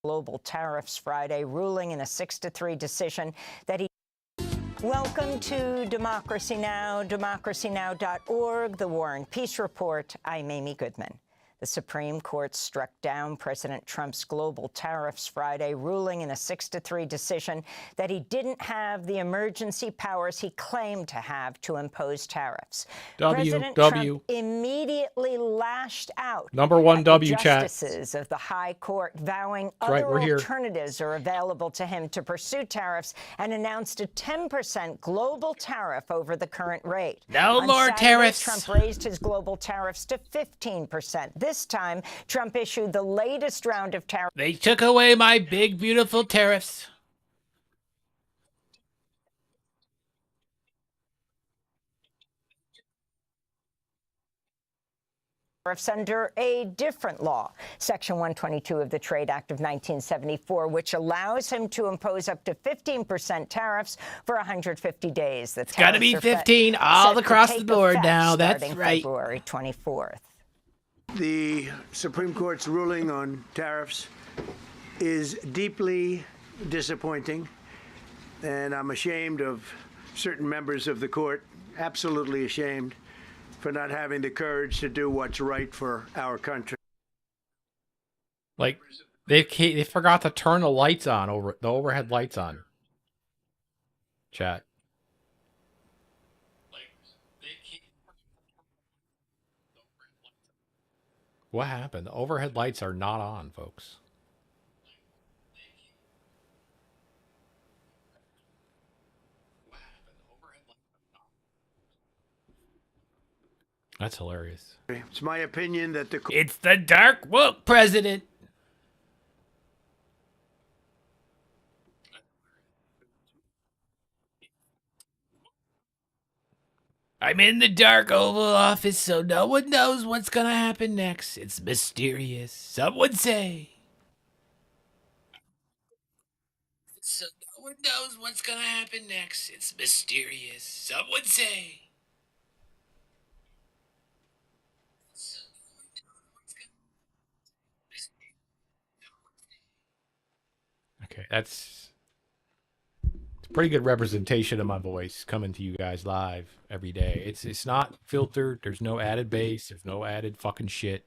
global tariffs Friday, ruling in a 6-3 decision that he... Welcome to Democracy Now!, democracynow.org, The War and Peace Report. I'm Amy Goodman. The Supreme Court struck down President Trump's global tariffs Friday, ruling in a 6-3 decision that he didn't have the emergency powers he claimed to have to impose tariffs. President Trump immediately lashed out at the justices of the High Court, vowing other alternatives are available to him to pursue tariffs, and announced a 10% global tariff over the current rate. No more tariffs. Trump raised his global tariffs to 15%. This time, Trump issued the latest round of tariffs. They took away my big, beautiful tariffs. Under a different law, Section 122 of the Trade Act of 1974, which allows him to impose up to 15% tariffs for 150 days. It's got to be 15 all across the board now. That's right. February 24th. The Supreme Court's ruling on tariffs is deeply disappointing, and I'm ashamed of certain members of the court, absolutely ashamed, for not having the courage to do what's right for our country. Like, they forgot to turn the lights on, the overhead lights on. Chat. What happened? The overhead lights are not on, folks. That's hilarious. It's my opinion that it's the dark woke president. I'm in the dark Oval Office, so no one knows what's gonna happen next. It's mysterious, some would say. So no one knows what's gonna happen next. It's mysterious, some would say. Okay, it's a pretty good representation of my voice coming to you guys live every day. It's not filtered. There's no added bass. There's no added fucking shit.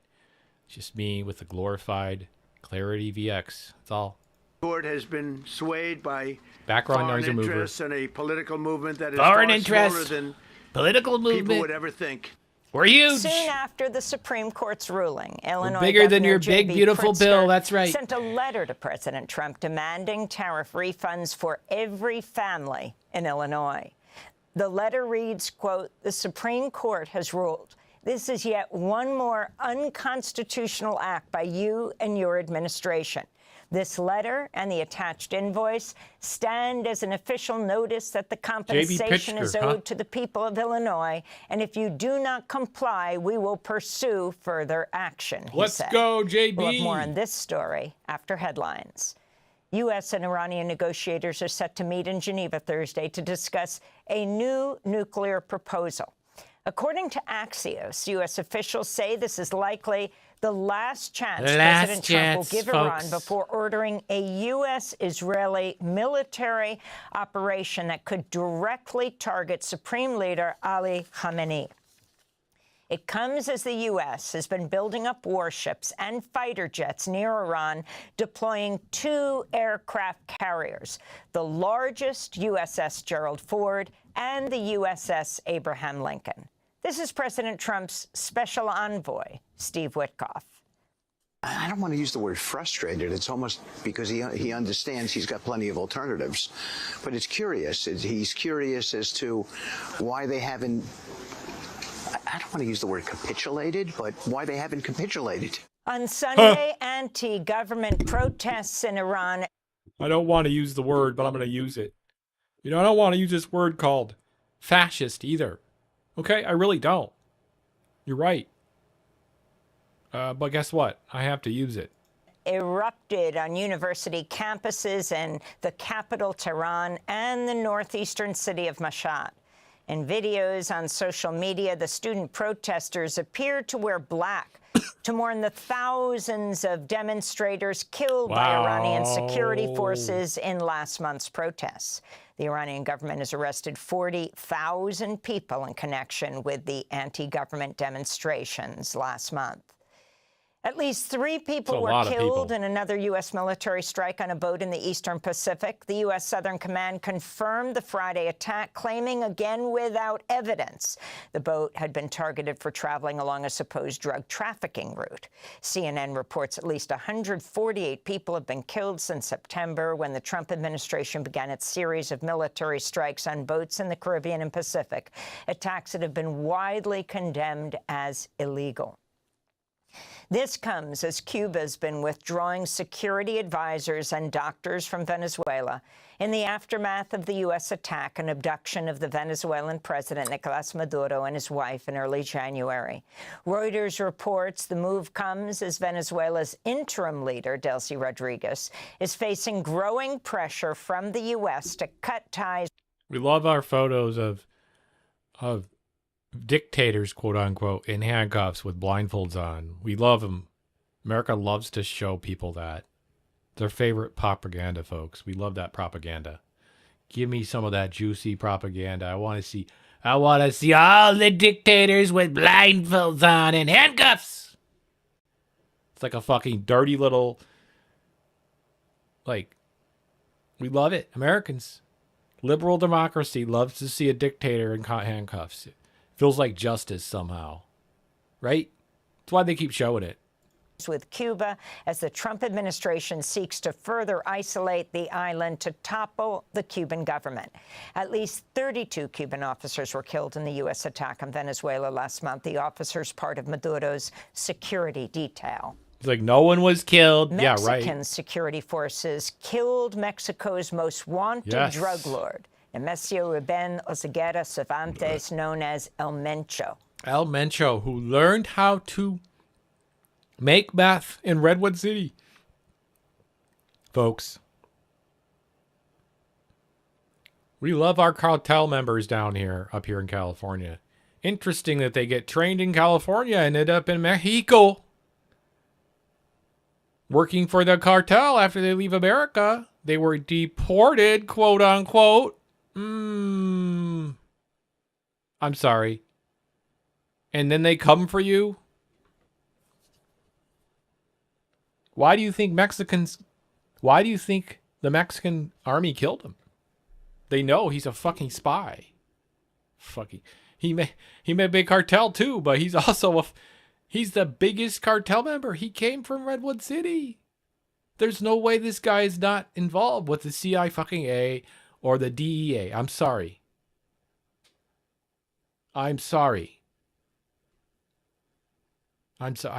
It's just me with a glorified Clarity VX. That's all. The court has been swayed by background noise remover interests and a political movement that is foreign far interest smaller than political movement people would ever think. We're huge. Soon after the Supreme Court's ruling, Illinois bigger Governor than your big, beautiful bill. That's right. Sent a letter to President Trump demanding tariff refunds for every family in Illinois. The letter reads, quote, "The Supreme Court has ruled. This is yet one more unconstitutional act by you and your administration. This letter and the attached invoice stand as an official notice that the compensation is owed to the people of Illinois, and if you do not comply, we will pursue further action," he said. Let's go, JB. We'll have more on this story after headlines. U.S. and Iranian negotiators are set to meet in Geneva Thursday to discuss a new nuclear proposal. According to Axios, U.S. officials say this is likely the last chance President Trump will give Iran before ordering a U.S.-Israeli military operation that could directly target Supreme Leader Ali Khamenei. It comes as the U.S. has been building up warships and fighter jets near Iran, deploying 2 aircraft carriers, the largest USS Gerald Ford and the USS Abraham Lincoln. This is President Trump's special envoy, Steve Witkoff. I don't want to use the word frustrated. It's almost because he understands he's got plenty of alternatives. But it's curious. He's curious as to why they haven't, I don't want to use the word capitulated, but why they haven't capitulated. On Sunday, anti-government protests in Iran. I don't want to use the word, but I'm going to use it. You know, I don't want to use this word called fascist either. Okay, I really don't. You're right. But guess what? I have to use it. Erupted on university campuses in the capital, Tehran, and the northeastern city of Mashhad. In videos on social media, the student protesters appeared to wear black to mourn the thousands of demonstrators killed by Iranian security forces in last month's protests. The Iranian government has arrested 40,000 people in connection with the anti-government demonstrations last month. At least 3 people were killed in another U.S. military strike on a boat in the Eastern Pacific. The U.S. Southern Command confirmed the Friday attack, claiming again without evidence the boat had been targeted for traveling along a supposed drug trafficking route. CNN reports at least 148 people have been killed since September, when the Trump administration began its series of military strikes on boats in the Caribbean and Pacific, attacks that have been widely condemned as illegal. This comes as Cuba has been withdrawing security advisors and doctors from Venezuela in the aftermath of the U.S. attack and abduction of the Venezuelan president, Nicolas Maduro, and his wife in early January. Reuters reports the move comes as Venezuela's interim leader, Delcy Rodriguez, is facing growing pressure from the U.S. to cut ties. We love our photos of dictators, quote unquote, in handcuffs with blindfolds on. We love them. America loves to show people that. Their favorite propaganda, folks. We love that propaganda. Give me some of that juicy propaganda. I want to see all the dictators with blindfolds on and handcuffs. It's like a fucking dirty little, like, we love it. Americans. Liberal democracy loves to see a dictator in handcuffs. Feels like justice somehow, right? That's why they keep showing it. With Cuba, as the Trump administration seeks to further isolate the island to topple the Cuban government. At least 32 Cuban officers were killed in the U.S. attack on Venezuela last month. The officers part of Maduro's security detail. It's like no one was killed. Mexican security forces killed Mexico's most wanted drug lord, Nemesio Ruben Oseguera Cervantes, known as El Mencho. El Mencho, who learned how to make meth in Redwood City. Folks, we love our cartel members down here, up here in California. Interesting that they get trained in California and end up in Mexico, working for the cartel after they leave America. They were deported, quote unquote. I'm sorry. And then they come for you? Why do you think the Mexican army killed him? They know he's a fucking spy. He may be a cartel too, but he's also he's the biggest cartel member. He came from Redwood City. There's no way this guy is not involved with the CIA or the DEA. I'm sorry. I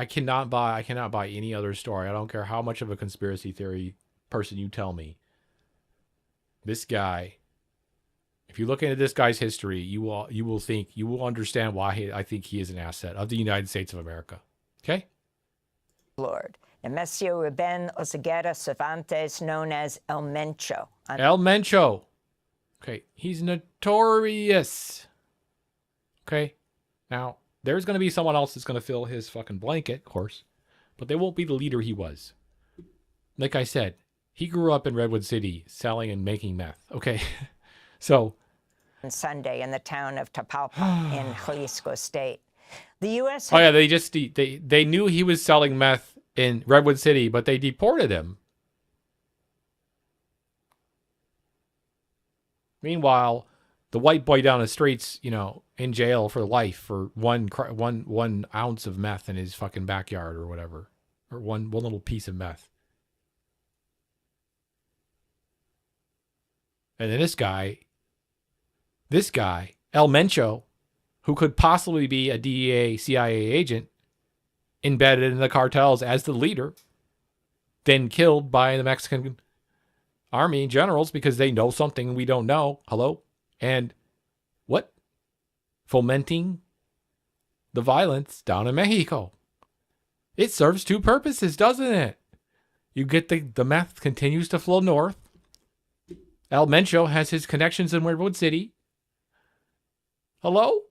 cannot buy any other story. I don't care how much of a conspiracy theory person you tell me. This guy, if you look into this guy's history, you will understand why I think he is an asset of the United States of America. Okay? Lord. Nemesio Ruben Oseguera Cervantes, known as El Mencho. El Mencho. Okay, he's notorious. Okay, now there's going to be someone else that's going to fill his fucking blanket, of course, but they won't be the leader he was. Like I said, he grew up in Redwood City selling and making meth. Okay, so on Sunday in the town of Tapalpa in Jalisco State, the U.S. Oh yeah, they knew he was selling meth in Redwood City, but they deported him. Meanwhile, the white boy down the streets, in jail for life for one ounce of meth in his fucking backyard or whatever, or one little piece of meth. And then this guy, El Mencho, who could possibly be a DEA, CIA agent, embedded in the cartels as the leader, then killed by the Mexican army generals because they know something we don't know. Hello? And what? Fomenting the violence down in Mexico. It serves two purposes, doesn't it? You get the meth continues to flow north. El Mencho has his connections in Redwood City. Hello?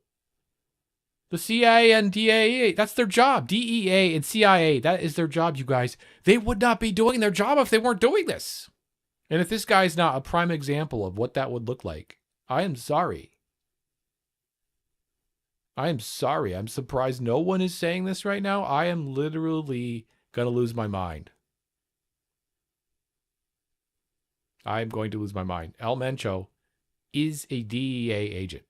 The CIA and DEA, that's their job. DEA and CIA, that is their job, you guys. They would not be doing their job if they weren't doing this. And if this guy's not a prime example of what that would look like, I am sorry. I am sorry. I'm surprised no one is saying this right now. I am literally going to lose my mind. I am going to lose my mind. El Mencho is a DEA agent.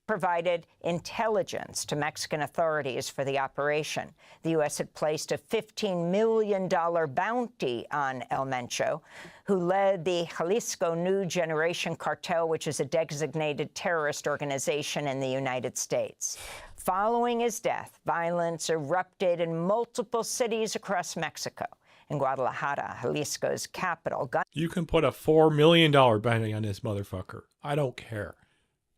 Provided intelligence to Mexican authorities for the operation. The U.S. had placed a $15 million bounty on El Mencho, who led the Jalisco New Generation Cartel, which is a designated terrorist organization in the United States. Following his death, violence erupted in multiple cities across Mexico. In Guadalajara, Jalisco's capital, you can put a $4 million bounty on this motherfucker. I don't care.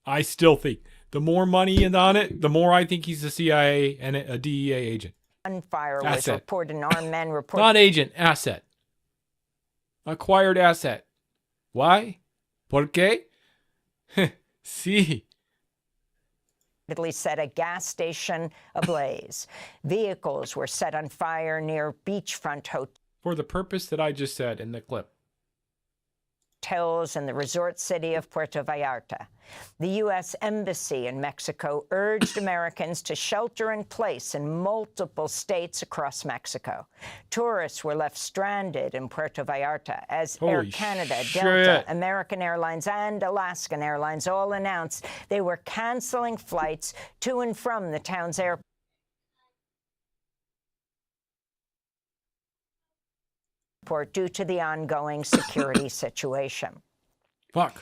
I still think the more money is on it, the more I think he's a CIA and a DEA agent. Gunfire was reported, and armed men reported. Not agent, asset. Acquired asset. Why? ¿Por qué? Sí. Set a gas station ablaze. Vehicles were set on fire near beachfront hotels. For the purpose that I just said in the clip. Hotels in the resort city of Puerto Vallarta. The U.S. Embassy in Mexico urged Americans to shelter in place in multiple states across Mexico. Tourists were left stranded in Puerto Vallarta as Air Canada, Delta, American Airlines, and Alaskan Airlines all announced they were canceling flights to and from the town's airport. Due to the ongoing security situation. Fuck.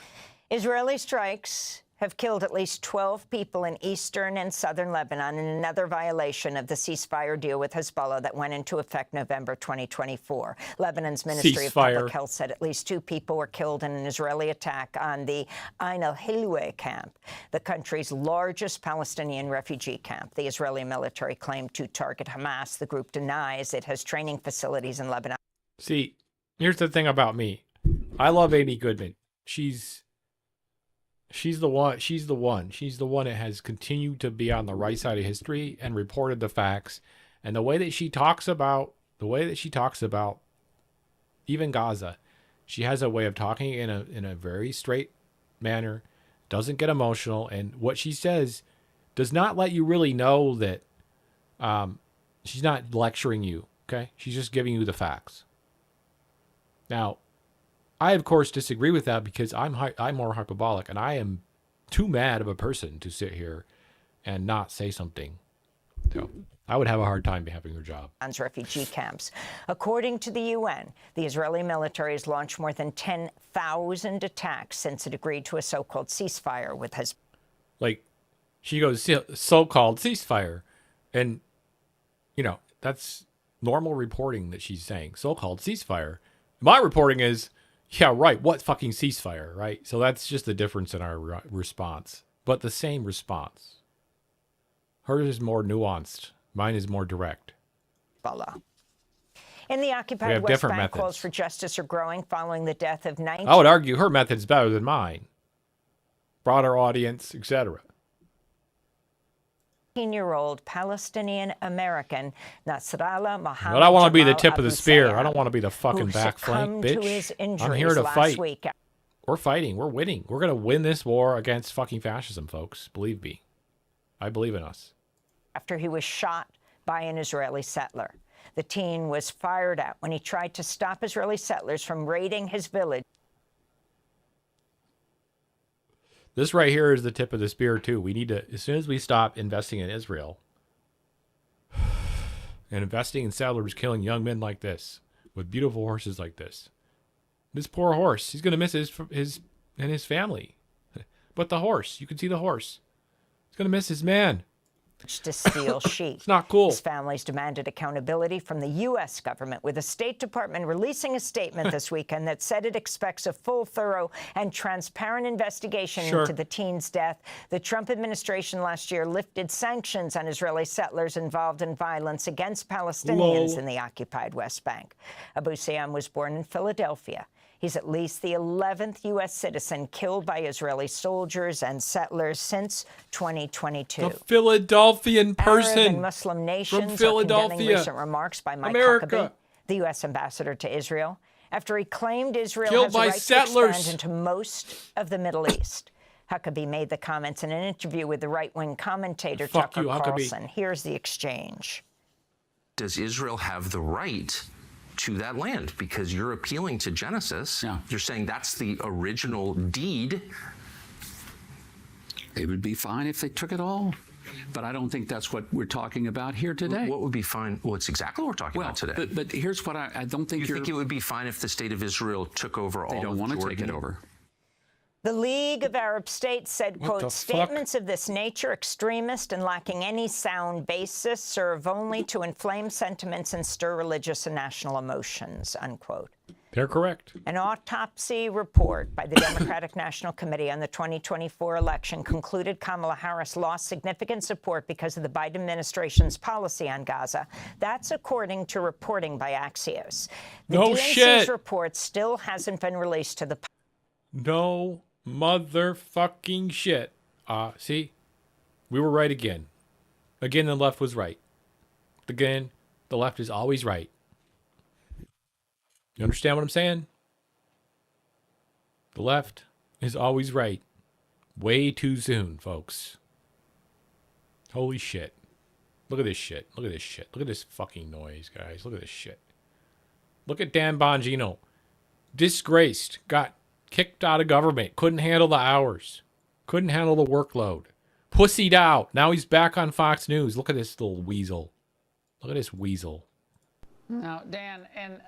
Israeli strikes have killed at least 12 people in eastern and southern Lebanon in another violation of the ceasefire deal with Hezbollah that went into effect November 2024. Lebanon's Ministry of Public Health said at least 2 people were killed in an Israeli attack on the Ain al-Hilweh camp, the country's largest Palestinian refugee camp. The Israeli military claimed to target Hamas. The group denies it has training facilities in Lebanon. See, here's the thing about me. I love Amy Goodman. She's the one that has continued to be on the right side of history and reported the facts. And the way that she talks about even Gaza, she has a way of talking in a very straight manner, doesn't get emotional, and what she says does not let you really know that she's not lecturing you, okay? She's just giving you the facts. Now, I, of course, disagree with that because I'm more hyperbolic, and I am too mad of a person to sit here and not say something. So I would have a hard time having her job. Refugee camps. According to the UN, the Israeli military has launched more than 10,000 attacks since it agreed to a so-called ceasefire with Hezbollah. Like, she goes, so-called ceasefire. And, you know, that's normal reporting that she's saying. So-called ceasefire. My reporting is, yeah, right, what fucking ceasefire, right? So that's just the difference in our response. But the same response. Hers is more nuanced. Mine is more direct. In the occupied West Bank, calls for justice are growing following the death of 19... I would argue her method's better than mine. Broader audience, etc. 19-year-old Palestinian-American Nasrallah Mohammed. But I want to be the tip of the spear. I don't want to be the fucking back flank, bitch. I'm here to fight. We're fighting. We're winning. We're going to win this war against fucking fascism, folks. Believe me. I believe in us. After he was shot by an Israeli settler. The teen was fired at when he tried to stop Israeli settlers from raiding his village. This right here is the tip of the spear, too. We need to, as soon as we stop investing in Israel and investing in settlers killing young men like this, with beautiful horses like this. This poor horse, he's going to miss his family. But the horse, you can see the horse. He's going to miss his man. To steal sheep. It's not cool. His families demanded accountability from the U.S. government, with the State Department releasing a statement this weekend that said it expects a full, thorough, and transparent investigation into the teen's death. The Trump administration last year lifted sanctions on Israeli settlers involved in violence against Palestinians in the occupied West Bank. Abu Sayyam was born in Philadelphia. He's at least the 11th U.S. citizen killed by Israeli soldiers and settlers since 2022. A Philadelphian person Arab and Muslim nations from are Philadelphia. condemning recent remarks by Mike America. Huckabee, the U.S. ambassador to Israel, after he claimed Israel Killed has a by right settlers. to expand into most of the Middle East. Huckabee made the comments in an interview with the right-wing commentator Fuck Tucker you, Huckabee. Carlson. Here's the exchange. Does Israel have the right to that land? Because you're appealing to Genesis. Yeah. You're saying that's the original deed. It would be fine if they took it all, but I don't think that's what we're talking about here today. What would be fine? Well, it's exactly what we're talking about today. But here's what I don't think You think it would be fine if the state of Israel took over all they of don't want to Jordan? take it over. The League of Arab States said, What the quote, fuck? statements of this nature, extremist and lacking any sound basis, serve only to inflame sentiments and stir religious and national emotions, unquote. They're correct. An autopsy report by the Democratic National Committee on the 2024 election concluded Kamala Harris lost significant support because of the Biden administration's policy on Gaza. That's according to reporting by Axios. The No DNC's shit. report still hasn't been released to the public. No motherfucking shit. See? We were right again. Again, the left was right. Again, the left is always right. You understand what I'm saying? The left is always right. Way too soon, folks. Holy shit. Look at this shit. Look at this shit. Look at this fucking noise, guys. Look at this shit. Look at Dan Bongino. Disgraced. Got kicked out of government. Couldn't handle the hours. Couldn't handle the workload. Pussied out. Now he's back on Fox News. Look at this little weasel. Look at this weasel. No, Dan, and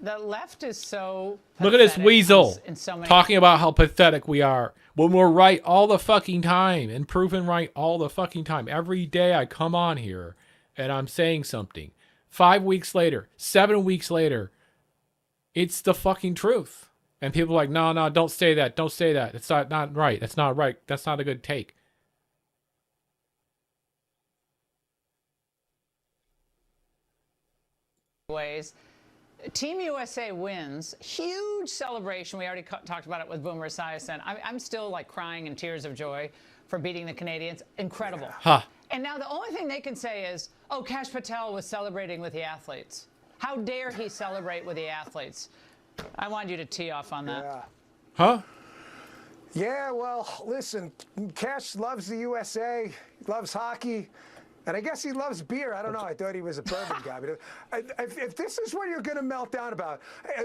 the left is so Look at this pathetic weasel in so many talking about how pathetic we are when we're right all the fucking time and proven right all the fucking time. Every day I come on here and I'm saying something. 5 weeks later, 7 weeks later, it's the fucking truth. And people are like, no, don't say that. Don't say that. It's not right. That's not right. That's not a good take. ways. Team USA wins. Huge celebration. We already talked about it with Boomer Esiason. I'm still like crying in tears of joy for beating the Canadians. Incredible. Huh. And now the only thing they can say is, oh, Kash Patel was celebrating with the athletes. How dare he celebrate with the athletes? I want you to tee off on that. Yeah. Huh? Yeah, well, listen, Cash loves the USA, loves hockey, and I guess he loves beer. I don't know. I thought he was a bourbon guy. But if this is what you're going to melt down about,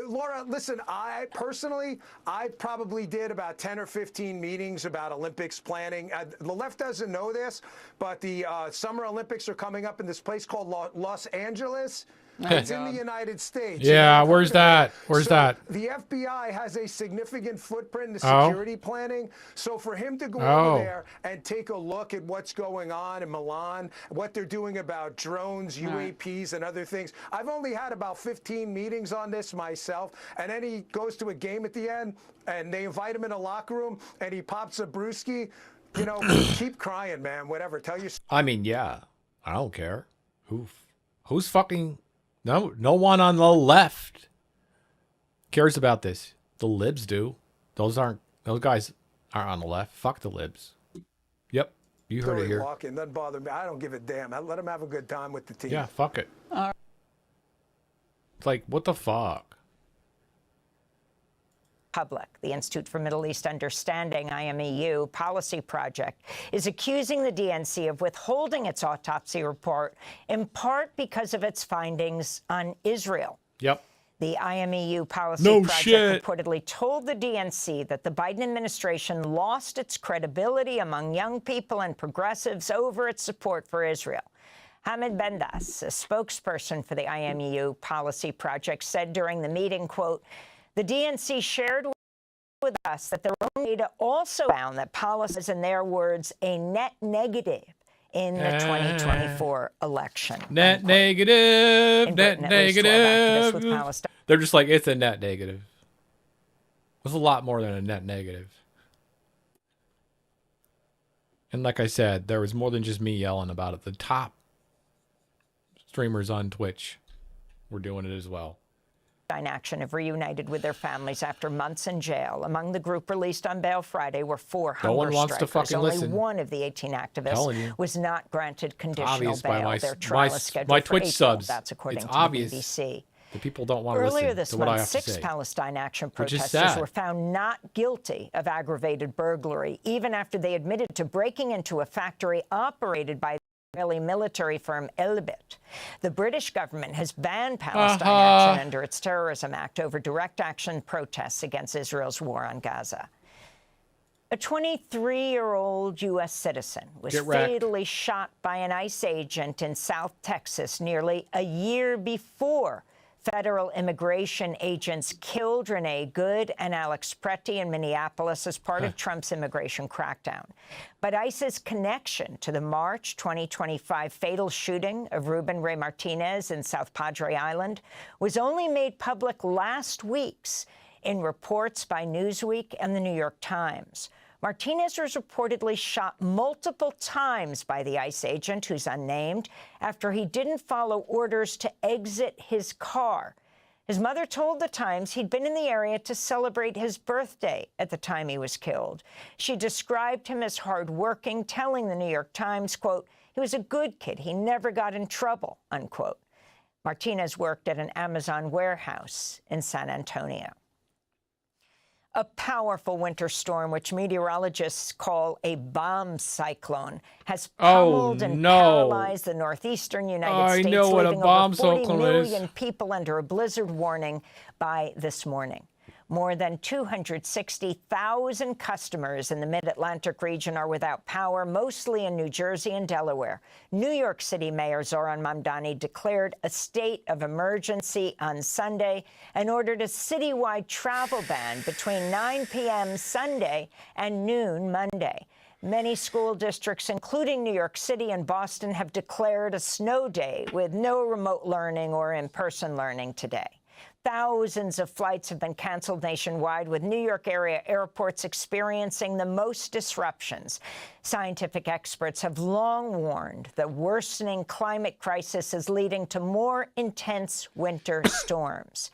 Laura, listen, I probably did about 10 or 15 meetings about Olympics planning. The left doesn't know this, but the Summer Olympics are coming up in this place called Los Angeles. It's in the United States. Yeah, where's that? Where's that? The FBI has a significant footprint in the Oh. security planning. So for him to go Oh. over there and take a look at what's going on in Milan, what they're doing about drones, UAPs, and other things. I've only had about 15 meetings on this myself. And then he goes to a game at the end, and they invite him in a locker room, and he pops a brewski. You know, keep crying, man. Whatever. Tell your I mean, yeah. I don't care. Who's fucking... No one on the left cares about this. The libs do. Those guys aren't on the left. Fuck the libs. Yep. You heard it story here. walking. Doesn't bother me. I don't give a damn. I let him have a good time with the team. Yeah, fuck it. It's like, what the fuck? Public. The Institute for Middle East Understanding, IMEU, policy project is accusing the DNC of withholding its autopsy report, in part because of its findings on Israel. Yep. The IMEU policy No project shit. reportedly told the DNC that the Biden administration lost its credibility among young people and progressives over its support for Israel. Hamid Bendas, a spokesperson for the IMEU policy project, said during the meeting, quote, the DNC shared with us that their own data also found that policy is, in their words, a net negative in the 2024 election. Net unquote. negative. In Net Britain, at least 12 activists with negative. Palestine They're just like, it's a net negative. It's a lot more than a net negative. And like I said, there was more than just me yelling about it. The top streamers on Twitch were doing it as well. Action have reunited with their families after months in jail. Among the group released on bail Friday were 4 hunger one wants to strikers. fucking Only listen. one of the 18 activists was not granted conditional Obvious by bail. my- Their trial my- is scheduled my for Twitch April. subs. That's according It's to obvious. the BBC. The people don't want to Earlier listen this to what I month, have to 6 say. Palestine Action Which is protesters sad. were found not guilty of aggravated burglary, even after they admitted to breaking into a factory operated by the Israeli military firm Elbit. The British government has banned Palestine Action under its Terrorism Act over direct action protests against Israel's war on Gaza. A 23-year-old U.S. citizen was fatally shot by an ICE agent in South Texas nearly a year before federal immigration agents killed Renee Good and Alex Preti in Minneapolis as part of Trump's immigration crackdown. But ICE's connection to the March 2025 fatal shooting of Ruben Ray Martinez in South Padre Island was only made public last week in reports by Newsweek and the New York Times. Martinez was reportedly shot multiple times by the ICE agent, who's unnamed, after he didn't follow orders to exit his car. His mother told the Times he'd been in the area to celebrate his birthday at the time he was killed. She described him as hardworking, telling the New York Times, quote, "He was a good kid. He never got in trouble," unquote. Martinez worked at an Amazon warehouse in San Antonio. A powerful winter storm, which meteorologists call a bomb cyclone, has pummeled and paralyzed the northeastern United States, leaving over 40 million people under a blizzard warning by this morning. More than 260,000 customers in the mid-Atlantic region are without power, mostly in New Jersey and Delaware. New York City Mayor Zohran Mamdani declared a state of emergency on Sunday and ordered a citywide travel ban between 9 p.m. Sunday and noon Monday. Many school districts, including New York City and Boston, have declared a snow day with no remote learning or in-person learning today. Thousands of flights have been canceled nationwide, with New York area airports experiencing the most disruptions. Scientific experts have long warned the worsening climate crisis is leading to more intense winter storms.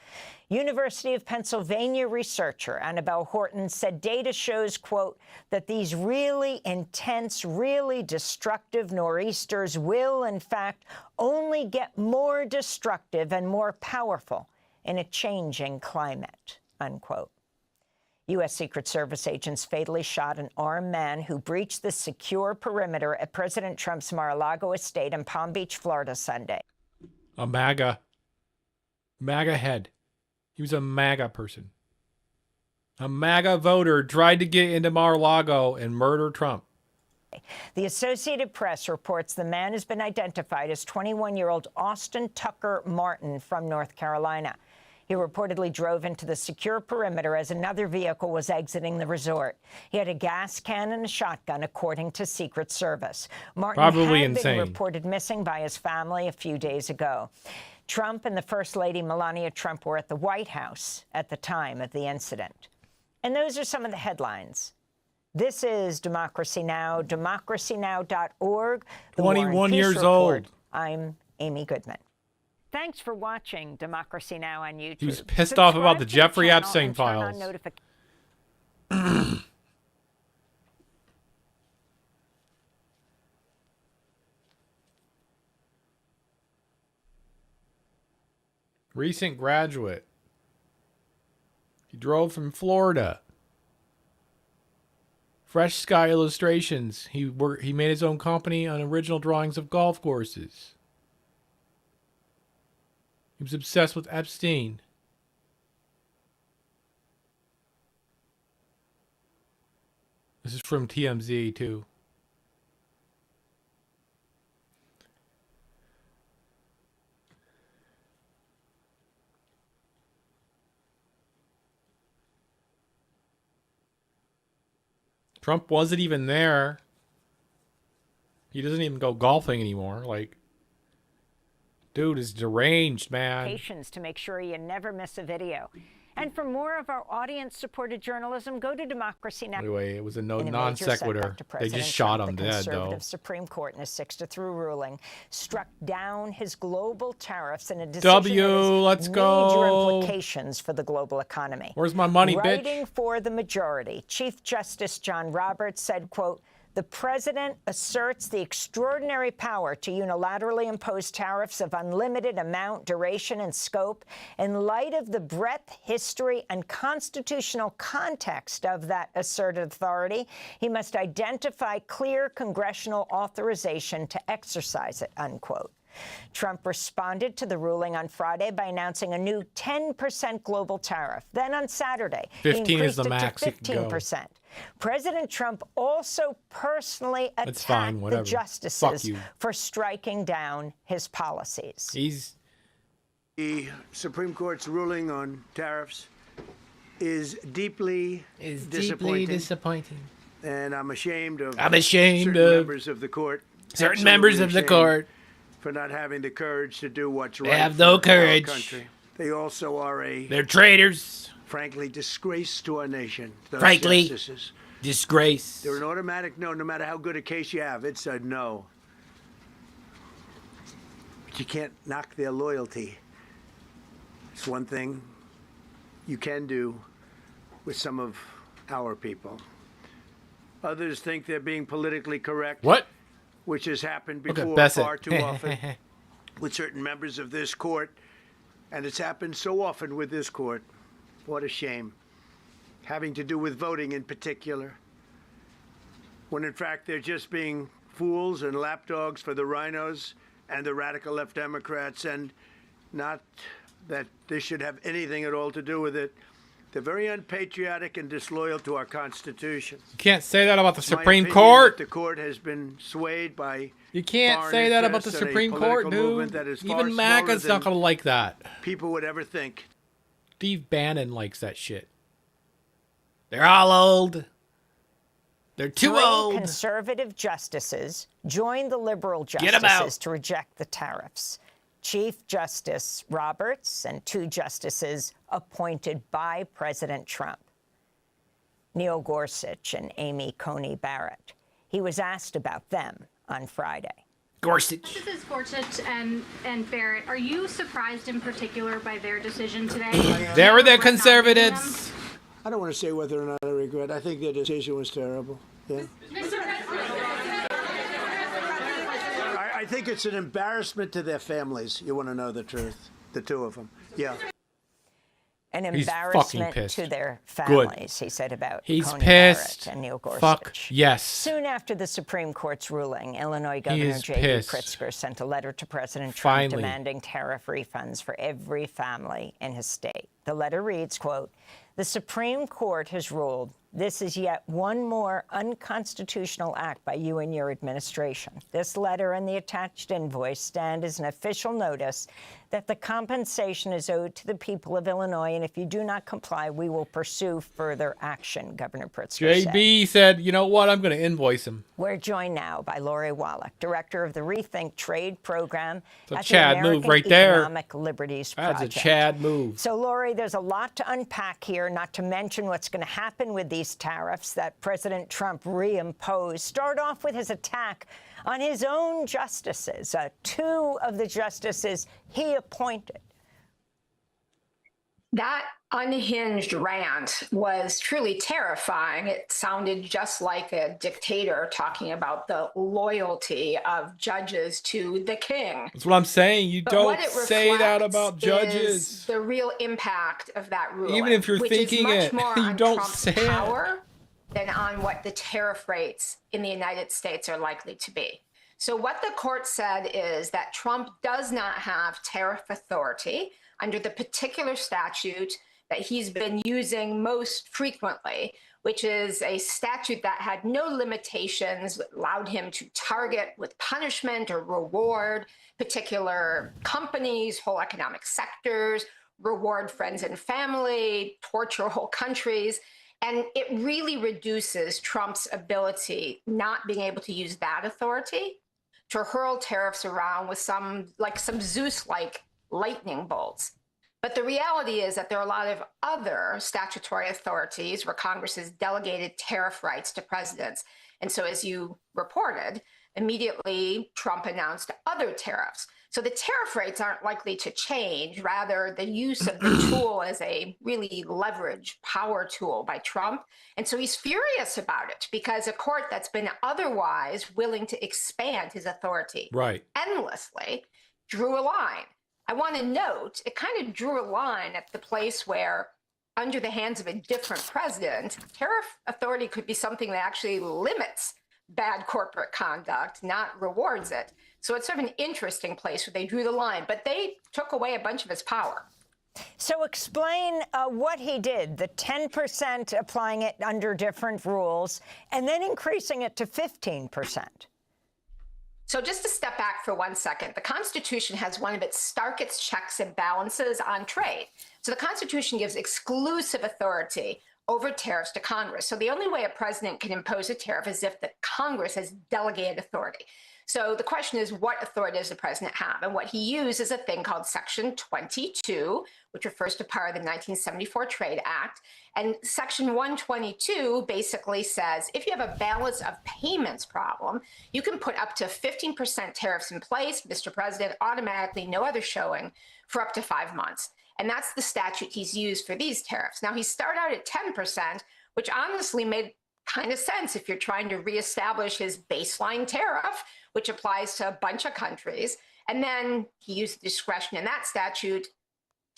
University of Pennsylvania researcher Annabelle Horton said data shows, quote, that these really intense, really destructive nor'easters will, in fact, only get more destructive and more powerful in a changing climate, unquote. U.S. Secret Service agents fatally shot an armed man who breached the secure perimeter at President Trump's Mar-a-Lago estate in Palm Beach, Florida, Sunday. A MAGA head. He was a MAGA person. A MAGA voter tried to get into Mar-a-Lago and murder Trump. The Associated Press reports the man has been identified as 21-year-old Austin Tucker Martin from North Carolina. He reportedly drove into the secure perimeter as another vehicle was exiting the resort. He had a gas can and a shotgun, according to Secret Service. Martin had been reported missing by his family a few days ago. Trump and the First Lady Melania Trump were at the White House at the time of the incident. And those are some of the headlines. This is Democracy Now!, democracynow.org. 21 years old. I'm Amy Goodman. Thanks for watching Democracy Now! On YouTube. He was pissed off about the Jeffrey Epstein files. Recent graduate. He drove from Florida. Fresh Sky Illustrations. He made his own company on original drawings of golf courses. He was obsessed with Epstein. This is from TMZ, too. Trump wasn't even there. He doesn't even go golfing anymore. Like, dude is deranged, man. To make sure you never miss a video. And for more of our audience-supported journalism, go to Democracy Now! Anyway, it was a In a non major sequitur. setback to They President just shot Trump, him the dead, though. conservative Supreme Court, in a 6-3 ruling, struck down his global tariffs in a decision W, that has let's major go. implications for the global economy. Where's my money, Writing bitch? for the majority, Chief Justice John Roberts said, quote, "The president asserts the extraordinary power to unilaterally impose tariffs of unlimited amount, duration, and scope. In light of the breadth, history, and constitutional context of that asserted authority, he must identify clear congressional authorization to exercise it," unquote. Trump responded to the ruling on Friday by announcing a new 10% global tariff. Then on Saturday, 15 he is increased the it max to it can go. 15%. President Trump also personally That's fine, attacked the whatever. Fuck justices you. for striking down his policies. He's The Supreme Court's ruling on tariffs is deeply disappointing. And I'm ashamed of certain members of the court. certain members of the Absolutely court. ashamed for not having the courage to do what's right. They have no for our courage. country. They also are They're traitors. frankly, disgrace to our nation. Those Frankly. justices. Disgrace. They're an automatic no, no matter how good a case you have. It's a no. But you can't knock their loyalty. It's one thing you can do with some of our people. Others think they're being politically correct. What? Which has happened Look at before Bassett. far too often with certain members of this court. And it's happened so often with this court. What a shame. Having to do with voting in particular. When in fact they're just being fools and lapdogs for the rhinos and the radical left Democrats, and not that this should have anything at all to do with it. They're very unpatriotic and disloyal to our Constitution. You can't say that about the It's my Supreme opinion Court. that the court has been swayed by You can't foreign say that about the interests and a Supreme Court, political movement dude. that is far Even MAGA's smaller not going to like that. people would ever think. Steve Bannon likes that shit. They're all old. They're too 3 old. conservative justices joined the liberal 'em out. justices to reject the tariffs. Chief Justice Roberts and 2 justices appointed by President Trump, Neil Gorsuch and Amy Coney Barrett. He was asked about them on Friday. Gorsuch. Justices Gorsuch and Barrett, are you surprised in particular by their decision today? They were the What's happening to them? conservatives. I don't want to say whether or not I regret. I think their decision was terrible. Yeah. I think it's an embarrassment to their families. You want to know the truth? The 2 of them. Yeah. An He's fucking embarrassment pissed. to their Good. families, he said about He's Coney pissed. Barrett and Neil Gorsuch. Fuck yes. Soon after the Supreme Court's ruling, Illinois Governor is J.B. pissed. Pritzker sent a letter to President Trump Finally. demanding tariff refunds for every family in his state. The letter reads, quote, "The Supreme Court has ruled this is yet one more unconstitutional act by you and your administration. This letter and the attached invoice stand as an official notice that the compensation is owed to the people of Illinois, and if you do not comply, we will pursue further action," Governor Pritzker said. JB said, you know what? I'm going to invoice him. We're joined now by Lori Wallach, director of the Rethink Trade program It's a at the Chad move American right there. Economic Liberties That's Project. a Chad move. So, Lori, there's a lot to unpack here, not to mention what's going to happen with these tariffs that President Trump reimposed. Start off with his attack on his own justices, 2 of the justices he appointed. That unhinged rant was truly terrifying. It sounded just like a dictator talking about the loyalty of judges to the king. That's what I'm saying. You But don't what it say that reflects about is judges. the real impact of that ruling, Even if you're which thinking is much it, more you on don't Trump's say it. power than on what the tariff rates in the United States are likely to be. So what the court said is that Trump does not have tariff authority under the particular statute that he's been using most frequently, which is a statute that had no limitations, allowed him to target with punishment or reward particular companies, whole economic sectors, reward friends and family, torture whole countries. And it really reduces Trump's ability, not being able to use that authority, to hurl tariffs around with some Zeus-like lightning bolts. But the reality is that there are a lot of other statutory authorities where Congress has delegated tariff rights to presidents. And so, as you reported, immediately Trump announced other tariffs. So the tariff rates aren't likely to change. Rather, the use of the tool as a really leveraged power tool by Trump. And so he's furious about it because a court that's been otherwise willing to expand his authority endlessly drew a line. I want to note, it kind of drew a line at the place where, under the hands of a different president, tariff authority could be something that actually limits bad corporate conduct, not rewards it. So it's sort of an interesting place where they drew the line, but they took away a bunch of his power. So explain what he did, the 10% applying it under different rules, and then increasing it to 15%. So just to step back for 1 second, the Constitution has one of its starkest checks and balances on trade. So the Constitution gives exclusive authority over tariffs to Congress. So the only way a president can impose a tariff is if the Congress has delegated authority. So the question is, what authority does the president have? And what he used is a thing called Section 22, which refers to part of the 1974 Trade Act. And Section 122 basically says if you have a balance of payments problem, you can put up to 15% tariffs in place, Mr. President, automatically, no other showing, for up to 5 months. And that's the statute he's used for these tariffs. Now, he started out at 10%, which honestly made kind of sense if you're trying to reestablish his baseline tariff, which applies to a bunch of countries. And then he used discretion in that statute.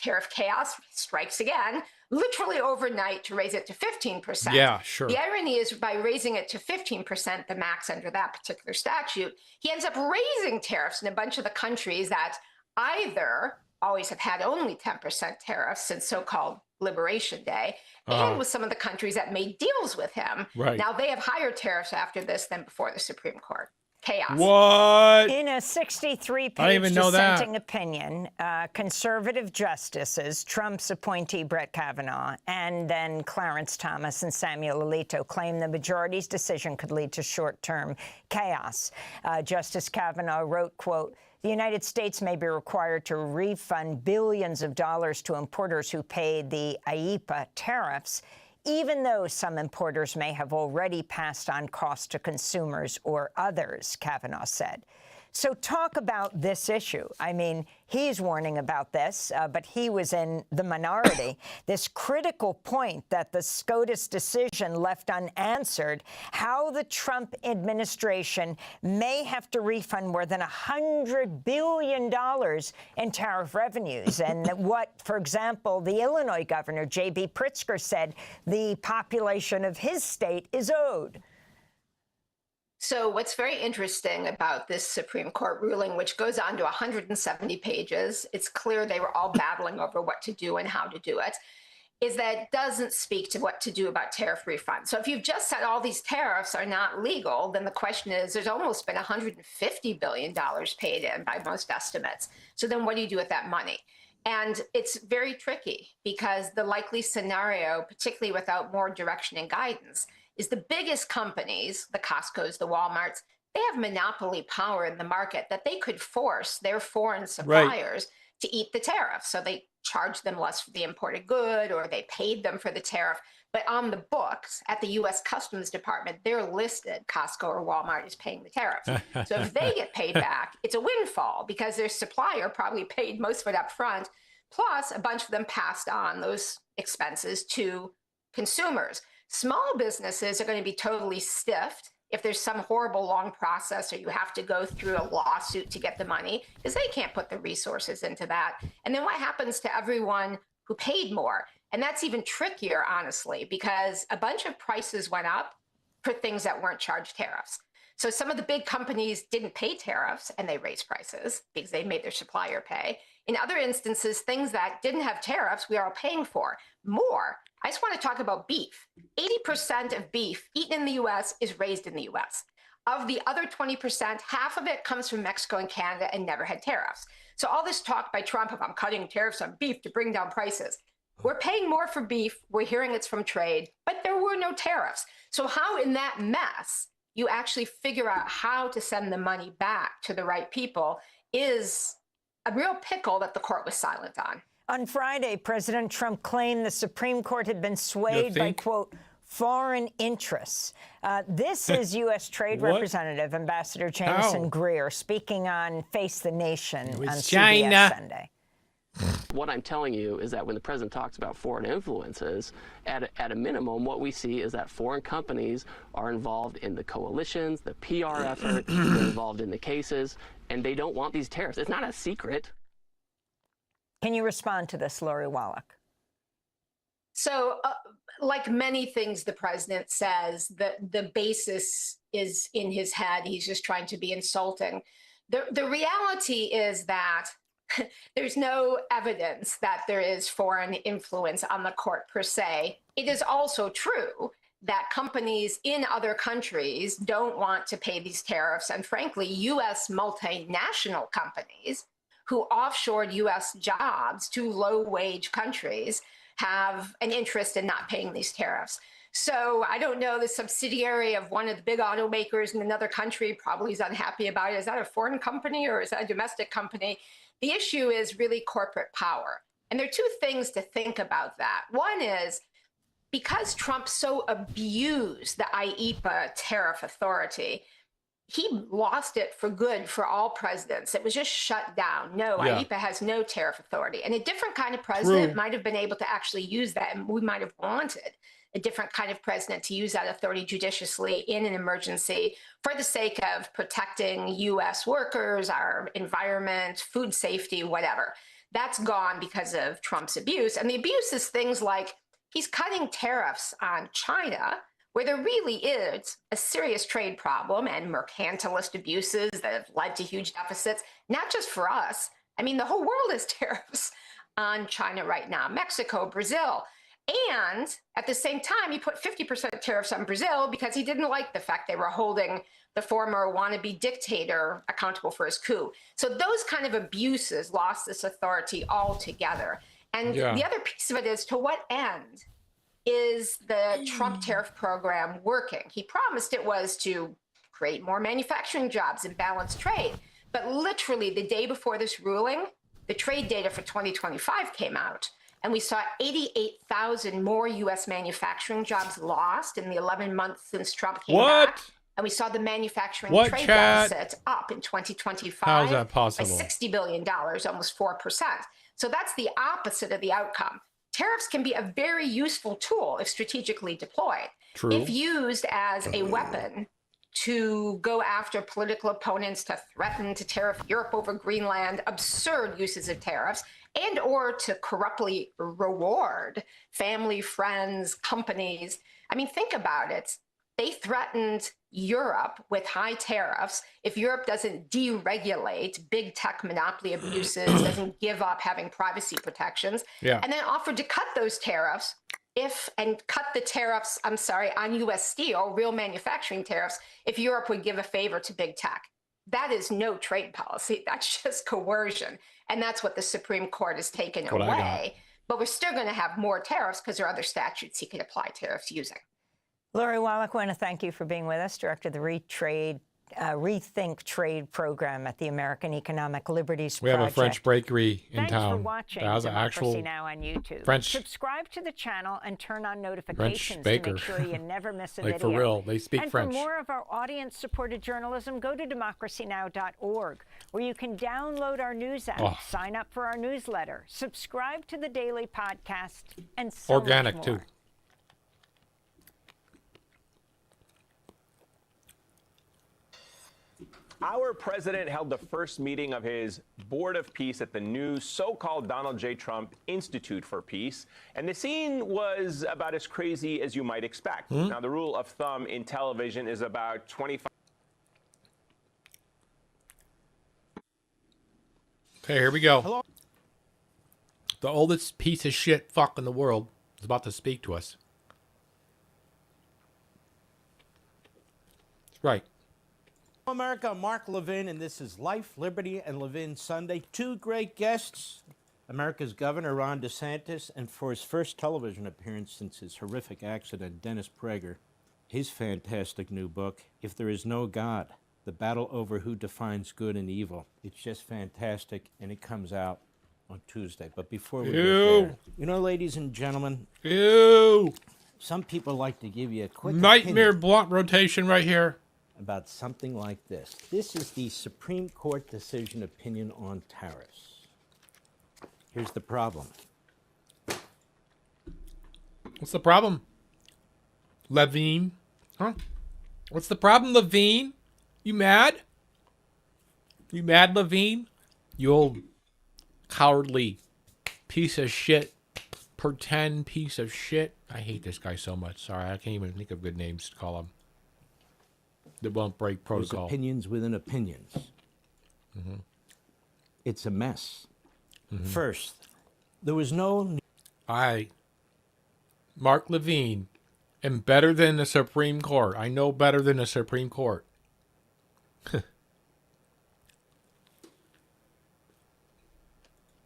Tariff chaos strikes again, literally overnight, to raise it to 15%. Yeah, sure. The irony is, by raising it to 15%, the max under that particular statute, he ends up raising tariffs in a bunch of the countries that either always have had only 10% tariffs since so-called Liberation Day, and with some of the countries that made deals with him. Now they have higher tariffs after this than before the Supreme Court. Chaos. What? In a 63-page dissenting opinion, conservative justices, Trump's appointee Brett Kavanaugh, and then Clarence Thomas and Samuel Alito, claim the majority's decision could lead to short-term chaos. Justice Kavanaugh wrote, quote, "The United States may be required to refund billions of dollars to importers who paid the IEEPA tariffs, even though some importers may have already passed on costs to consumers or others," Kavanaugh said. So talk about this issue. I mean, he's warning about this, but he was in the minority. This critical point that the SCOTUS decision left unanswered, how the Trump administration may have to refund more than $100 billion in tariff revenues. And what, for example, the Illinois governor, J.B. Pritzker, said the population of his state is owed. So what's very interesting about this Supreme Court ruling, which goes on to 170 pages, it's clear they were all battling over what to do and how to do it, is that it doesn't speak to what to do about tariff refunds. So if you've just said all these tariffs are not legal, then the question is, there's almost been $150 billion paid in by most estimates. So then what do you do with that money? And it's very tricky because the likely scenario, particularly without more direction and guidance, is the biggest companies, the Costcos, the Walmarts, they have monopoly power in the market that they could force their foreign suppliers to eat the tariff. So they charge them less for the imported good, or they paid them for the tariff. But on the books at the U.S. Customs Department, they're listed, Costco or Walmart is paying the tariff. So if they get paid back, it's a windfall because their supplier probably paid most of it up front, plus a bunch of them passed on those expenses to consumers. Small businesses are going to be totally stiffed if there's some horrible long process or you have to go through a lawsuit to get the money, because they can't put the resources into that. And then what happens to everyone who paid more? And that's even trickier, honestly, because a bunch of prices went up for things that weren't charged tariffs. So some of the big companies didn't pay tariffs and they raised prices because they made their supplier pay. In other instances, things that didn't have tariffs, we are all paying for more. I just want to talk about beef. 80% of beef eaten in the U.S. is raised in the U.S. Of the other 20%, half of it comes from Mexico and Canada and never had tariffs. So all this talk by Trump of I'm cutting tariffs on beef to bring down prices. We're paying more for beef. We're hearing it's from trade, but there were no tariffs. So how in that mess you actually figure out how to send the money back to the right people is a real pickle that the court was silent on. On Friday, President Trump claimed the Supreme Court had been swayed by, quote, foreign interests. This is U.S. Trade Representative Ambassador Jameson Greer speaking on Face the Nation on CBS Sunday. What I'm telling you is that when the president talks about foreign influences, at a minimum, what we see is that foreign companies are involved in the coalitions, the PR effort, they're involved in the cases, and they don't want these tariffs. It's not a secret. Can you respond to this, Lori Wallach? So, like many things the president says, the basis is in his head. He's just trying to be insulting. The reality is that there's no evidence that there is foreign influence on the court per se. It is also true that companies in other countries don't want to pay these tariffs. And frankly, U.S. multinational companies who offshored U.S. jobs to low-wage countries have an interest in not paying these tariffs. So I don't know, the subsidiary of one of the big automakers in another country probably is unhappy about it. Is that a foreign company or is that a domestic company? The issue is really corporate power. And there are two things to think about that. One is because Trump so abused the IEEPA tariff authority, he lost it for good for all presidents. It was just shut down. No, IEEPA has no tariff authority. And a different kind of president might have been able to actually use that. And we might have wanted a different kind of president to use that authority judiciously in an emergency for the sake of protecting U.S. workers, our environment, food safety, whatever. That's gone because of Trump's abuse. And the abuse is things like he's cutting tariffs on China, where there really is a serious trade problem and mercantilist abuses that have led to huge deficits, not just for us. I mean, the whole world has tariffs on China right now, Mexico, Brazil. And at the same time, he put 50% tariffs on Brazil because he didn't like the fact they were holding the former wannabe dictator accountable for his coup. So those kind of abuses lost this authority altogether. And the other piece of it is, to what end is the Trump tariff program working? He promised it was to create more manufacturing jobs and balance trade. But literally the day before this ruling, the trade data for 2025 came out. And we saw 88,000 more U.S. manufacturing jobs lost in the 11 months since Trump came back. And we saw the manufacturing trade deficit up in 2025 How is that possible? by $60 billion, almost 4%. So that's the opposite of the outcome. Tariffs can be a very useful tool if strategically deployed. True. If used as a weapon to go after political opponents, to threaten to tariff Europe over Greenland, absurd uses of tariffs, and or to corruptly reward family, friends, companies. I mean, think about it. They threatened Europe with high tariffs if Europe doesn't deregulate big tech monopoly abuses, doesn't give up having privacy protections, and then offered to cut those tariffs cut the tariffs, on U.S. steel, real manufacturing tariffs, if Europe would give a favor to big tech. That is no trade policy. That's just coercion. And that's what the Supreme Court has taken away. But we're still going to have more tariffs because there are other statutes he could apply tariffs using. Lori Wallach, I want to thank you for being with us, Director of the Rethink Trade Program at the American Economic Liberties Project. We have a French bakery in town. Thanks for watching Democracy Now! On YouTube. French Subscribe to the channel and turn on notifications to make sure you never miss a like video. For real, they speak French. And for more of our audience-supported journalism, go to democracynow.org, where you can download our news app, sign up for our newsletter, subscribe to the daily podcast, and so organic much more. too. Our president held the first meeting of his Board of Peace at the new so-called Donald J. Trump Institute for Peace. And the scene was about as crazy as you might expect. Now, the rule of thumb in television is about 25. Okay, here we go. Hello. The oldest piece of shit fuck in the world is about to speak to us. That's right. America, I'm Mark Levin, and this is Life, Liberty, and Levin Sunday. Two great guests, America's Governor Ron DeSantis, and for his first television appearance since his horrific accident, Dennis Prager. His fantastic new book, If There Is No God, The Battle Over Who Defines Good and Evil. It's just fantastic, and it comes out on Tuesday. But before we Ew. get there, you know, ladies and gentlemen, Ew. Some people like to give you a quick Nightmare opinion blunt rotation right here. about something like this. This is the Supreme Court decision opinion on tariffs. Here's the problem. What's the problem? Levine? Huh? What's the problem, Levine? You mad? You mad, Levine? You old cowardly piece of shit. Pretend piece of shit. I hate this guy so much. Sorry, I can't even think of good names to call him. That won't break There's protocol. opinions within opinions. Mm-hmm. It's a mess. Mm-hmm. First, there was no... I, Mark Levine, am better than the Supreme Court. I know better than the Supreme Court.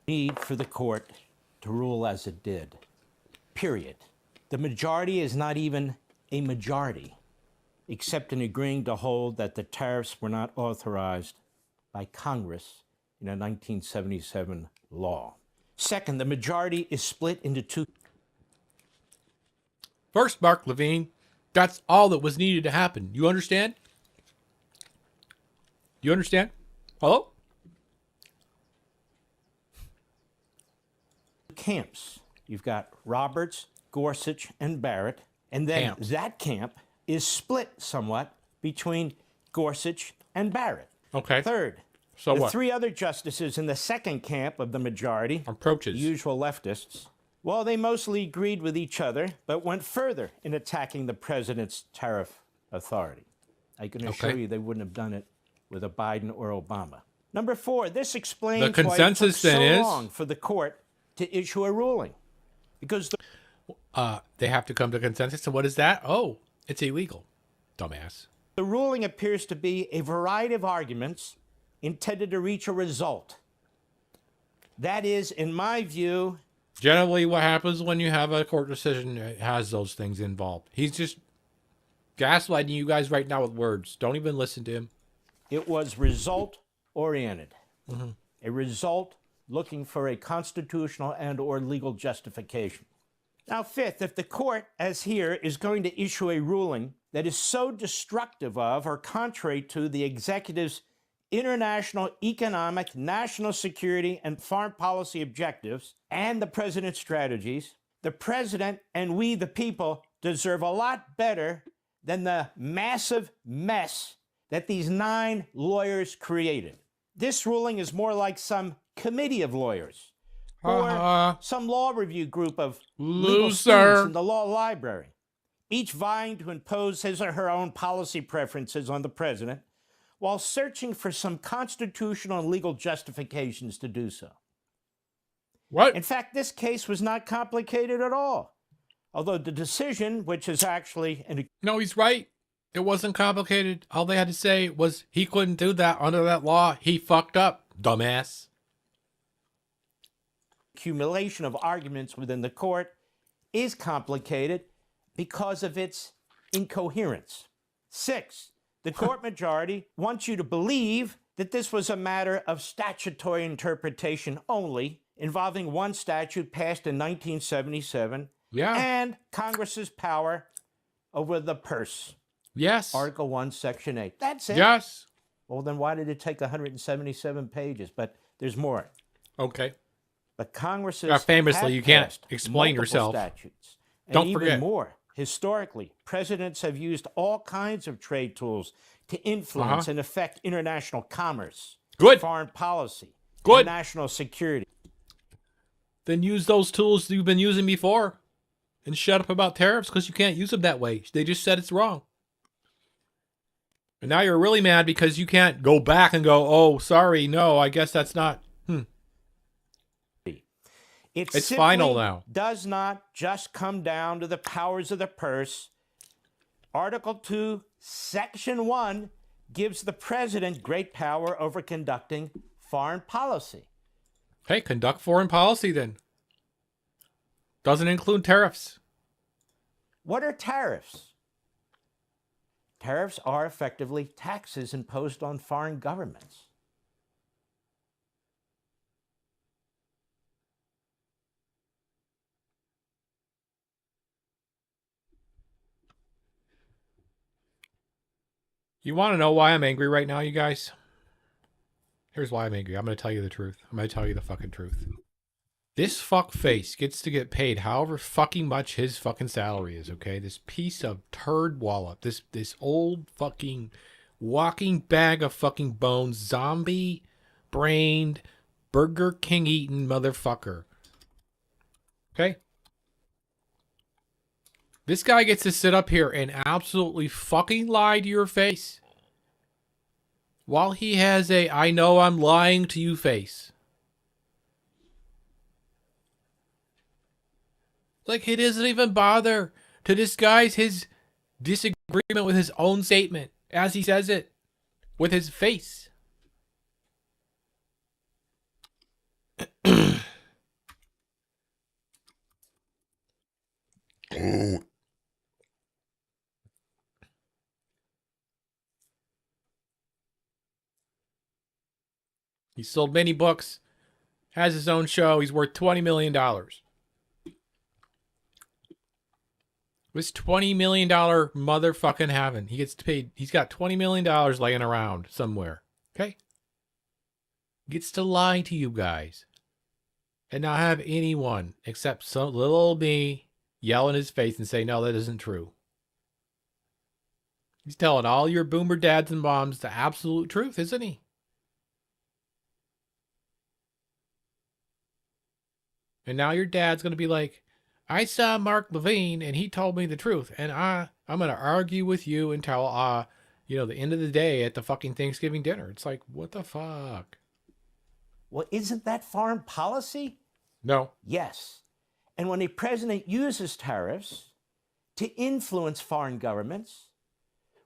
need for the court to rule as it did. Period. The majority is not even a majority, except in agreeing to hold that the tariffs were not authorized by Congress in a 1977 law. Second, the majority is split into two. First, Mark Levine, that's all that was needed to happen. You understand? You understand? Hello? Camps. You've got Roberts, Gorsuch, and Barrett, and then that camp is split somewhat between Gorsuch and Barrett. Okay. Third, so the what? three other justices in the second camp of the majority, approaches, the usual leftists, well, they mostly agreed with each other, but went further in attacking the president's tariff authority. I can assure you they wouldn't have done it with a Biden or Obama. Number four, this explains the consensus why it took then so is long for the court to issue a ruling. Because they have to come to consensus. So what is that? Oh, it's illegal. Dumbass. The ruling appears to be a variety of arguments intended to reach a result. That is, in my view... Generally, what happens when you have a court decision, it has those things involved. He's just gaslighting you guys right now with words. Don't even listen to him. It was result-oriented. Mm-hmm. A result looking for a constitutional and or legal justification. Now, fifth, if the court, as here, is going to issue a ruling that is so destructive of or contrary to the executive's international, economic, national security, and foreign policy objectives and the president's strategies, the president and we, the people, deserve a lot better than the massive mess that these 9 lawyers created. This ruling is more like some committee of lawyers or some law review group of legal students in the law library, each vying to impose his or her own policy preferences on the president while searching for some constitutional and legal justifications to do so. What? In fact, this case was not complicated at all, although the decision, which is actually... No, he's right. It wasn't complicated. All they had to say was he couldn't do that under that law. He fucked up, dumbass. Accumulation of arguments within the court is complicated because of its incoherence. 6, the court majority wants you to believe that this was a matter of statutory interpretation only, involving one statute passed in 1977 and Congress's power over the purse. Yes. Article 1, Section 8. That's it. Yes. Well, then why did it take 177 pages? But there's more. Okay. But Congress famously, you can't explain yourself. Statutes. And Don't even forget. more, historically, presidents have used all kinds of trade tools to influence and affect international commerce, foreign policy, and national security. Then use those tools you've been using before and shut up about tariffs because you can't use them that way. They just said it's wrong. And now you're really mad because you can't go back and go, oh, sorry, no, I guess that's not. It's final now. Does not just come down to the powers of the purse. Article 2, Section 1 gives the president great power over conducting foreign policy. Hey, conduct foreign policy then. Doesn't include tariffs. What are tariffs? Tariffs are effectively taxes imposed on foreign governments. You want to know why I'm angry right now, you guys? Here's why I'm angry. I'm going to tell you the truth. I'm going to tell you the fucking truth. This fuck face gets to get paid however fucking much his fucking salary is, okay? This piece of turd wallop. This old fucking walking bag of fucking bones, zombie-brained, Burger King-eating motherfucker. Okay? This guy gets to sit up here and absolutely fucking lie to your face. While he has a I know I'm lying to you face. Like, he doesn't even bother to disguise his disagreement with his own statement as he says it with his face. He sold many books, has his own show. He's worth $20 million. This $20 million motherfucking heaven. He gets paid. He's got $20 million laying around somewhere. Okay? Gets to lie to you guys. And not have anyone except some little old me yell in his face and say, no, that isn't true. He's telling all your boomer dads and moms the absolute truth, isn't he? And now your dad's going to be like, I saw Mark Levine and he told me the truth. And I'm going to argue with you until, the end of the day at the fucking Thanksgiving dinner. It's like, what the fuck? Well, isn't that foreign policy? No. Yes. And when a president uses tariffs to influence foreign governments,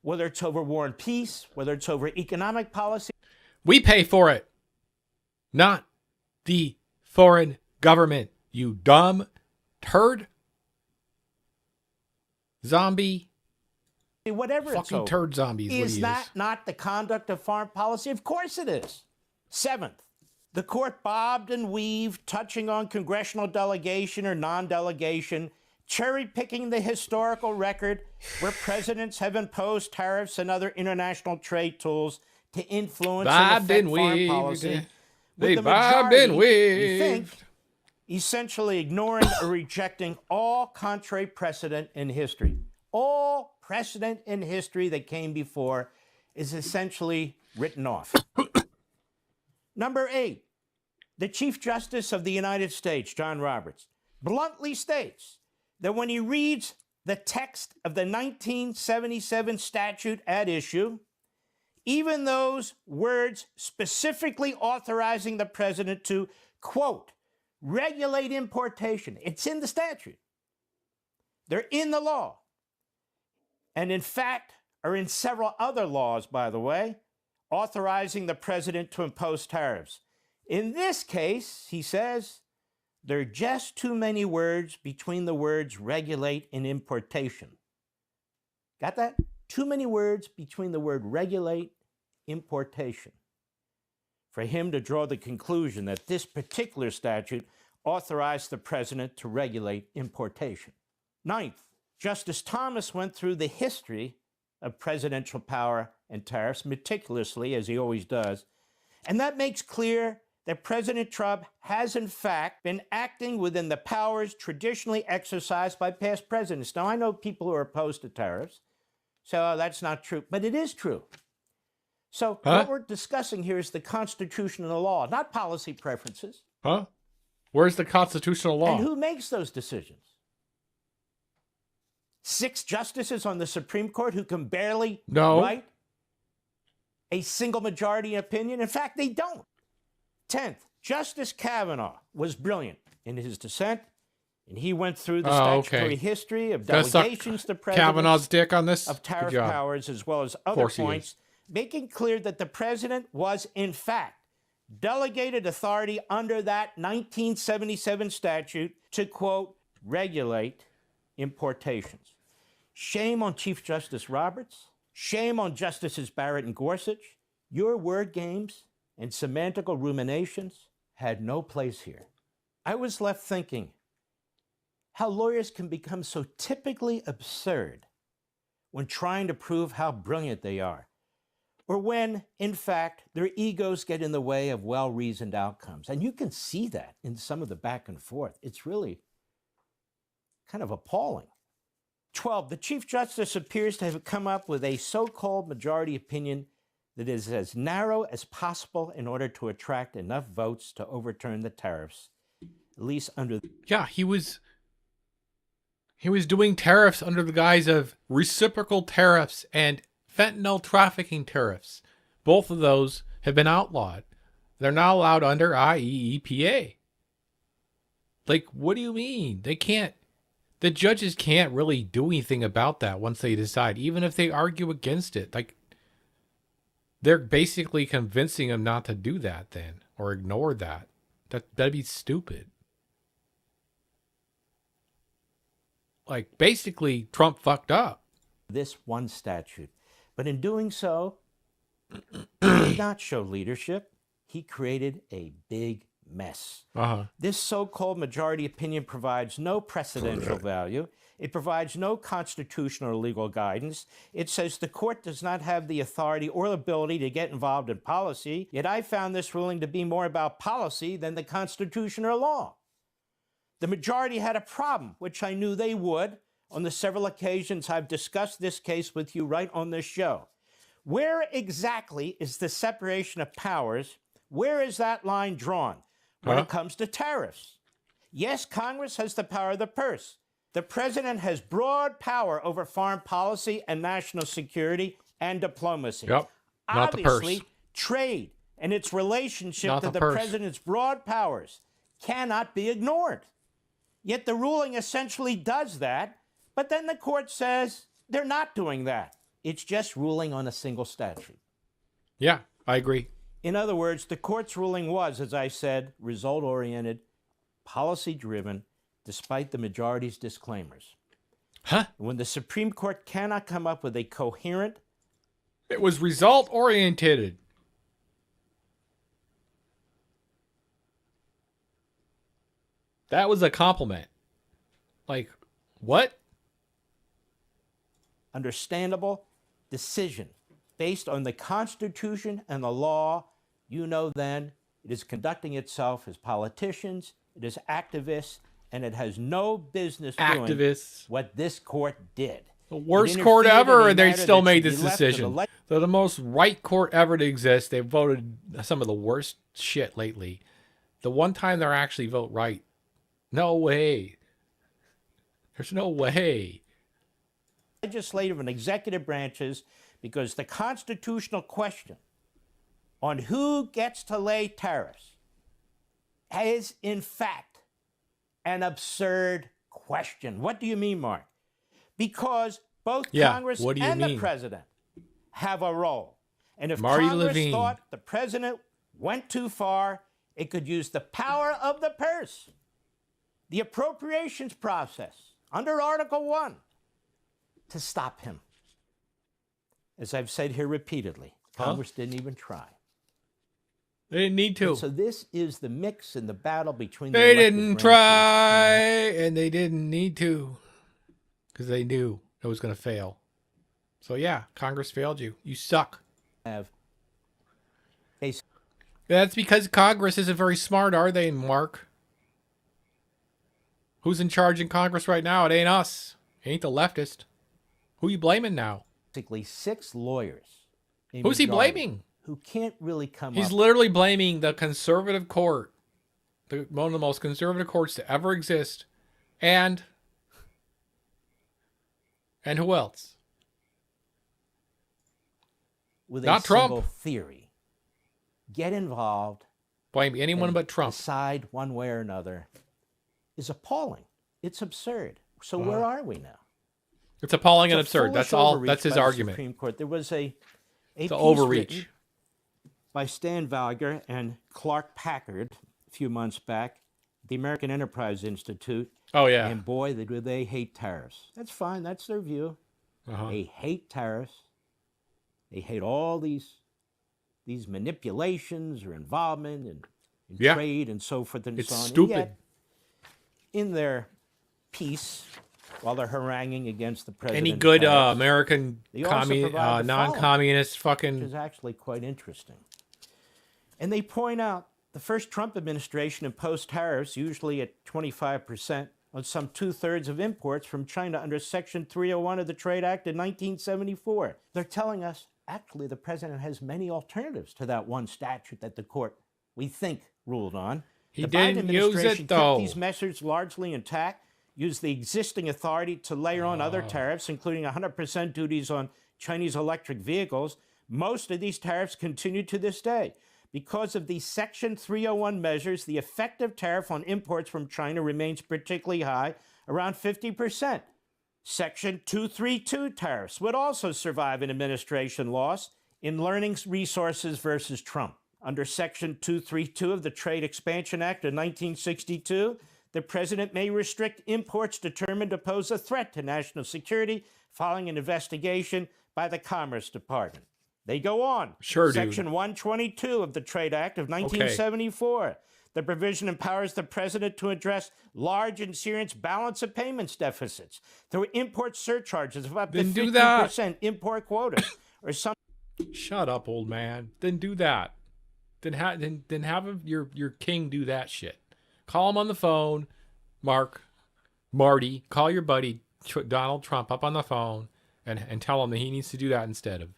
whether it's over war and peace, whether it's over economic policy. We pay for it. Not the foreign government, you dumb turd. Zombie. Whatever fucking it's turd zombies. Is that not the conduct of foreign policy? Of course it is. Seventh, the court bobbed and weaved, touching on congressional delegation or non-delegation, cherry-picking the historical record where presidents have imposed tariffs and other international trade tools to influence and affect foreign policy. They bobbed and weaved. We think, essentially ignoring or rejecting all contrary precedent in history. All precedent in history that came before is essentially written off. Number 8, the Chief Justice of the United States, John Roberts, bluntly states that when he reads the text of the 1977 statute at issue, even those words specifically authorizing the president to, quote, regulate importation, it's in the statute. They're in the law. And in fact, are in several other laws, by the way, authorizing the president to impose tariffs. In this case, he says, there are just too many words between the words regulate and importation. Got that? Too many words between the word regulate, importation, for him to draw the conclusion that this particular statute authorized the president to regulate importation. Ninth, Justice Thomas went through the history of presidential power and tariffs meticulously, as he always does, and that makes clear that President Trump has, in fact, been acting within the powers traditionally exercised by past presidents. Now, I know people who are opposed to tariffs, so that's not true, but it is true. So what we're discussing here is the Constitution and the law, not policy preferences. Huh? Where's the constitutional law? And who makes those decisions? 6 justices on the Supreme Court who can barely write a single majority opinion. In fact, they don't. 10th, Justice Kavanaugh was brilliant in his dissent, and he went through the statutory history of delegations to presidents, Kavanaugh's dick on this? of tariff powers, as well as other points, making clear that the president was, in fact, delegated authority under that 1977 statute to, quote, regulate importations. Shame on Chief Justice Roberts. Shame on Justices Barrett and Gorsuch. Your word games and semantical ruminations had no place here. I was left thinking how lawyers can become so typically absurd when trying to prove how brilliant they are. or when, in fact, their egos get in the way of well-reasoned outcomes. And you can see that in some of the back and forth. It's really kind of appalling. 12, the Chief Justice appears to have come up with a so-called majority opinion that is as narrow as possible in order to attract enough votes to overturn the tariffs, at least under... Yeah, he was doing tariffs under the guise of reciprocal tariffs and fentanyl trafficking tariffs. Both of those have been outlawed. They're not allowed under IEEPA. Like, what do you mean? They can't... The judges can't really do anything about that once they decide, even if they argue against it. Like, they're basically convincing them not to do that then, or ignore that. That'd be stupid. Like, basically, Trump fucked up. This one statute. But in doing so, he did not show leadership. He created a big mess. This so-called majority opinion provides no precedential value. It provides no constitutional or legal guidance. It says the court does not have the authority or ability to get involved in policy. Yet I found this ruling to be more about policy than the Constitution or law. The majority had a problem, which I knew they would. On the several occasions I've discussed this case with you right on this show. Where exactly is the separation of powers? Where is that line drawn when it comes to tariffs? Yes, Congress has the power of the purse. The president has broad power over foreign policy and national security and diplomacy. Yep, not the purse. Obviously, trade and its relationship Not to the the purse. president's broad powers cannot be ignored. Yet the ruling essentially does that, but then the court says they're not doing that. It's just ruling on a single statute. Yeah, I agree. In other words, the court's ruling was, as I said, result-oriented, policy-driven, despite the majority's disclaimers. When the Supreme Court cannot come up with a coherent... It was result-oriented. That was a compliment. Like, what? Understandable decision based on the Constitution and the law, you know then it is conducting itself as politicians, it is activists, and it has no business doing what this court did. The worst court ever, and they still made this decision. They're the most right court ever to exist. They voted some of the worst shit lately. The one time they're actually vote right. No way. There's no way. Legislative and executive branches, because the constitutional question on who gets to lay tariffs is, in fact, an absurd question. What do you mean, Mark? Because both Congress and the president have a role. And if Congress thought the president went too far, it could use the power of the purse, the appropriations process under Article 1 to stop him. As I've said here repeatedly, Congress didn't even try. They didn't need to. And so this is the mix and the battle between They didn't try, and they didn't need to, because they knew it was going to fail. So yeah, Congress failed you. You suck. That's because Congress isn't very smart, are they, Mark? Who's in charge in Congress right now? It ain't us. It ain't the leftist. Who you blaming now? Basically 6 lawyers. Who's he blaming? Who can't really come He's up. literally blaming the conservative court, one of the most conservative courts to ever exist, and who else? With Not a Trump. single theory. Get involved. Blame anyone and but Trump. Decide one way or another is appalling. It's absurd. So where are we now? It's appalling It's and a absurd. foolish That's all. overreach That's his by the argument. Supreme Court. There was a It's piece an overreach. written by Stan Valger and Clark Packard a few months back, the American Enterprise Institute. Oh, yeah. And boy, they hate tariffs. That's fine. That's their view. They hate tariffs. They hate all these manipulations or involvement in trade and so forth and It's so on. stupid. And yet, in their piece, while they're haranguing against the president. Any good American non-communist non-communist fucking... Which is actually quite interesting. And they point out the first Trump administration imposed tariffs, usually at 25%, on some 2/3 of imports from China under Section 301 of the Trade Act in 1974. They're telling us, actually, the president has many alternatives to that one statute that the court, we think, ruled on. He the didn't Biden use administration it, though. kept these measures largely intact, used the existing authority to layer on other tariffs, including 100% duties on Chinese electric vehicles. Most of these tariffs continue to this day. Because of these Section 301 measures, the effective tariff on imports from China remains particularly high, around 50%. Section 232 tariffs would also survive an administration loss in Learning Resources versus Trump. Under Section 232 of the Trade Expansion Act of 1962, the president may restrict imports determined to pose a threat to national security following an investigation by the Commerce Department. They go on. Sure, Section 122 of the Trade Act of 1974. Okay. The provision empowers the president to address large and serious balance of payments deficits through import surcharges of up to 50% import quotas or some. Shut up, old man. Then do that. Then have your king do that shit. Call him on the phone, Marty. Call your buddy Donald Trump up on the phone and tell him that he needs to do that instead of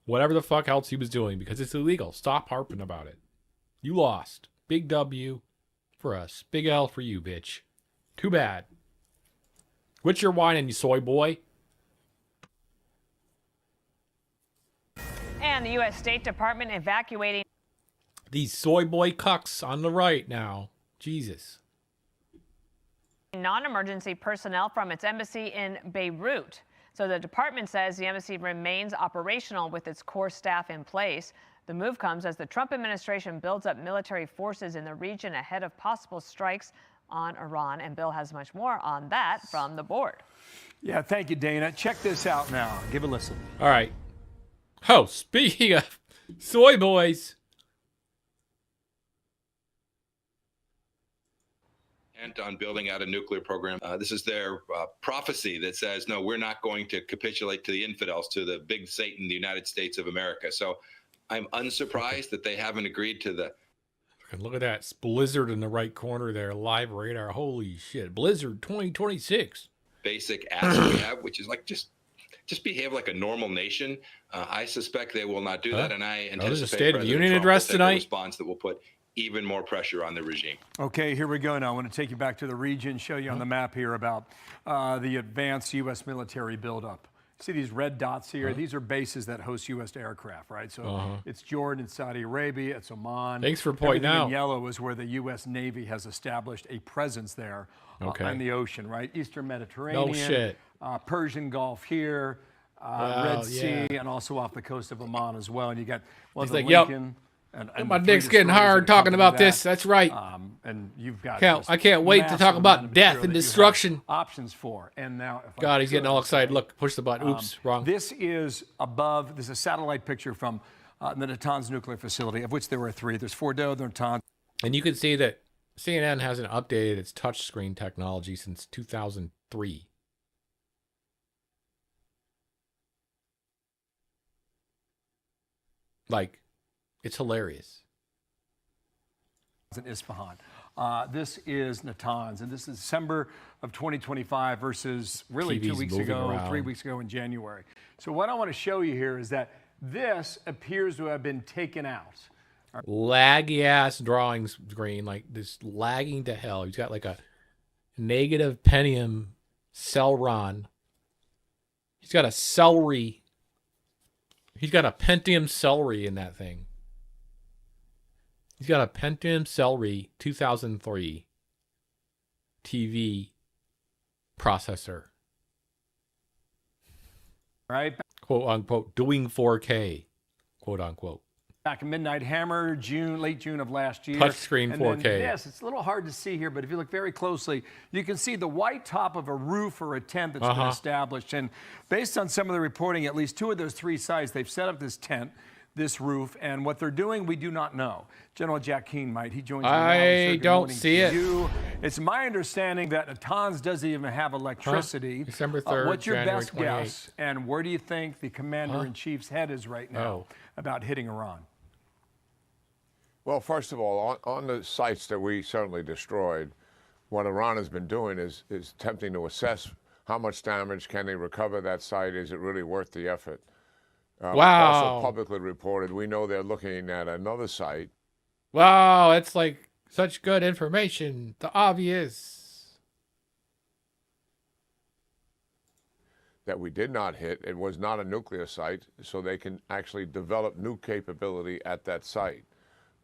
whatever the fuck else he was doing, because it's illegal. Stop harping about it. You lost. Big W for us. Big L for you, bitch. Too bad. Quit your whining, you soy boy. And the U.S. State Department evacuating these soy boy cucks on the right now. Jesus. Non-emergency personnel from its embassy in Beirut. So the department says the embassy remains operational with its core staff in place. The move comes as the Trump administration builds up military forces in the region ahead of possible strikes on Iran. And Bill has much more on that from the board. Yeah, thank you, Dana. Check this out now. Give a listen. All right. Oh, speaking of soy boys. On building out a nuclear program. This is their prophecy that says, no, we're not going to capitulate to the infidels, to the big Satan, the United States of America. So I'm unsurprised that they haven't agreed to the... Look at that blizzard in the right corner there, live radar. Holy shit. Blizzard 2026. Basic ask we have, which is like just behave like a normal nation. I suspect they will not do that, and I anticipate there's a State of the Union Trump address will take a tonight. response that will put even more pressure on the regime. Okay, here we go now. I want to take you back to the region, show you on the map here about the advanced U.S. military buildup. See these red dots here? These are bases that host U.S. aircraft, right? So it's Jordan, it's Saudi Arabia, it's Oman. Thanks for pointing Everything out. in yellow is where the U.S. Navy has established a presence there on the ocean, right? Eastern Mediterranean. No shit. Persian Gulf here, Red Sea, and also off the coast of Oman as well. And you got Lincoln. And my dick's getting hard talking about this. That's right. And you've got I can't wait to talk about death and destruction. Options for. And now, God, he's getting all excited. Look, push the button. Oops, wrong. This is above. This is a satellite picture from the Natanz nuclear facility, of which there were 3. There's Fordo, the Natanz. And you can see that CNN hasn't updated its touchscreen technology since 2003. Like, it's hilarious. In Isfahan. This is Natanz, and this is December of 2025 versus really TV's 2 weeks moving ago, around. 3 weeks ago in January. So what I want to show you here is that this appears to have been taken out. Laggy ass drawing screen, like this lagging to hell. He's got like a negative Pentium Celeron. He's got a celery. He's got a Pentium celery in that thing. He's got a Pentium Celery 2003 TV processor. Right. Quote unquote, doing 4K, quote unquote. Back in Midnight Hammer, late June of last year. Touchscreen 4K. Yes, it's a little hard to see here, but if you look very closely, you can see the white top of a roof or a tent that's been established. And based on some of the reporting, at least 2 of those 3 sites, they've set up this tent. this roof. And what they're doing, we do not know. General Jack Keane might. He joins me now. I Sir, good don't morning see to it. you. It's my understanding that Natanz doesn't even have electricity. December 3rd, What's your January best 28th. guess? And where do you think the commander-in-chief's head is right now about hitting Iran? Well, first of all, on the sites that we certainly destroyed, what Iran has been doing is attempting to assess how much damage can they recover that site. Is it really worth the effort? Wow. Also publicly reported, we know they're looking at another site. Wow, it's like such good information. The obvious. That we did not hit. It was not a nuclear site, so they can actually develop new capability at that site.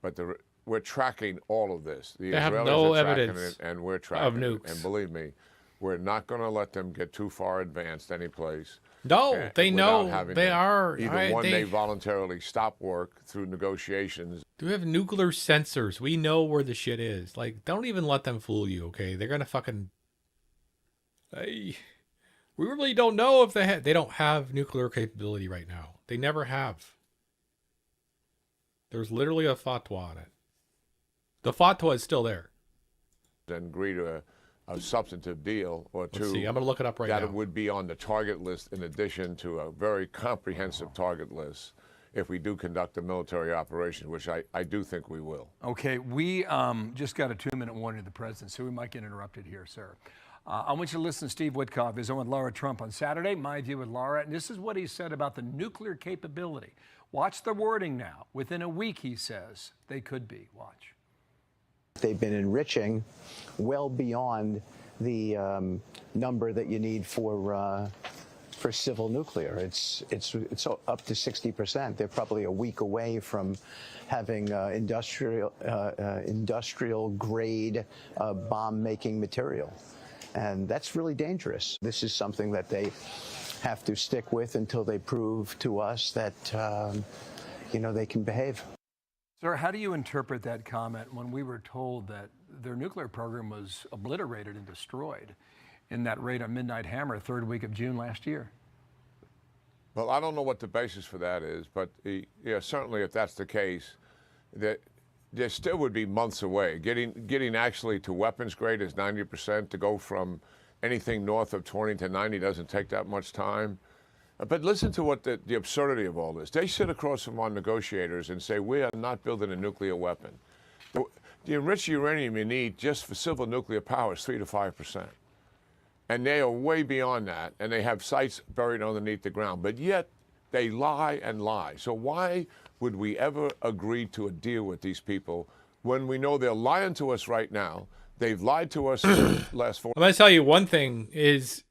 But we're tracking all of this. The They have Israelis no are tracking evidence it, and we're tracking of nukes. it. And believe me, we're not going to let them get too far advanced any place. No, they know without having they to are. Either one, they voluntarily stop work through negotiations. Do we have nuclear sensors? We know where the shit is. Like, don't even let them fool you, okay? They're gonna fucking. We really don't know if they don't have nuclear capability right now. They never have. There's literally a fatwa on it. The fatwa is still there. And agree to a substantive deal or two. Let's see. I'm gonna look it up right now. That it would be on the target list in addition to a very comprehensive target list if we do conduct a military operation, which I do think we will. Okay, we just got a 2-minute warning to the president, so we might get interrupted here, sir. I want you to listen to Steve Witkoff, is on with Laura Trump on Saturday, My View with Laura, and this is what he said about the nuclear capability. Watch the wording now. Within a week, he says, they could be. Watch. They've been enriching well beyond the number that you need for civil nuclear. It's up to 60%. They're probably a week away from having industrial grade bomb making material, and that's really dangerous. This is something that they have to stick with until they prove to us that they can behave. Sir, how do you interpret that comment when we were told that their nuclear program was obliterated and destroyed in that raid on Midnight Hammer, 3rd week of June last year? Well, I don't know what the basis for that is, but certainly if that's the case, that there still would be months away. Getting actually to weapons grade is 90%. To go from anything north of 20 to 90 doesn't take that much time. But listen to what the absurdity of all this. They sit across from our negotiators and say, we are not building a nuclear weapon. The enriched uranium you need just for civil nuclear power is 3 to 5%. And they are way beyond that, and they have sites buried underneath the ground. But yet, they lie and lie. So why would we ever agree to a deal with these people when we know they're lying to us right now? They've lied to us in the last 4 I'm going to tell you one thing is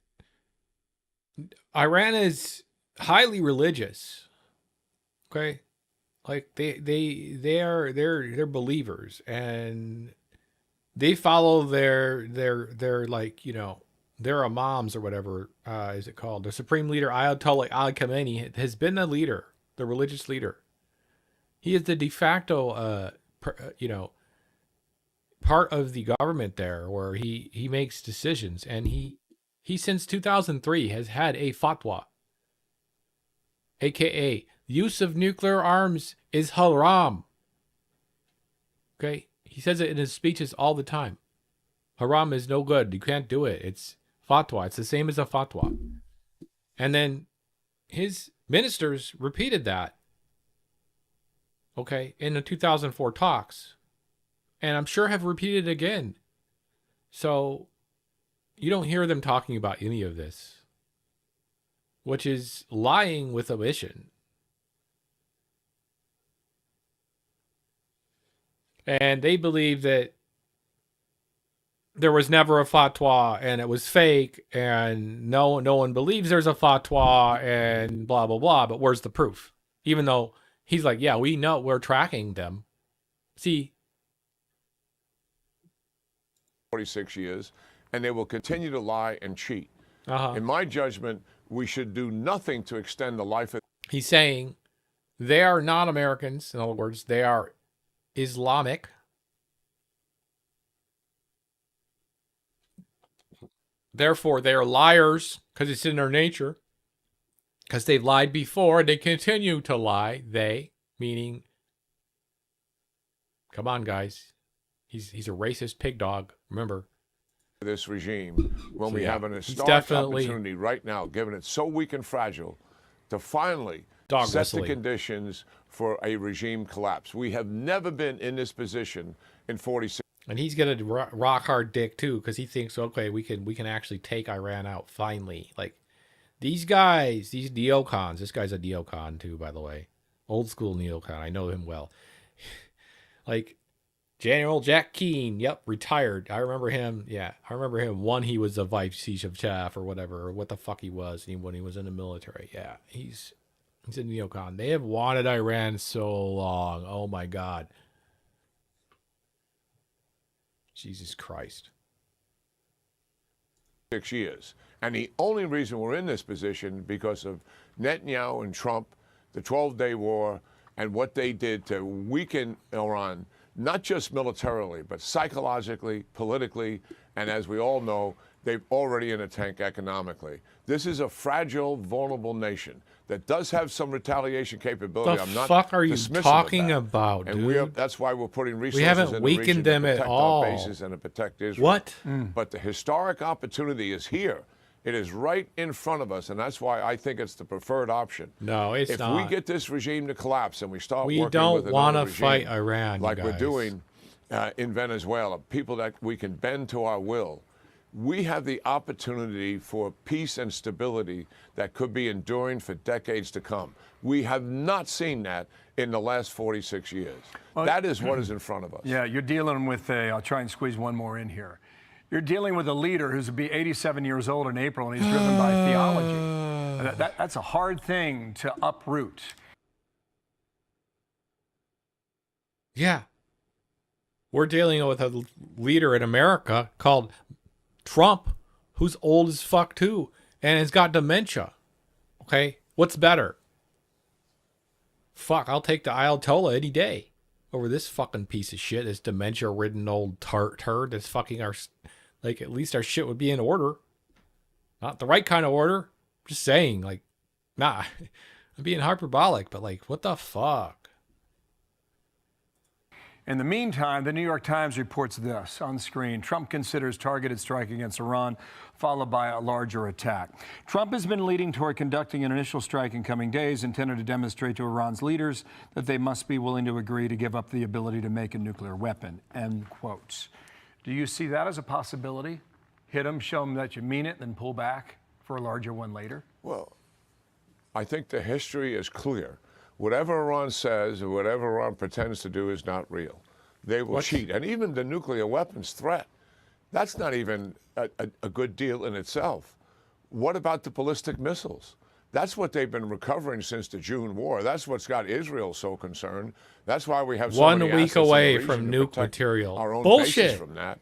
Iran is highly religious. Okay? Like they're believers, and they follow their like, their imams or whatever is it called? The supreme leader Ayatollah Ali Khamenei has been a leader, the religious leader. He is the de facto part of the government there, where he makes decisions, and he since 2003 has had a fatwa, aka use of nuclear arms is haram. Okay, he says it in his speeches all the time. Haram is no good. You can't do it. It's fatwa. It's the same as a fatwa. And then his ministers repeated that, okay, in the 2004 talks, and I'm sure have repeated it again. So you don't hear them talking about any of this, which is lying with omission. And they believe that there was never a fatwa and it was fake, and no one believes there's a fatwa and blah, blah, blah. But where's the proof? Even though he's like, yeah, we know, we're tracking them. See, 46 years, and they will continue to lie and cheat. In my judgment, we should do nothing to extend the life of... He's saying they are not Americans. In other words, they are Islamic. Therefore, they are liars because it's in their nature. Because they've lied before and they continue to lie. They, meaning, come on, guys. He's a racist pig dog. Remember. This regime, when we yeah, have an he's historic definitely opportunity right now, given it's so weak and fragile, to finally dog set whistling. the conditions for a regime collapse. We have never been in this position in 46. And he's got a rock hard dick too, because he thinks, okay, we can actually take Iran out finally. Like these guys, these neocons. This guy's a neocon too, by the way, old school neocon. I know him well. Like General Jack Keane, yep, retired. I remember him. Yeah, I remember him. One, he was a vice chief of staff or whatever, or what the fuck he was when he was in the military. Yeah, he's a neocon. They have wanted Iran so long. Oh my God. Jesus Christ. 6 years. And the only reason we're in this position because of Netanyahu and Trump, the 12-day war, and what they did to weaken Iran, not just militarily, but psychologically, politically, and as we all know, they're already in a tank economically. This is a fragile, vulnerable nation that does have some retaliation capability. The fuck are you talking about, and dude? that's why we're putting resources We haven't in the weakened region them to at protect all. our bases and to protect Israel. What? But the historic opportunity is here. It is right in front of us, and that's why I think it's the preferred option. No, it's not. If we get this regime to collapse and we start We working don't with want another to fight regime, Iran, like you we're guys. doing in Venezuela, people that we can bend to our will, we have the opportunity for peace and stability that could be enduring for decades to come. We have not seen that in the last 46 years. That is what is in front of us. Yeah, you're dealing with I'll try and squeeze one more in here. You're dealing with a leader who's be 87 years old in April, and he's driven by theology. That's a hard thing to uproot. Yeah. We're dealing with a leader in America called Trump, who's old as fuck too, and has got dementia. Okay? What's better? Fuck, I'll take the Ayatollah any day over this fucking piece of shit, this dementia-ridden old turd that's fucking our... Like, at least our shit would be in order. Not the right kind of order. Just saying, like, nah. I'm being hyperbolic, but, like, what the fuck? In the meantime, the New York Times reports this on screen. Trump considers targeted strike against Iran, followed by a larger attack. Trump has been leading toward conducting an initial strike in coming days intended to demonstrate to Iran's leaders that they must be willing to agree to give up the ability to make a nuclear weapon, end quotes. Do you see that as a possibility? Hit them, show them that you mean it, then pull back for a larger one later? Well, I think the history is clear. Whatever Iran says or whatever Iran pretends to do is not real. They will cheat. And even the nuclear weapons threat, that's not even a good deal in itself. What about the ballistic missiles? That's what they've been recovering since the June war. That's what's got Israel so concerned. That's why we have so 1 many week assets in the away region from to nuke protect material. our own Bullshit. bases from that.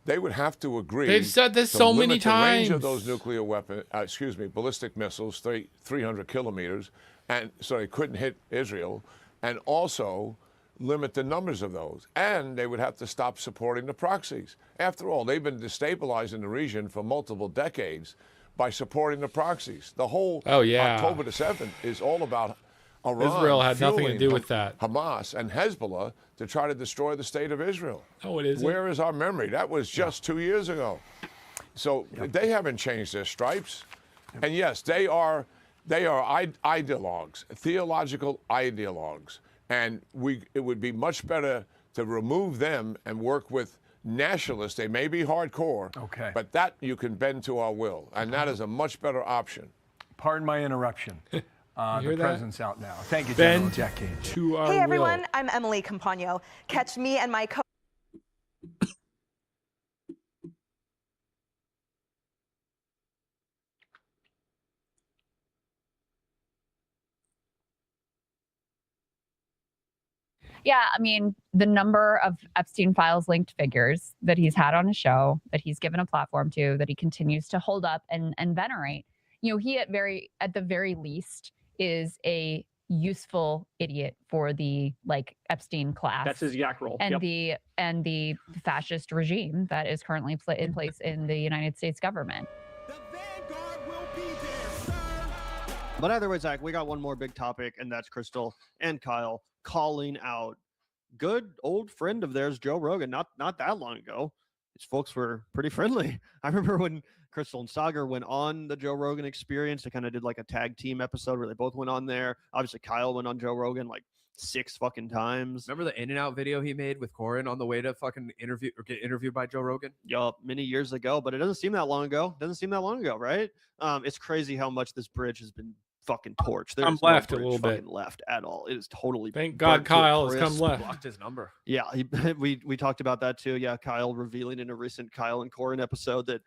They would have to agree. They've said this to so many limit the range of times. those nuclear weapon, ballistic missiles, 300 kilometers, and so they couldn't hit Israel, and also limit the numbers of those. And they would have to stop supporting the proxies. After all, they've been destabilizing the region for multiple decades by supporting the proxies. The whole October the 7th is all about Iran. Israel had nothing to fueling do with that. Hamas and Hezbollah to try to destroy the state of Israel. Oh, it isn't. Where is our memory? That was just 2 years ago. So they haven't changed their stripes. And yes, they are ideologues, theological ideologues. And it would be much better to remove them and work with nationalists. They may be hardcore, but that you can bend to our will. And that is a much better option. Pardon my interruption. The that? president's out now. Thank you, General Jack Keane. Hey, everyone. I'm Emily Campagno. Catch me and my co Yeah, I mean, the number of Epstein files linked figures that he's had on his show, that he's given a platform to, that he continues to hold up and venerate. You know, he at the very least is a useful idiot for the Epstein class. That's his yak roll. And Yep. the fascist regime that is currently in place in the United States government. But either way, Zach, we got one more big topic, and that's Crystal and Kyle calling out good old friend of theirs, Joe Rogan, not that long ago. These folks were pretty friendly. I remember when Crystal and Sagar went on the Joe Rogan Experience. They kind of did like a tag team episode where they both went on there. Obviously, Kyle went on Joe Rogan like 6 fucking times. Remember the In-N-Out video he made with Corin on the way to fucking interview or get interviewed by Joe Rogan? Yup, many years ago, but it doesn't seem that long ago. Right? It's crazy how much this bridge has been fucking torched. There's no left a bridge little bit. fucking left at all. It is totally. Thank God burnt to a Kyle has come crisp. left. Blocked his number. Yeah, we talked about that too. Yeah, Kyle revealing in a recent Kyle and Corin episode that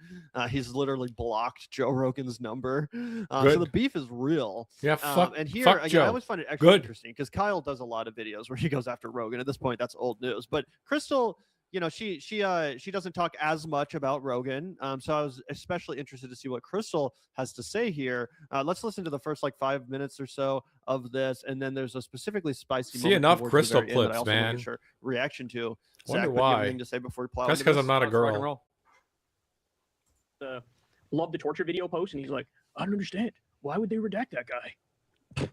he's literally blocked Joe Rogan's number. So the beef is real. Yeah, and here fuck again, Joe. I always find it extra Good. interesting because Kyle does a lot of videos where he goes after Rogan. At this point, that's old news. But Crystal, you know, she doesn't talk as much about Rogan. So I was especially interested to see what Crystal has to say here. Let's listen to the first like 5 minutes or so of this, and then there's a specifically spicy. See moment enough towards the Crystal very end that I clips, also wanna man. get your reaction to. Wonder Zach, what do you have why. anything to say before we plow That's into because this? I'm not a Let's rock and girl. roll. Love the torture video post, and he's like, I don't understand. Why would they redact that guy?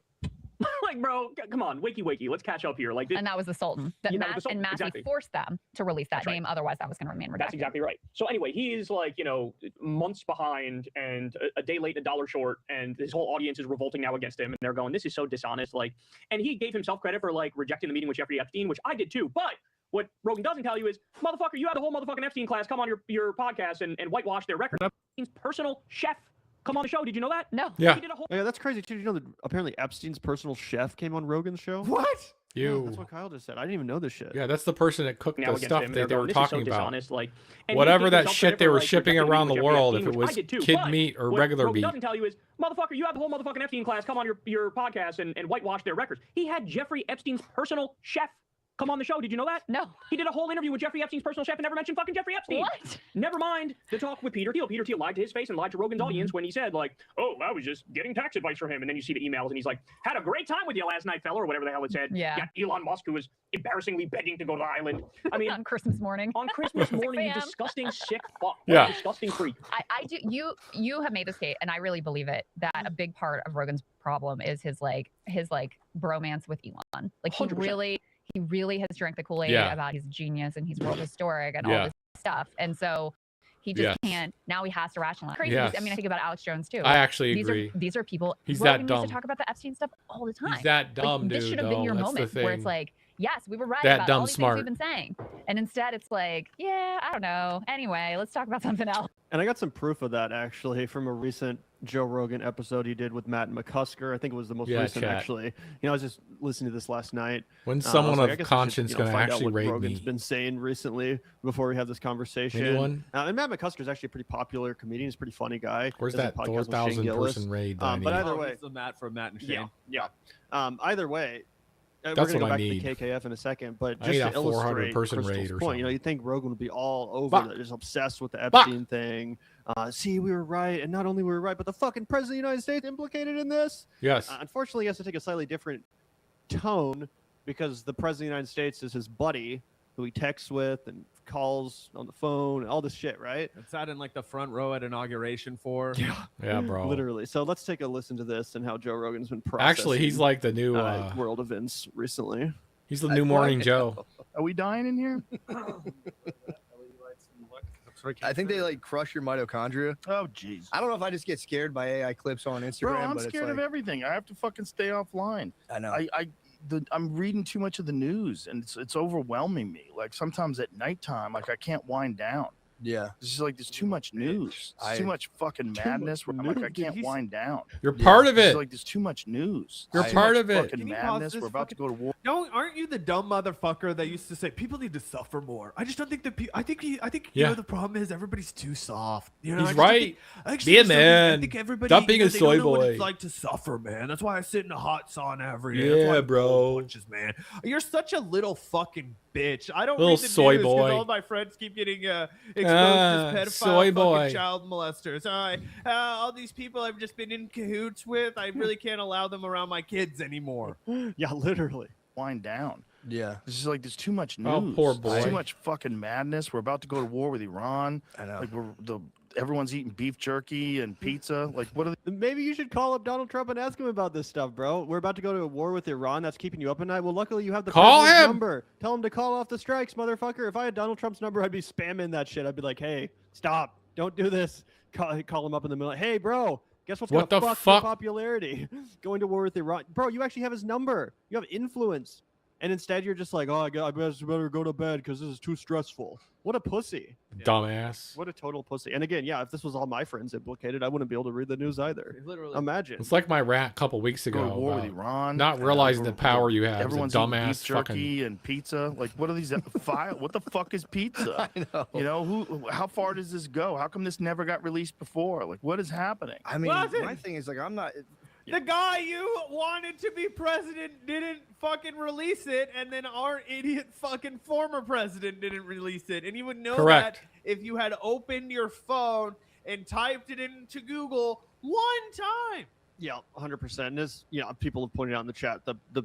Like, bro, come on, wakey, let's catch up here. Like, And that was the Sultan. That Yeah, that Matt was the Sultan, and Matthew exactly. forced them to release that That's right. name. Otherwise, that was going to remain redacted. That's exactly right. So anyway, he is like, you know, months behind and a day late and $1 short, and his whole audience is revolting now against him, and they're going, this is so dishonest. Like, and he gave himself credit for like rejecting the meeting with Jeffrey Epstein, which I did too. But what Rogan doesn't tell you is, motherfucker, you had the whole motherfucking Epstein class come on your podcast and whitewash their record. Epstein's personal chef come on the show. Did you know that? No. Yeah. He did a whole Yeah, that's crazy too. Did you know that apparently Epstein's personal chef came on Rogan's show? What? Yeah, that's what Kyle just said. I didn't even know this shit. Yeah, that's the person that cooked now the against stuff him. that They're they were going, this is so talking about. dishonest, like, and he Whatever gave that himself shit credit they for, were like, shipping rejecting the around the meeting with Jeffrey world, if Epstein, it which was I did too. kid But meat or what regular Rogan meat. doesn't tell you is, motherfucker, you had the whole motherfucking Epstein class come on your podcast and whitewash their records. He had Jeffrey Epstein's personal chef come on the show. Did you know that? No. He did a whole interview with Jeffrey Epstein's personal chef and never mentioned fucking Jeffrey Epstein. What? Never mind the talk with Peter Thiel. Peter Thiel lied to his face and lied to Rogan's audience when he said, like, oh, I was just getting tax advice from him. And then you see the emails and he's like, had a great time with you last night, fella, or whatever the hell it said. Yeah. Got Elon Musk, who was embarrassingly begging to go to the island. I mean, on Christmas morning. On Christmas morning, you Fam. disgusting sick fuck. Yeah. You disgusting freak. I do. You have made this case, and I really believe it, that a big part of Rogan's problem is his bromance with Elon. Like he 100%. really has drank the Kool-Aid Yeah. about he's a genius and he's world historic and Yeah. all this stuff. And so he just Yes. can't. Now he has to rationalize. Crazy. Yes. I mean, I think about Alex Jones too. I actually these agree. These are people. He's Rogan that used dumb. to talk about the Epstein stuff all the time. He's that dumb, This dude, should have been though. your That's the moment where it's thing. like, yes, we were right That about dumb all these smart. things we've been saying. And instead it's like, yeah, I don't know. Anyway, let's talk about something else. And I got some proof of that actually from a recent Joe Rogan episode he did with Matt McCusker. I think it was the most Yeah, recent chat. actually. You know, I was just listening to this last night. When's I was someone like, of I guess I should, conscience gonna find out actually what raid Rogan's me? been saying recently before we have this conversation. Anyone? And Matt McCusker is actually a pretty popular comedian. He's a pretty funny guy. Where's Does a that podcast with Shane 4,000 Gillis. person raid that I But need? either way, It's the Matt from Matt and Shane. yeah. Either way, we're That's going to what go I back need. to the KKF in a second, but I just need to a 400 illustrate person Crystal's raid or point, you know, something. you think Rogan would be all over Fuck. that, just obsessed with the Epstein thing. See, we were right, and not only were we right, but the fucking president of the United States implicated in this. Yes. Unfortunately, he has to take a slightly different tone because the president of the United States is his buddy, who he texts with and calls on the phone, and all this shit, right? It sat in like the front row at inauguration for. Yeah, bro. Literally. So let's take a listen to this and how Joe Rogan's been processing. Actually, he's like the new world events recently. he's the new Morning Joe. Are we dying in here? I think they like crush your mitochondria. Oh, jeez. I don't know if I just get scared by AI clips on Instagram. Bro, I'm but scared it's of like, everything. I have to fucking stay offline. I know. I'm reading too much of the news, and it's overwhelming me. Like sometimes at nighttime, like I can't wind down. Yeah. It's just like there's too much news. There's too I- much fucking Too madness. much Where I'm like I news, dude. can't He's- wind down. You're part of It's it. like there's too much news. You're Too part much of it. Fucking Can you pause madness. this We're about to go to war. Aren't you the dumb motherfucker that used to say people need to suffer more? I just don't think that. I think you Yeah. know the problem is everybody's too soft. You know, He's I just don't right. think- I actually Be a just don't think- man. I think everybody. Stop being you know, a they don't soy know what boy. it's like to suffer, man. That's why I sit in a hot sauna every day. That's why Yeah, I bro. pull punches, man. You're such a little fucking bitch. I don't Little read the soy news 'cause boy. all my friends keep getting exposed Ah, as pedophile soy fucking boy. child molesters. All these people I've just been in cahoots with, I really can't allow them around my kids anymore. Yeah, literally. Wind down. Yeah. It's just like there's too much news. Oh, poor boy. Too much fucking madness. We're about to go to war with Iran. I know. Like everyone's eating beef jerky and pizza. Like, what are they? Maybe you should call up Donald Trump and ask him about this stuff, bro. We're about to go to a war with Iran. That's keeping you up at night. Well, luckily you have the Call president's him! number. Tell him to call off the strikes, motherfucker. If I had Donald Trump's number, I'd be spamming that shit. I'd be like, hey, stop. Don't do this. Call him up in the middle. Hey, bro, guess what's What going the to fuck your fuck? popularity? Going to war with Iran. Bro, you actually have his number. You have influence. And instead you're just like, oh, I better go to bed because this is too stressful. What a pussy. Dumbass. What a total pussy. And again, yeah, if this was all my friends implicated, I wouldn't be able to read the news either. Literally. Imagine. It's like my rant a couple weeks ago. Go to war with about Iran. not realizing the power you have as a Everyone's eating dumbass beef jerky fucking. and pizza. Like, what are these file? What the fuck is pizza? I know. You know, how far does this go? How come this never got released before? Like, what is happening? I mean, my thing is, like, I'm not. The guy you wanted to be president didn't fucking release it, and then our idiot fucking former president didn't release it. And you would know Correct. that if you had opened your phone and typed it into Google one time. Yeah, 100%. And as people have pointed out in the chat, the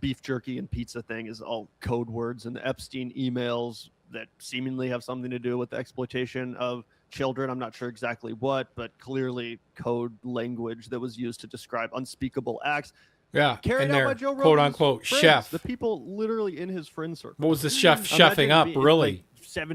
beef jerky and pizza thing is all code words, and the Epstein emails that seemingly have something to do with the exploitation of children. I'm not sure exactly what, but clearly code language that was used to describe unspeakable acts. Yeah, Carried and out they're by Joe quote Rogan's unquote friends, chef. the people literally in his friend circle. What was the chef Imagine chefing up? being, Really? like,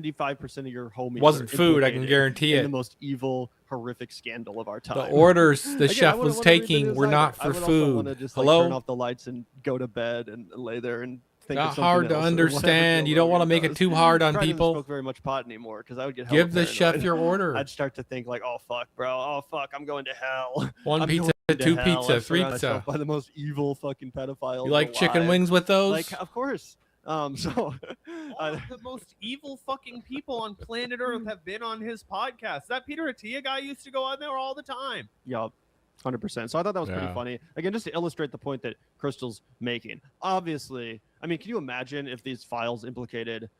75% of your homies Wasn't are food, I can implicated guarantee in it. the most evil, horrific scandal of our time. The orders the Again, chef I wouldn't was wanna read the taking news were either. not I for would also wanna food. just, Hello? turn off the lights and go to bed and lay there and think of Not something hard to else or whatever understand. Joe You don't want to Rogan make it does. too hard on Probably doesn't people. smoke very much pot anymore because I would get hella Give the chef paranoid. your order. I'd start to think like, oh fuck, bro, oh fuck, I'm going to hell. One I'm pizza, going to two hell. pizza, I've three surrounded myself pizza. by the most evil fucking pedophiles. You like chicken alive. wings with those? Like, of course. So All of the most evil fucking people on planet Earth have been on his podcast. That Peter Attia guy used to go on there all the time. Yup. 100%. So I thought that was pretty Yeah. funny. Again, just to illustrate the point that Crystal's making. Obviously, I mean, can you imagine if these files implicated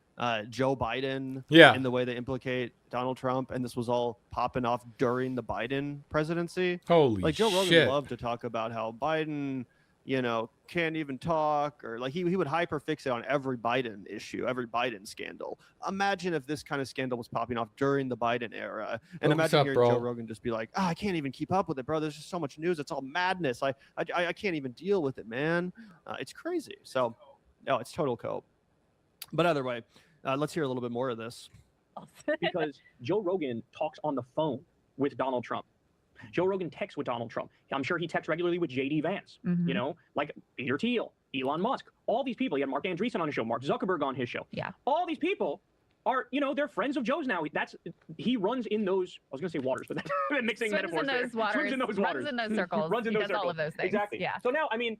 Joe Biden Yeah. in the way they implicate Donald Trump, and this was all popping off during the Biden presidency? Holy like Joe Rogan shit. loved to talk about how Biden, can't even talk, or like he would hyperfixate on every Biden issue, every Biden scandal. Imagine if this kind of scandal was popping off during the Biden era, and Focus imagine up, hearing bro. Joe Rogan just be like, I can't even keep up with it, bro. There's just so much news. It's all madness. I can't even deal with it, man. It's crazy. So, no, it's total cope. But either way, let's hear a little bit more of this. Because Joe Rogan talks on the phone with Donald Trump. Joe Rogan texts with Donald Trump. I'm sure he texts regularly with J.D. Vance, like Peter Thiel, Elon Musk, all these people. He had Mark Andreessen on his show, Mark Zuckerberg on his show. Yeah. All these people are, they're friends of Joe's now. He runs in those, I was going to say waters, but that's mixing Swims metaphors in there. those waters, Swims in those waters. runs in those circles. Runs in He those does all circles. of those things. Exactly. Yeah. So now, I mean,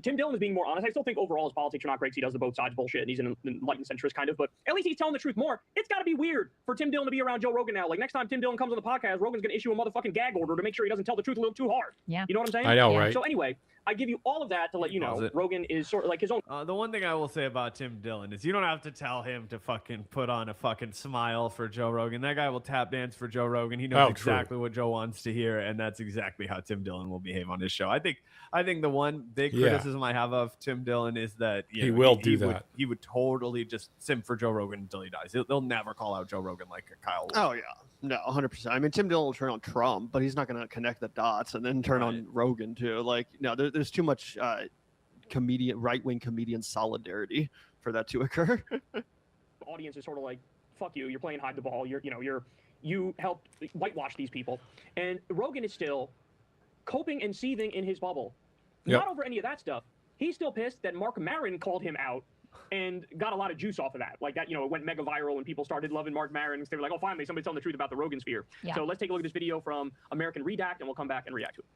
Tim Dillon is being more honest. I still think overall his politics are not great. He does the both sides bullshit, and he's an enlightened centrist kind of. But at least he's telling the truth more. It's got to be weird for Tim Dillon to be around Joe Rogan now. Like next time Tim Dillon comes on the podcast, Rogan's going to issue a motherfucking gag order to make sure he doesn't tell the truth a little too hard. Yeah. You know what I'm saying? I know, right? So anyway, I give you all of that to let you know Rogan is sort of like his own. The one thing I will say about Tim Dillon is you don't have to tell him to fucking put on a fucking smile for Joe Rogan. That guy will tap dance for Joe Rogan. He knows exactly what Joe wants to hear, and that's exactly how Tim Dillon will behave on his show. I think the one big criticism I have of Tim Dillon is that He will do that. He would totally just simp for Joe Rogan until he dies. They'll never call out Joe Rogan like a Kyle. Oh yeah, no, 100%. I mean, Tim Dillon will turn on Trump, but he's not going to connect the dots and then turn on Rogan too. Like, no, there's too much right-wing comedian solidarity for that to occur. Audience is sort of like, fuck you, you're playing hide the ball. You helped whitewash these people, and Rogan is still coping and seething in his bubble. Yep. Not over any of that stuff. He's still pissed that Mark Maron called him out and got a lot of juice off of that. Like that, it went mega viral and people started loving Mark Maron. They were like, oh, finally, somebody's telling the truth about the Rogan sphere. Yeah. So let's take a look at this video from American Redact, and we'll come back and react to it.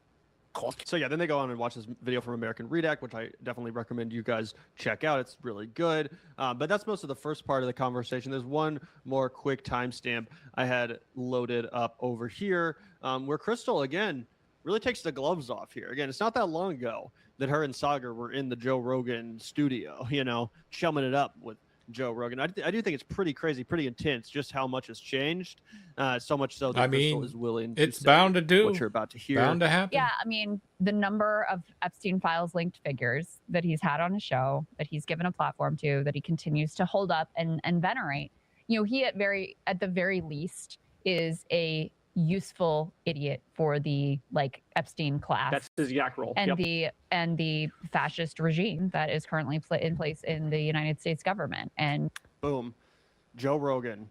So yeah, then they go on and watch this video from American Redact, which I definitely recommend you guys check out. It's really good. But that's most of the first part of the conversation. There's one more quick timestamp I had loaded up over here, where Crystal, again, really takes the gloves off here. Again, it's not that long ago that her and Sagar were in the Joe Rogan studio, chumming it up with Joe Rogan. I do think it's pretty crazy, pretty intense, just how much has changed. So much so that Crystal is willing to it's say bound to do. what you're about to hear. Bound to happen. Yeah, I mean, the number of Epstein files linked figures that he's had on his show, that he's given a platform to, that he continues to hold up and venerate. He at the very least is a useful idiot for the Epstein class. That's his yak role. And Yep. the fascist regime that is currently in place in the United States government. And boom, Joe Rogan,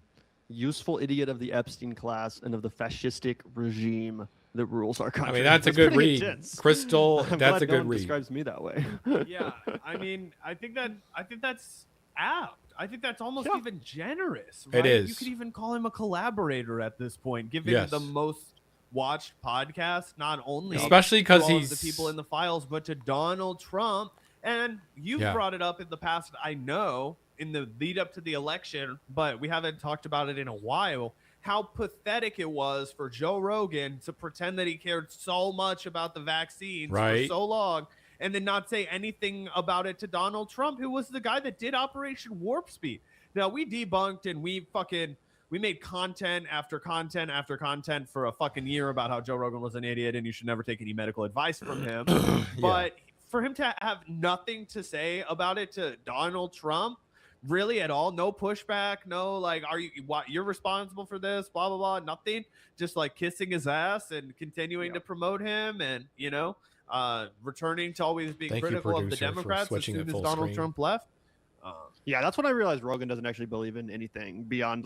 useful idiot of the Epstein class and of the fascistic regime that rules our country. I mean, that's a good read. Crystal, that's a good read. Describes me that way. Yeah, I mean, I think that's apt. I think that's almost even generous. It Right? is. You could even call him a collaborator at this point, given Yes. the most watched podcast, not only Especially to 'cause all of he's- the people in the files, but to Donald Trump. And you've Yeah. brought it up in the past, I know, in the lead up to the election, but we haven't talked about it in a while. How pathetic it was for Joe Rogan to pretend that he cared so much about the vaccines for Right. so long and then not say anything about it to Donald Trump, who was the guy that did Operation Warp Speed. Now, we debunked and we made content after content after content for a fucking year about how Joe Rogan was an idiot and you should never take any medical advice from him. But for him to have nothing to say about it to Donald Trump, really at all, no pushback, no you're responsible for this, blah blah blah, nothing, just kissing his ass and continuing to promote him, and returning to always being Thank you, critical of the producer, for Democrats as switching soon it as full Donald screen. Trump left. Yeah, that's when I realized Rogan doesn't actually believe in anything beyond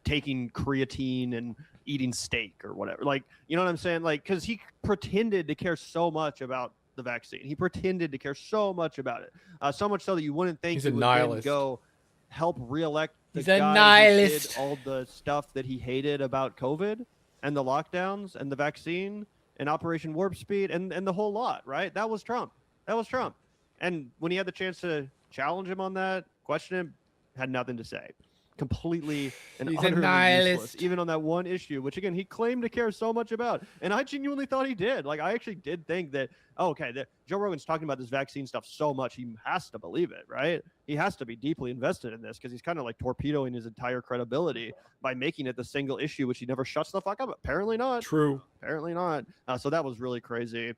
taking creatine and eating steak or whatever. You know what I'm saying? Because he pretended to care so much about the vaccine. He pretended to care so much about it. So much so that you wouldn't think He's he a would then nihilist. go help reelect the He's a guy nihilist. who did all the stuff that he hated about COVID and the lockdowns and the vaccine and Operation Warp Speed and the whole lot, right? That was Trump. That was Trump. And when he had the chance to challenge him on that, question him, had nothing to say. Completely and He's a utterly nihilist. useless, even on that one issue, which again he claimed to care so much about, and I genuinely thought he did. I actually did think that, that Joe Rogan's talking about this vaccine stuff so much, he has to believe it, right? He has to be deeply invested in this because he's kind of torpedoing his entire credibility by making it the single issue, which he never shuts the fuck up. Apparently not. True. Apparently not. So that was really crazy.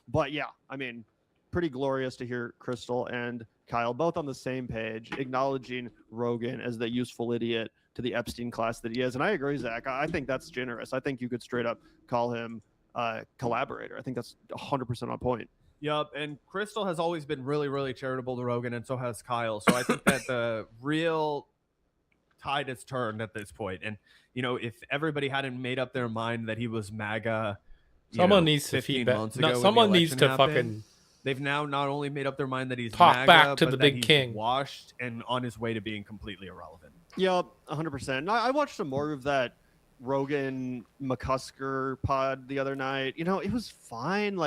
But yeah, I mean, pretty glorious to hear Crystal and Kyle both on the same page, acknowledging Rogan as the useful idiot to the Epstein class that he is. And I agree, Zach. I think that's generous. I think you could straight up call him a collaborator. I think that's 100% on point. Yep, and Crystal has always been really, really charitable to Rogan, and so has Kyle. So I think that the real tide has turned at this point. And, if everybody hadn't made up their mind that he was MAGA, Someone needs to 15 feedback. months No, ago when the someone needs election to happened, fucking they've now not only made up their mind that he's talk MAGA, back to but the that big he's king. washed and on his way to being completely irrelevant. Yep, 100%. I watched some more of that Rogan McCusker pod the other night. It was fine.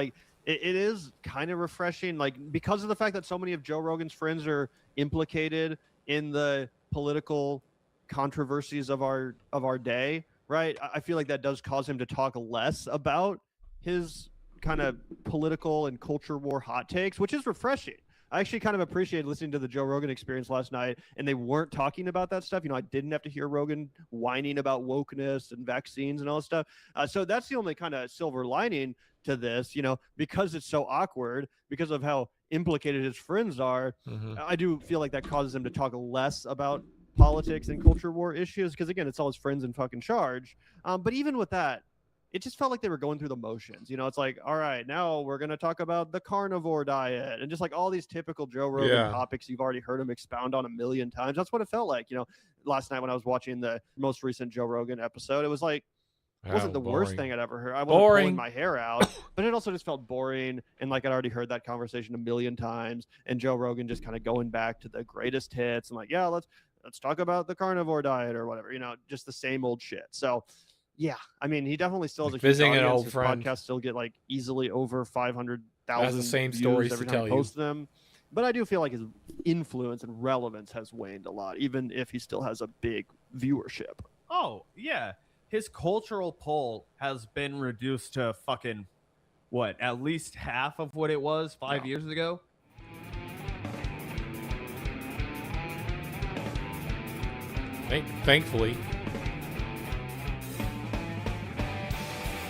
It is kind of refreshing, because of the fact that so many of Joe Rogan's friends are implicated in the political controversies of our day, right? I feel like that does cause him to talk less about his kind of political and culture war hot takes, which is refreshing. I actually kind of appreciated listening to the Joe Rogan Experience last night, and they weren't talking about that stuff. I didn't have to hear Rogan whining about wokeness and vaccines and all that stuff. So that's the only kind of silver lining to this, because it's so awkward, because of how implicated his friends are. I do feel like that causes him to talk less about politics and culture war issues, because again, it's all his friends in fucking charge. But even with that, it just felt like they were going through the motions. It's all right, now we're going to talk about the carnivore diet and just all these typical Joe Rogan topics you've already heard him expound on a million times. That's what it felt like. Last night when I was watching the most recent Joe Rogan episode, it was it wasn't the worst thing I'd ever heard. I wasn't pulling my hair out, but it also just felt boring. And I'd already heard that conversation a million times. And Joe Rogan just kind of going back to the greatest hits and let's talk about the carnivore diet or whatever, just the same old shit. So yeah, I mean, he definitely still has a huge visiting an audience. old His friend. podcasts still get easily over 500,000 Has the same views stories every to time tell he you. posts them. But I do feel like his influence and relevance has waned a lot, even if he still has a big viewership. Oh, yeah. His cultural pull has been reduced to fucking, at least half of what it was 5 years ago? Thankfully.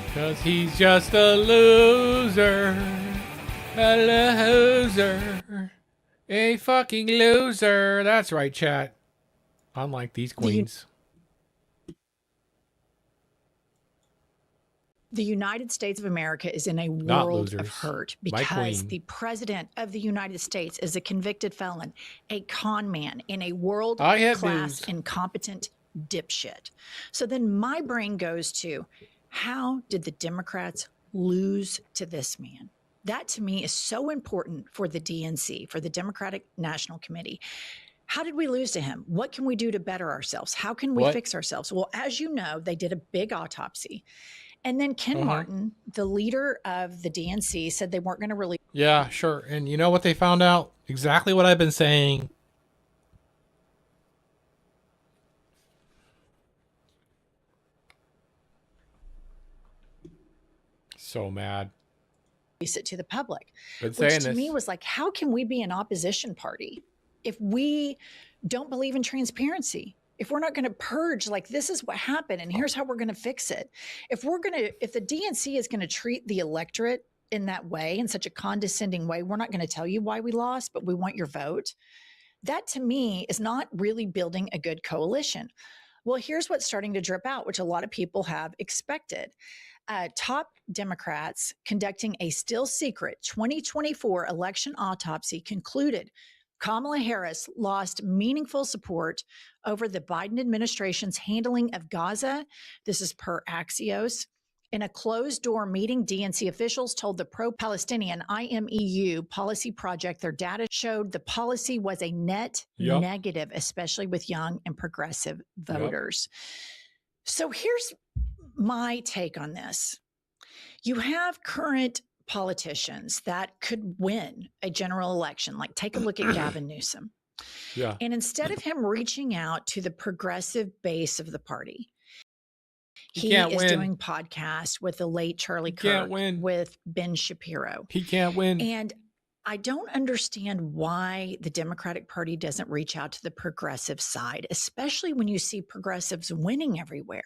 Because he's just a loser. A loser. A fucking loser. That's right, chat. Unlike these queens. The United States of America is in a Not world of losers. hurt My because queen. the president of the United States is a convicted felon, a con man, and a I have world-class news. incompetent dipshit. So then my brain goes to, how did the Democrats lose to this man? That to me is so important for the DNC, for the Democratic National Committee. How did we lose to him? What can we do to better ourselves? How can we What? fix ourselves? Well, as you know, they did a big autopsy. And then Ken Uh-huh. Martin, the leader of the DNC, said they weren't going to release. Yeah, sure. And you know what they found out? Exactly what I've been saying. So mad. It to the public, Been which saying to me this. was like, how can we be an opposition party if we don't believe in transparency? If we're not going to purge, like this is what happened and here's how we're going to fix it. If the DNC is going to treat the electorate in that way, in such a condescending way, we're not going to tell you why we lost, but we want your vote. That to me is not really building a good coalition. Well, here's what's starting to drip out, which a lot of people have expected. Top Democrats conducting a still secret 2024 election autopsy concluded Kamala Harris lost meaningful support over the Biden administration's handling of Gaza. This is per Axios. In a closed-door meeting, DNC officials told the pro-Palestinian IMEU policy project their data showed the policy was a net Yep. negative, especially with young and progressive voters. So here's my take on this. You have current politicians that could win a general election, like take a look at Gavin Newsom. Yeah. And instead of him reaching out to the progressive base of the party, he can't is win. doing podcasts with the late Charlie can't Kirk, win. with Ben Shapiro. He can't win. And I don't understand why the Democratic Party doesn't reach out to the progressive side, especially when you see progressives winning everywhere.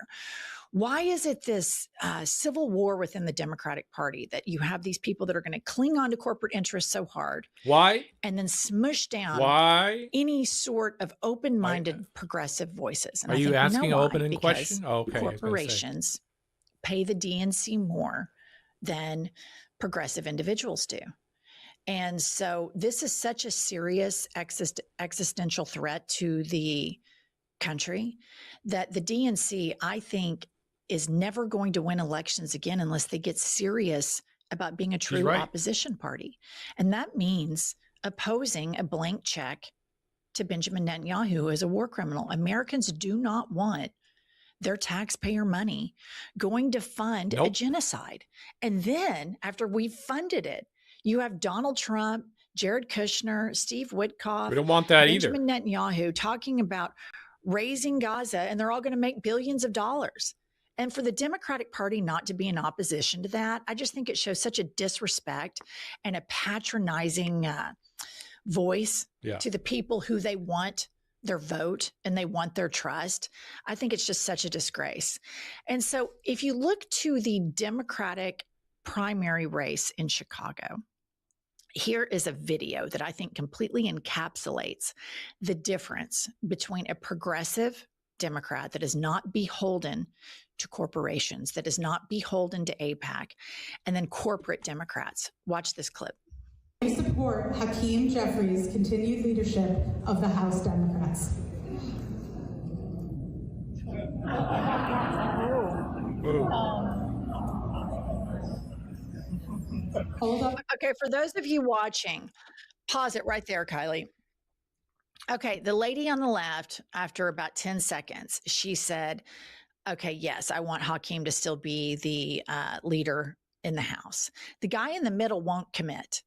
Why is it this civil war within the Democratic Party that you have these people that are going to cling on to corporate interests so hard Why? and then smush down Why? any sort of open-minded progressive voices? And Are I you think asking you an know why, open-ended because question? Oh, okay, I was gonna say. corporations pay the DNC more than progressive individuals do. And so this is such a serious existential threat to the country that the DNC, I think, is never going to win elections again unless they get serious about being a true right. opposition party. And that means opposing a blank check to Benjamin Netanyahu as a war criminal. Americans do not want their taxpayer money going to fund a genocide. And then after we've funded it, you have Donald Trump, Jared Kushner, Steve Witkoff, We don't want that either. Benjamin Netanyahu talking about raising Gaza, and they're all going to make billions of dollars. And for the Democratic Party not to be in opposition to that, I just think it shows such a disrespect and a patronizing voice to the people who they want their vote and they want their trust. I think it's just such a disgrace. And so if you look to the Democratic primary race in Chicago, here is a video that I think completely encapsulates the difference between a progressive Democrat that is not beholden to corporations, that is not beholden to AIPAC, and then corporate Democrats. Watch this clip. I support Hakeem Jeffries' continued leadership of the House Democrats. Hold up. Okay, for those of you watching, pause it right there, Kylie. Okay, the lady on the left, after about 10 seconds, she said, okay, yes, I want Hakeem to still be the leader in the House. The guy in the middle won't commit.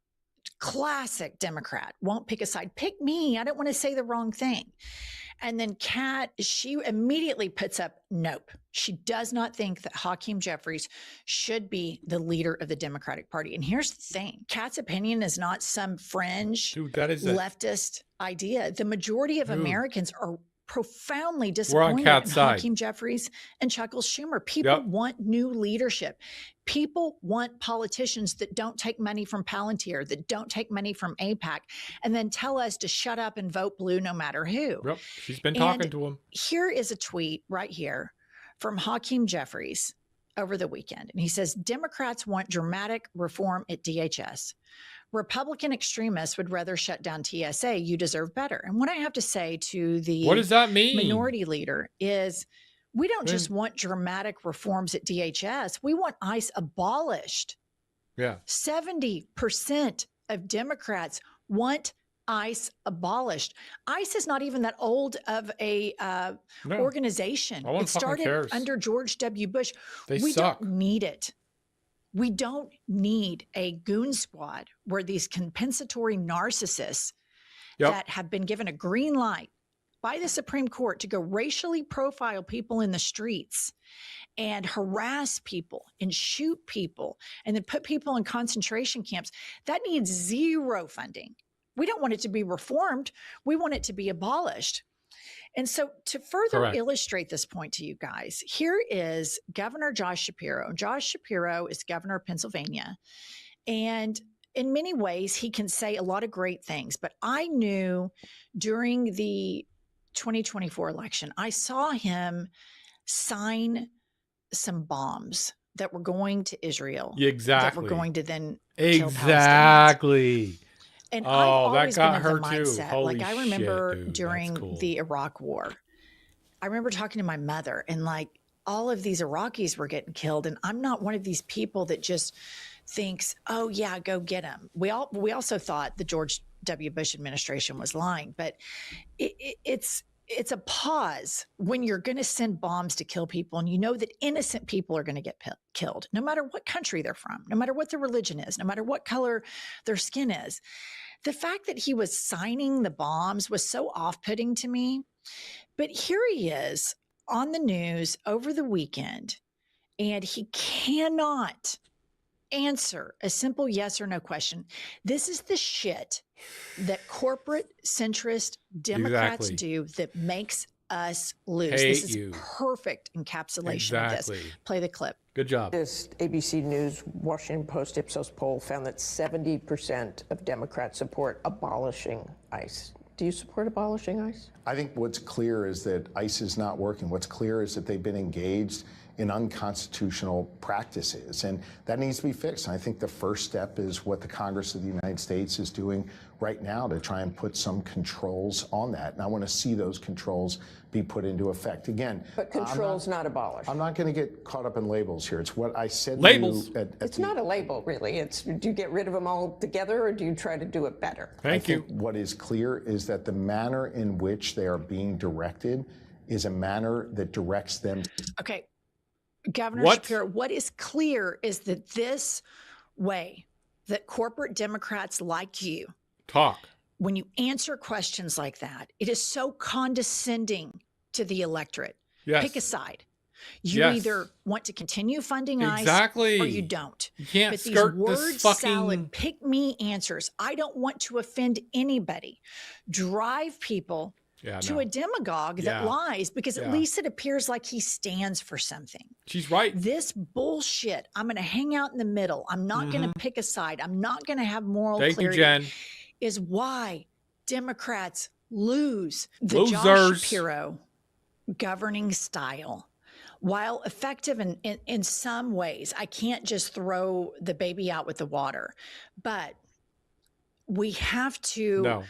Classic Democrat, won't pick a side. Pick me. I don't want to say the wrong thing. And then Kat, she immediately puts up, nope. She does not think that Hakeem Jeffries should be the leader of the Democratic Party. And here's the thing. Kat's opinion is not some fringe leftist idea. The majority of Americans are profoundly disappointed in Hakeem Jeffries and Chuckle Schumer. People want new leadership. People want politicians that don't take money from Palantir, that don't take money from AIPAC, and then tell us to shut up and vote blue no matter who. Yep. She's been talking to him. Here is a tweet right here from Hakeem Jeffries over the weekend. And he says, Democrats want dramatic reform at DHS. Republican extremists would rather shut down TSA. You deserve better. And what I have to say to the What does that mean? minority leader is we don't just want dramatic reforms at DHS. We want ICE abolished. Yeah. 70% of Democrats want ICE abolished. ICE is not even that old of a organization. No one It fucking started cares. under George W. Bush. They we suck. don't need it. We don't need a goon squad where these compensatory narcissists that have been given a green light by the Supreme Court to go racially profile people in the streets and harass people and shoot people and then put people in concentration camps. That needs zero funding. We don't want it to be reformed. We want it to be abolished. And so to further illustrate this point to you guys, here is Governor Josh Shapiro. Josh Shapiro is governor of Pennsylvania. And in many ways, he can say a lot of great things. But I knew during the 2024 election, I saw him sign some bombs that were going to Israel. Exactly. That were going to then kill Palestinians. Exactly. And Oh, I've always that got been of the her too. mindset. Holy like I remember shit, dude. during That's cool. the Iraq War, I remember talking to my mother and like all of these Iraqis were getting killed. And I'm not one of these people that just thinks, oh yeah, go get them. We also thought the George W. Bush administration was lying, but it's a pause when you're going to send bombs to kill people and you know that innocent people are going to get killed, no matter what country they're from, no matter what their religion is, no matter what color their skin is. The fact that he was signing the bombs was so off-putting to me. But here he is on the news over the weekend, and he cannot answer a simple yes or no question. This is the shit that corporate centrist Democrats do that makes us lose. This is perfect encapsulation of this. Play the clip. Good job. This ABC News Washington Post Ipsos poll found that 70% of Democrats support abolishing ICE. Do you support abolishing ICE? I think what's clear is that ICE is not working. What's clear is that they've been engaged in unconstitutional practices, and that needs to be fixed. And I think the first step is what the Congress of the United States is doing right now to try and put some controls on that. And I want to see those controls be put into effect. Again, but controls not abolished. I'm not going to get caught up in labels here. It's what I said Labels. to you It's not a label, really. It's, do you get rid of them all together or do you try to do it better? I think what is clear is that the manner in which they are being directed is a manner that directs them. Okay. Governor Shapiro, what is clear is that this way that corporate Democrats like you talk, when you answer questions like that, it is so condescending to the electorate. Yes. Pick a side. You either want to continue funding ICE or you don't. You can't but these skirt word this fucking salad, pick me answers. I don't want to offend anybody. Drive people to a demagogue that lies because at least it appears like he stands for something. She's right. This bullshit, I'm going to hang out in the middle. I'm not going to pick a side. I'm not going to have moral clarity. Thank you, Jen. Is why Democrats lose. The Losers. Josh Shapiro governing style, while effective in some ways, I can't just throw the baby out with the water, but we have to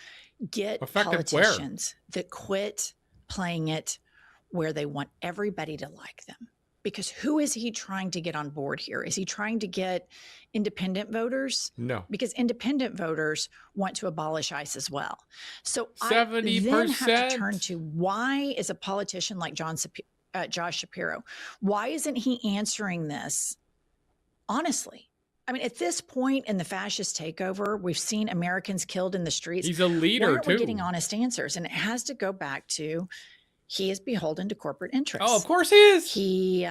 get politicians that quit playing it where they want everybody to like them. Because who is he trying to get on board here? Is he trying to get independent voters? No. Because independent voters want to abolish ICE as well. So 70%. I then have to turn to why is a politician like Josh Shapiro, why isn't he answering this honestly? I mean, at this point in the fascist takeover, we've seen Americans killed in the streets. He's a leader, Why aren't we too. getting honest answers? And it has to go back to he is beholden to corporate interests. Oh, of course he is. He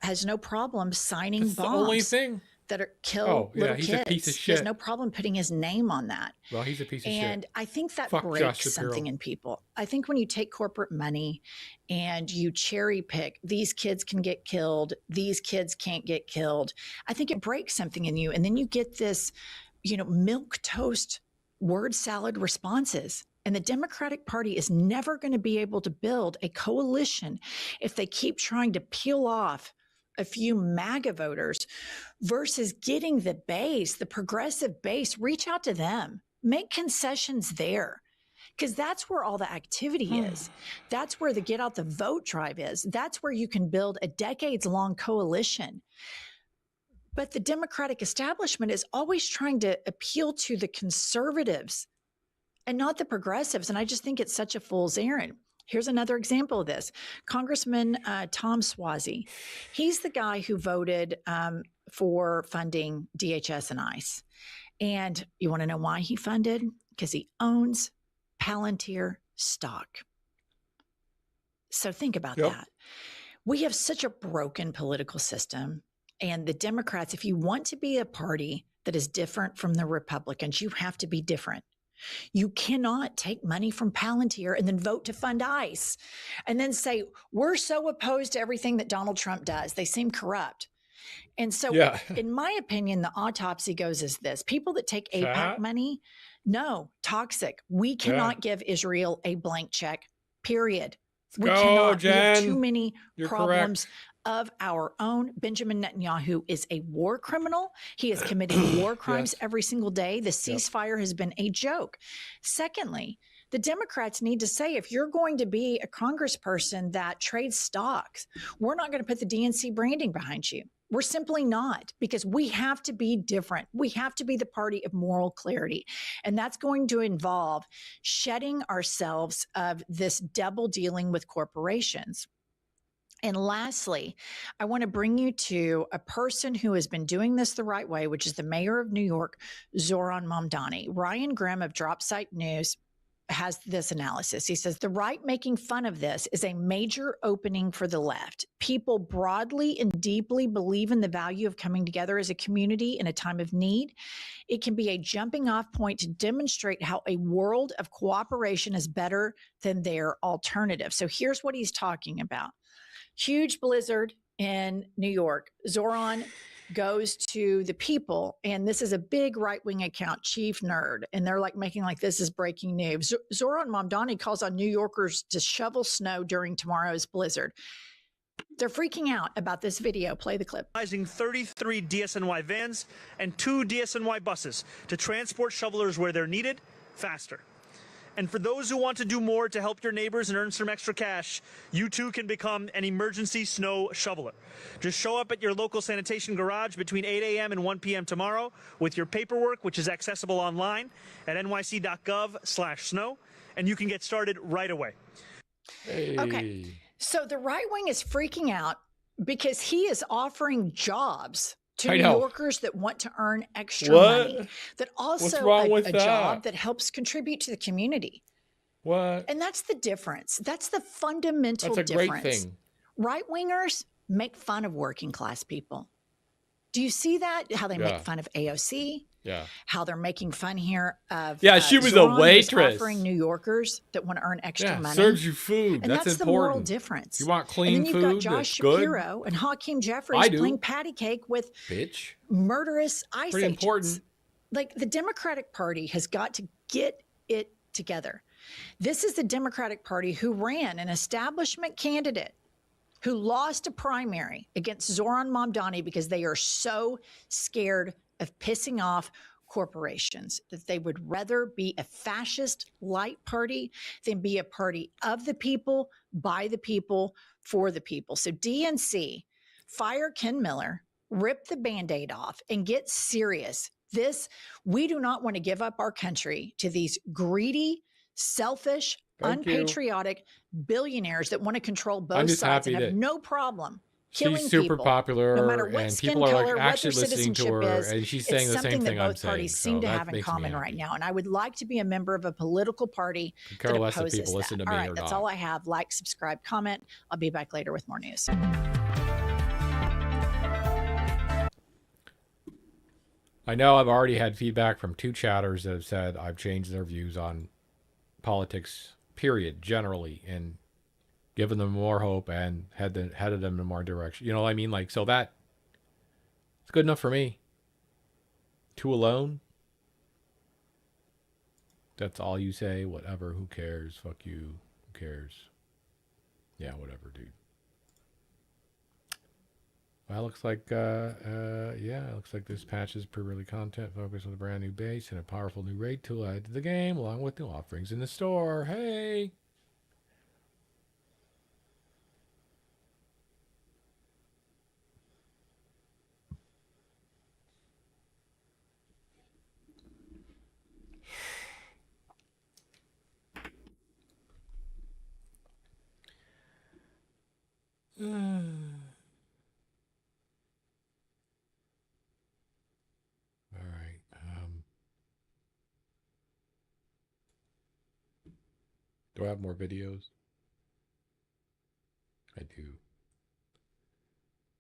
has no problem signing That's bombs the only thing that are kill little he's kids. a piece of He has shit. no problem putting his name on that. Well, he's a piece of And shit. I think that Fuck Josh breaks Shapiro. something in people. I think when you take corporate money and you cherry pick, these kids can get killed, these kids can't get killed. I think it breaks something in you. And then you get this, milk toast word salad responses. And the Democratic Party is never going to be able to build a coalition if they keep trying to peel off a few MAGA voters versus getting the base, the progressive base, reach out to them, make concessions there. Because that's where all the activity is. That's where the get out the vote drive is. That's where you can build a decades-long coalition. But the Democratic establishment is always trying to appeal to the conservatives and not the progressives. And I just think it's such a fool's errand. Here's another example of this. Congressman Tom Suozzi. He's the guy who voted for funding DHS and ICE. And you want to know why he funded? Because he owns Palantir stock. So think about that. We have such a broken political system. And the Democrats, if you want to be a party that is different from the Republicans, you have to be different. You cannot take money from Palantir and then vote to fund ICE and then say, we're so opposed to everything that Donald Trump does. They seem corrupt. And so, in my opinion, the autopsy goes as this. People that take AIPAC money, no, toxic. We cannot give Israel a blank check, period. We cannot. We have too many problems of our own. Benjamin Netanyahu is a war criminal. He is committing war crimes every single day. The ceasefire has been a joke. Secondly, the Democrats need to say, if you're going to be a congressperson that trades stocks, we're not going to put the DNC branding behind you. We're simply not, because we have to be different. We have to be the party of moral clarity. And that's going to involve shedding ourselves of this double dealing with corporations. And lastly, I want to bring you to a person who has been doing this the right way, which is the mayor of New York, Zoran Mamdani. Ryan Grimm of Dropsite News has this analysis. He says, the right making fun of this is a major opening for the left. People broadly and deeply believe in the value of coming together as a community in a time of need. It can be a jumping off point to demonstrate how a world of cooperation is better than their alternative. So here's what he's talking about. Huge blizzard in New York. Zoran goes to the People, and this is a big right-wing account, Chief Nerd, and they're like making like this is breaking news. Zoran Mamdani calls on New Yorkers to shovel snow during tomorrow's blizzard. They're freaking out about this video. Play the clip. 33 DSNY vans and 2 DSNY buses to transport shovelers where they're needed faster. And for those who want to do more to help your neighbors and earn some extra cash, you too can become an emergency snow shoveler. Just show up at your local sanitation garage between 8 a.m. and 1 p.m. tomorrow with your paperwork, which is accessible online at nyc.gov/snow, and you can get started right away. Okay, so the right wing is freaking out because he is offering jobs to New Yorkers that want to earn extra money, that also a job that helps contribute to the community. And that's the difference. That's the fundamental difference. Great thing. Right-wingers make fun of working class people. Do you see that? How they make fun of AOC? How they're making fun here of she was Zoran, a waitress offering New Yorkers that want to earn extra money. Serves you food. And that's the moral difference. You want clean and then you've food? got Josh Shapiro and Hakeem Jeffries playing patty cake with murderous ICE agents. Important. Like, the Democratic Party has got to get it together. This is the Democratic Party who ran an establishment candidate who lost a primary against Zoran Mamdani because they are so scared of pissing off corporations that they would rather be a fascist light party than be a party of the people, by the people, for the people. So DNC, fire Ken Miller, rip the Band-Aid off, and get serious. We do not want to give up our country to these greedy, selfish, unpatriotic billionaires that want to control both sides and have no problem killing she's super people, popular, no matter what and skin people are color, like actually listening to her, and she's saying the same something thing that I'm both saying. parties seem to have in common right now. And I would like to be a member of a political party that opposes that. Listen to me all right, or that's not. all I have. Like, subscribe, comment. I'll be back later with more news. I know I've already had feedback from 2 chatters that have said I've changed their views on politics, period, generally, and given them more hope and headed them in more direction. You know what I mean? Like, so that it's good enough for me. 2 alone. That's all you say. Whatever. Who cares? Fuck you. Who cares? Yeah, whatever, dude. Well, it looks like, it looks like this patch is really content focused on a brand new base and a powerful new raid tool added to the game, along with new offerings in the store. Hey! All right. Do I have more videos? I do.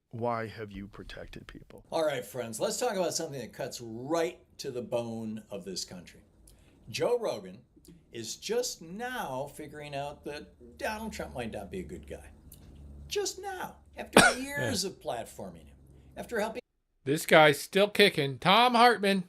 Why have you protected people? All right, friends, let's talk about something that cuts right to the bone of this country. Joe Rogan is just now figuring out that Donald Trump might not be a good guy. Just now, after years of platforming him, after helping. This guy's still kicking. Tom Hartman.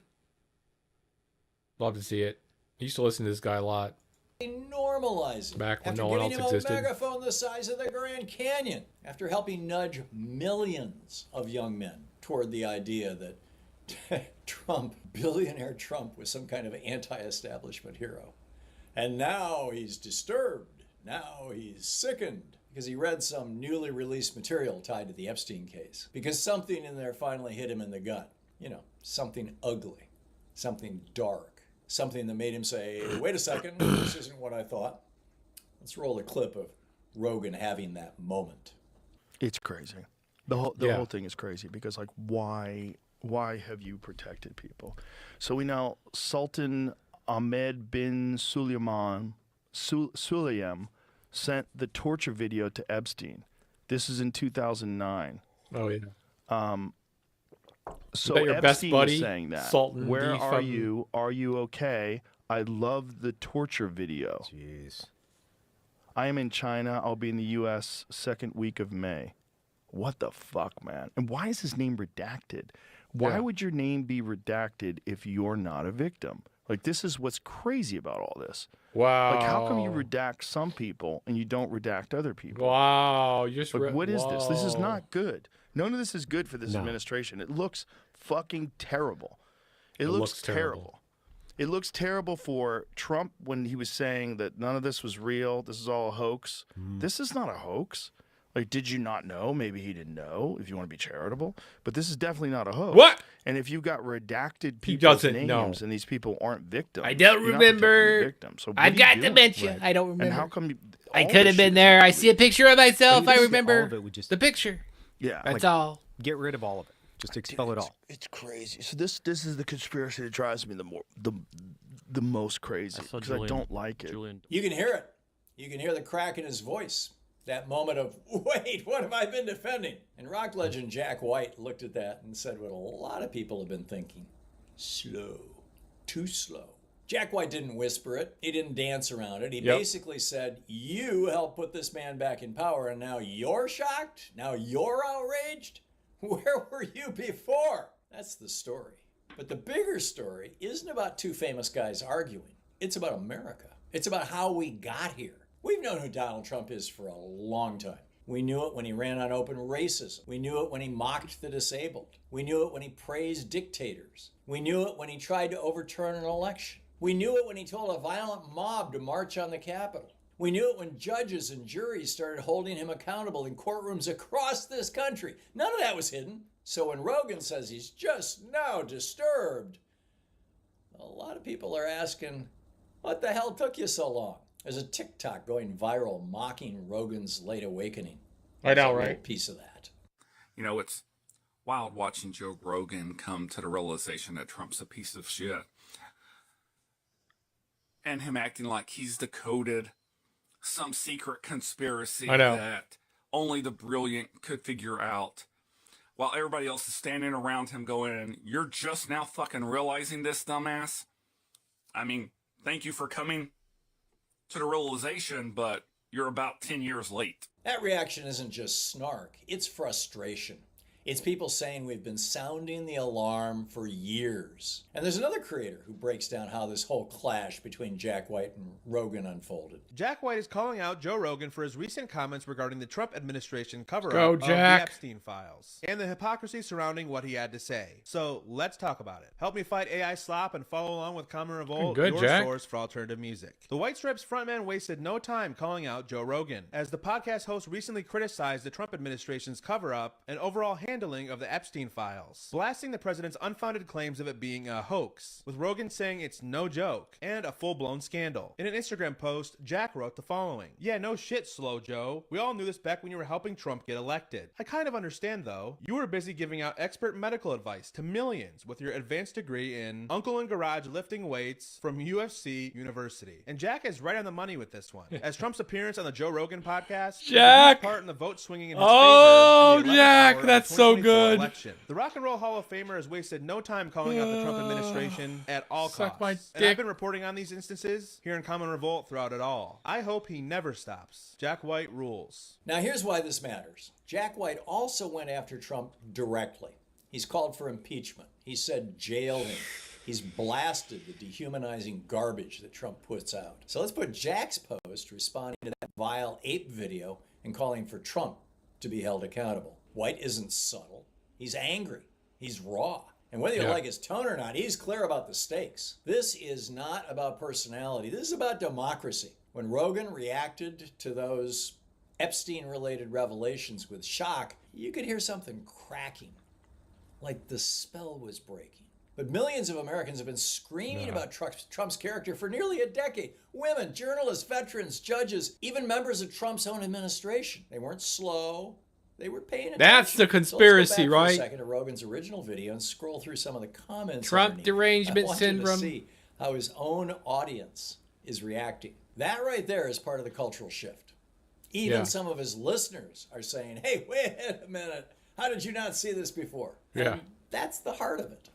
Love to see it. I used to listen to this guy a lot. Normalize it. Back when after no one else giving him existed. a megaphone the size of the Grand Canyon, after helping nudge millions of young men toward the idea that Trump, billionaire Trump, was some kind of anti-establishment hero. And now he's disturbed. Now he's sickened because he read some newly released material tied to the Epstein case. Because something in there finally hit him in the gut. You know, something ugly, something dark, something that made him say, wait a second, this isn't what I thought. Let's roll a clip of Rogan having that moment. It's crazy. The whole thing is crazy because, like, why have you protected people? So we know Sultan Ahmed bin Sulayem sent the torture video to Epstein. This is in 2009. Oh, yeah. So your Epstein best buddy, is saying that. Sultan Where D. are you? Are you okay? I love the torture video. Jeez. I am in China. I'll be in the U.S. second week of May. What the fuck, man? And why is his name redacted? Why would your name be redacted if you're not a victim? Like, this is what's crazy about all this. Wow. Like, how come you redact some people and you don't redact other people? Wow. You just Like, what is this? This is not good. None of this is good for this No. administration. It looks fucking terrible. It looks looks terrible. It looks terrible for Trump when he was saying that none of this was real. This is all a hoax. This is not a hoax. Like, did you not know? Maybe he didn't know, if you want to be charitable. But this is definitely not a hoax. What? And if you've got redacted He people's doesn't names know. and these people aren't victims, I don't you're not protecting the remember. victim. So what I've are you got doing? dementia. I don't remember. And how come I all could this have been shit is there. not I see a picture of myself. I remember all of it would just the picture. Yeah, That's like, all. Get rid of all of it. Just expel it all. It's crazy. So this is the conspiracy that drives me the most crazy because I don't like it. You can hear it. You can hear the crack in his voice. That moment of, wait, what have I been defending? And rock legend Jack White looked at that and said what a lot of people have been thinking. Slow. Too slow. Jack White didn't whisper it. He didn't dance around it. He basically said, you helped put this man back in power, and now you're shocked? Now you're outraged? Where were you before? That's the story. But the bigger story isn't about two famous guys arguing. It's about America. It's about how we got here. We've known who Donald Trump is for a long time. We knew it when he ran on open racism. We knew it when he mocked the disabled. We knew it when he praised dictators. We knew it when he tried to overturn an election. We knew it when he told a violent mob to march on the Capitol. We knew it when judges and juries started holding him accountable in courtrooms across this country. None of that was hidden. So when Rogan says he's just now disturbed, a lot of people are asking, what the hell took you so long? There's a TikTok going viral mocking Rogan's late awakening. I know, There's a right? little piece of that. You know, it's wild watching Joe Rogan come to the realization that Trump's a piece of shit. And him acting like he's decoded some secret conspiracy I know. that only the brilliant could figure out. While everybody else is standing around him going, you're just now fucking realizing this, dumbass? I mean, thank you for coming to the realization, but you're about 10 years late. That reaction isn't just snark, it's frustration. It's people saying we've been sounding the alarm for years. And there's another creator who breaks down how this whole clash between Jack White and Rogan unfolded. Jack White is calling out Joe Rogan for his recent comments regarding the Trump administration cover-up Go, of the Jack. Epstein files and the hypocrisy surrounding what he had to say. So let's talk about it. Help me fight AI slop and follow along with Common Revolt, Good, your Jack. source for alternative music. The White Stripes frontman wasted no time calling out Joe Rogan, as the podcast host recently criticized the Trump administration's cover-up and overall handling of the Epstein files, blasting the president's unfounded claims of it being a hoax, with Rogan saying it's no joke and a full-blown scandal. In an Instagram post, Jack wrote the following: "Yeah, no shit, Slow Joe. We all knew this back when you were helping Trump get elected. I kind of understand, though. You were busy giving out expert medical advice to millions with your advanced degree in Uncle in Garage lifting weights from UFC University." And Jack is right on the money with this one, as Trump's appearance on the Joe Rogan podcast was a Jack! huge part in the vote swinging in his Oh, favor in the 11th Jack, hour of that's the so 2024 good. election. The Rock and Roll Hall of Famer has wasted no time calling out the Trump administration at all Suck costs. my And dick. I've been reporting on these instances here in Common Revolt throughout it all. I hope he never stops. Jack White rules. Now, here's why this matters. Jack White also went after Trump directly. He's called for impeachment. He said jail him. He's blasted the dehumanizing garbage that Trump puts out. So let's put Jack's post responding to that vile ape video and calling for Trump to be held accountable. White isn't subtle. He's angry. He's raw. And whether you like his tone or not, he's clear about the stakes. This is not about personality. This is about democracy. When Rogan reacted to those Epstein-related revelations with shock, you could hear something cracking, like the spell was breaking. But millions of Americans have been screaming about Trump's character for nearly a decade. Women, journalists, veterans, judges, even members of Trump's own administration. They weren't slow. They were paying attention. That's the conspiracy, so let's go back right? for a second to Rogan's original video and scroll through some of the comments. Trump underneath. derangement I want you syndrome. to see how his own audience is reacting. That right there is part of the cultural shift. Even some of his listeners are saying, "Hey, wait a minute. How did you not see this before?" Yeah. And that's the heart of it.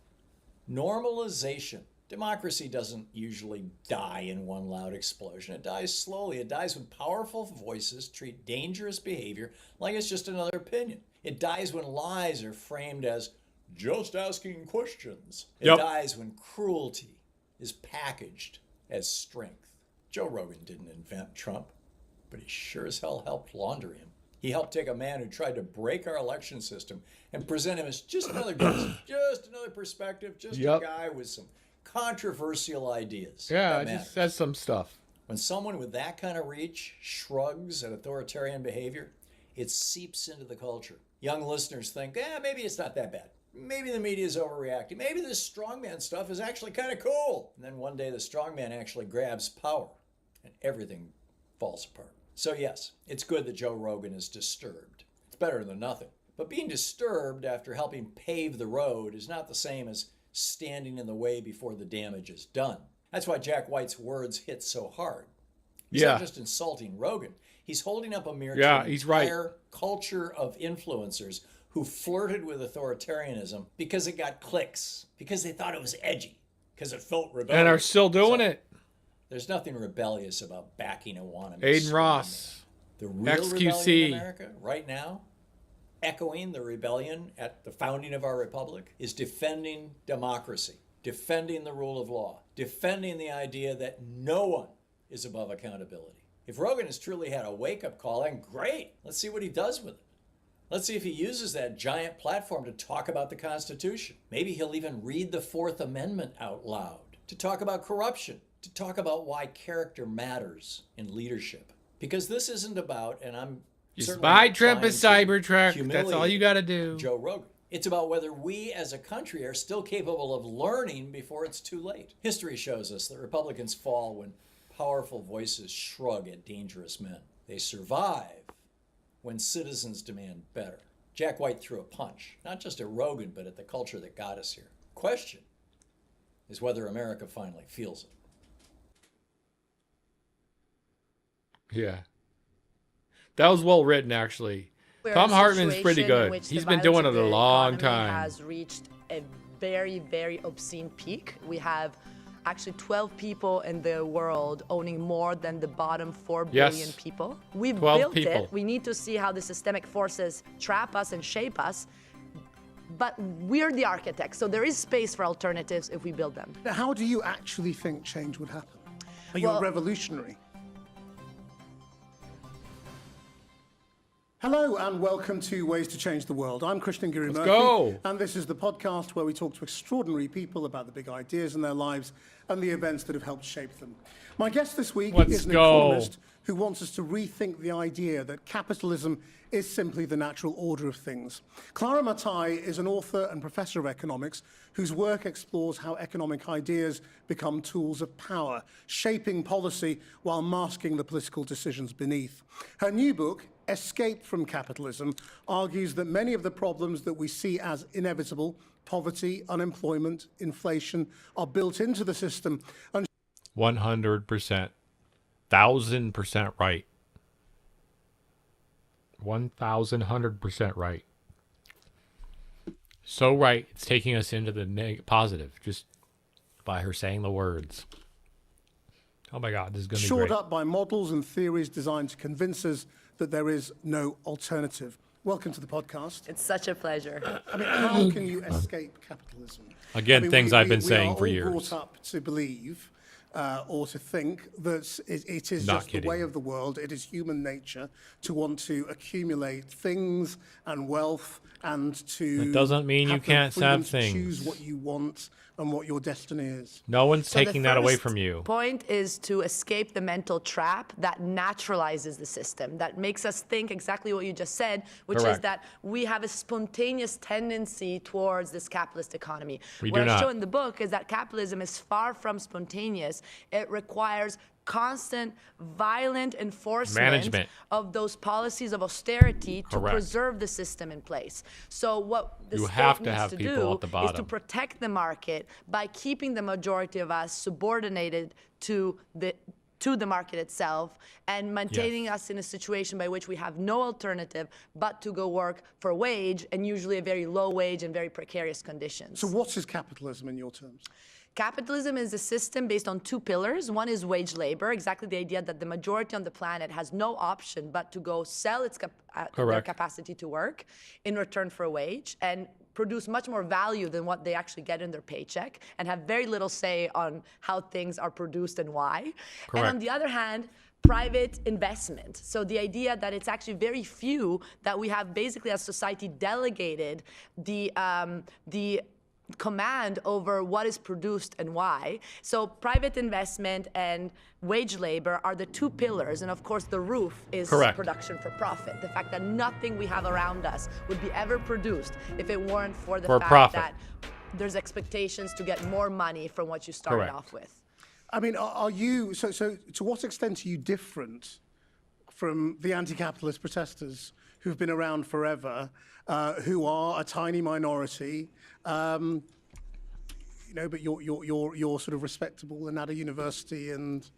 Normalization. Democracy doesn't usually die in one loud explosion. It dies slowly. It dies when powerful voices treat dangerous behavior like it's just another opinion. It dies when lies are framed as just asking questions. It dies when cruelty is packaged as strength. Joe Rogan didn't invent Trump, but he sure as hell helped launder him. He helped take a man who tried to break our election system and present him as just another guy, just another perspective, just a guy with some controversial ideas. Yeah, That it just matters. says some stuff. When someone with that kind of reach shrugs at authoritarian behavior, it seeps into the culture. Young listeners think, maybe it's not that bad. Maybe the media is overreacting. Maybe this strongman stuff is actually kind of cool. And then one day the strongman actually grabs power and everything falls apart. So yes, it's good that Joe Rogan is disturbed. It's better than nothing. But being disturbed after helping pave the road is not the same as standing in the way before the damage is done. That's why Jack White's words hit so hard. He's not just insulting Rogan. He's holding up a mirror to an entire culture of influencers who flirted with authoritarianism because it got clicks, because they thought it was edgy, because it felt rebellious. And are still doing it. There's nothing rebellious about backing a wannabe. Aiden Ross. The real XQC. rebellion in America right now, echoing the rebellion at the founding of our republic, is defending democracy, defending the rule of law, defending the idea that no one is above accountability. If Rogan has truly had a wake-up call, then great. Let's see what he does with it. Let's see if he uses that giant platform to talk about the Constitution. Maybe he'll even read the Fourth Amendment out loud, to talk about corruption, to talk about why character matters in leadership. Because this isn't about, and I'm Just certainly buy not Trump a trying to Cybertruck. That's all you humiliate got to do. Joe Rogan. It's about whether we as a country are still capable of learning before it's too late. History shows us that Republicans fall when powerful voices shrug at dangerous men. They survive when citizens demand better. Jack White threw a punch, not just at Rogan, but at the culture that got us here. Question is whether America finally feels it. Yeah. That was well written, actually. Tom Hartman's pretty good. He's been doing it a long time. Has reached a very, very obscene peak. We have actually 12 people in the world owning more than the bottom 4 billion people. We've built it. We need to see how the systemic forces trap us and shape us. but we're the architects. So there is space for alternatives if we build them. Now, how do you actually think change would happen? Are you revolutionary? Hello and welcome to Ways to Change the World. I'm Christian Giri Murphy. go. And this is the podcast where we talk to extraordinary people about the big ideas in their lives and the events that have helped shape them. My guest this week is an economist who wants us to rethink the idea that capitalism is simply the natural order of things. Clara Mattei is an author and professor of economics whose work explores how economic ideas become tools of power, shaping policy while masking the political decisions beneath. Her new book, Escape from Capitalism, argues that many of the problems that we see as inevitable, poverty, unemployment, inflation, are built into the system. And 100%. 1,000% right. 1,100% right. So right, it's taking us into the positive just by her saying the words. Oh my God, this is going to be great. shored up by models and theories designed to convince us that there is no alternative. Welcome to the podcast. It's such a pleasure. I mean, how can you escape capitalism? Again, things I've been saying for years. We are all brought up to believe or to think that it is Not just kidding. the way of the world. It is human nature to want to accumulate things and wealth and to. It doesn't mean you have the can't freedom have to things. choose what you want and what your destiny is. No one's So the taking that away first from you. Point is to escape the mental trap that naturalizes the system, that makes us think exactly what you just said, which is Correct. that we have a spontaneous tendency towards this capitalist economy. We what do I not. show in the book is that capitalism is far from spontaneous. It requires constant, violent enforcement Management. of those policies of austerity to Correct. preserve the system in place. So what the You state have to needs have to people do at the is to bottom. protect the market by keeping the majority of us subordinated to the market itself and maintaining us in a situation by which we have no alternative but to go work for a wage, and usually a very low wage and very precarious conditions. So what is capitalism in your terms? Capitalism is a system based on two pillars. One is wage labor, exactly the idea that the majority on the planet has no option but to go sell their Correct. capacity to work in return for a wage and produce much more value than what they actually get in their paycheck and have very little say on how things are produced and why. And Correct. on the other hand, private investment. So the idea that it's actually very few that we have basically as society delegated the command over what is produced and why. So private investment and wage labor are the two pillars, and of course the roof is Correct. production for profit. The fact that nothing we have around us would be ever produced if it weren't for the For fact profit. that there's expectations to get more money from what you started Correct. off with. I mean, are you, so to what extent are you different from the anti-capitalist protesters who've been around forever, who are a tiny minority, but you're sort of respectable and at a university and.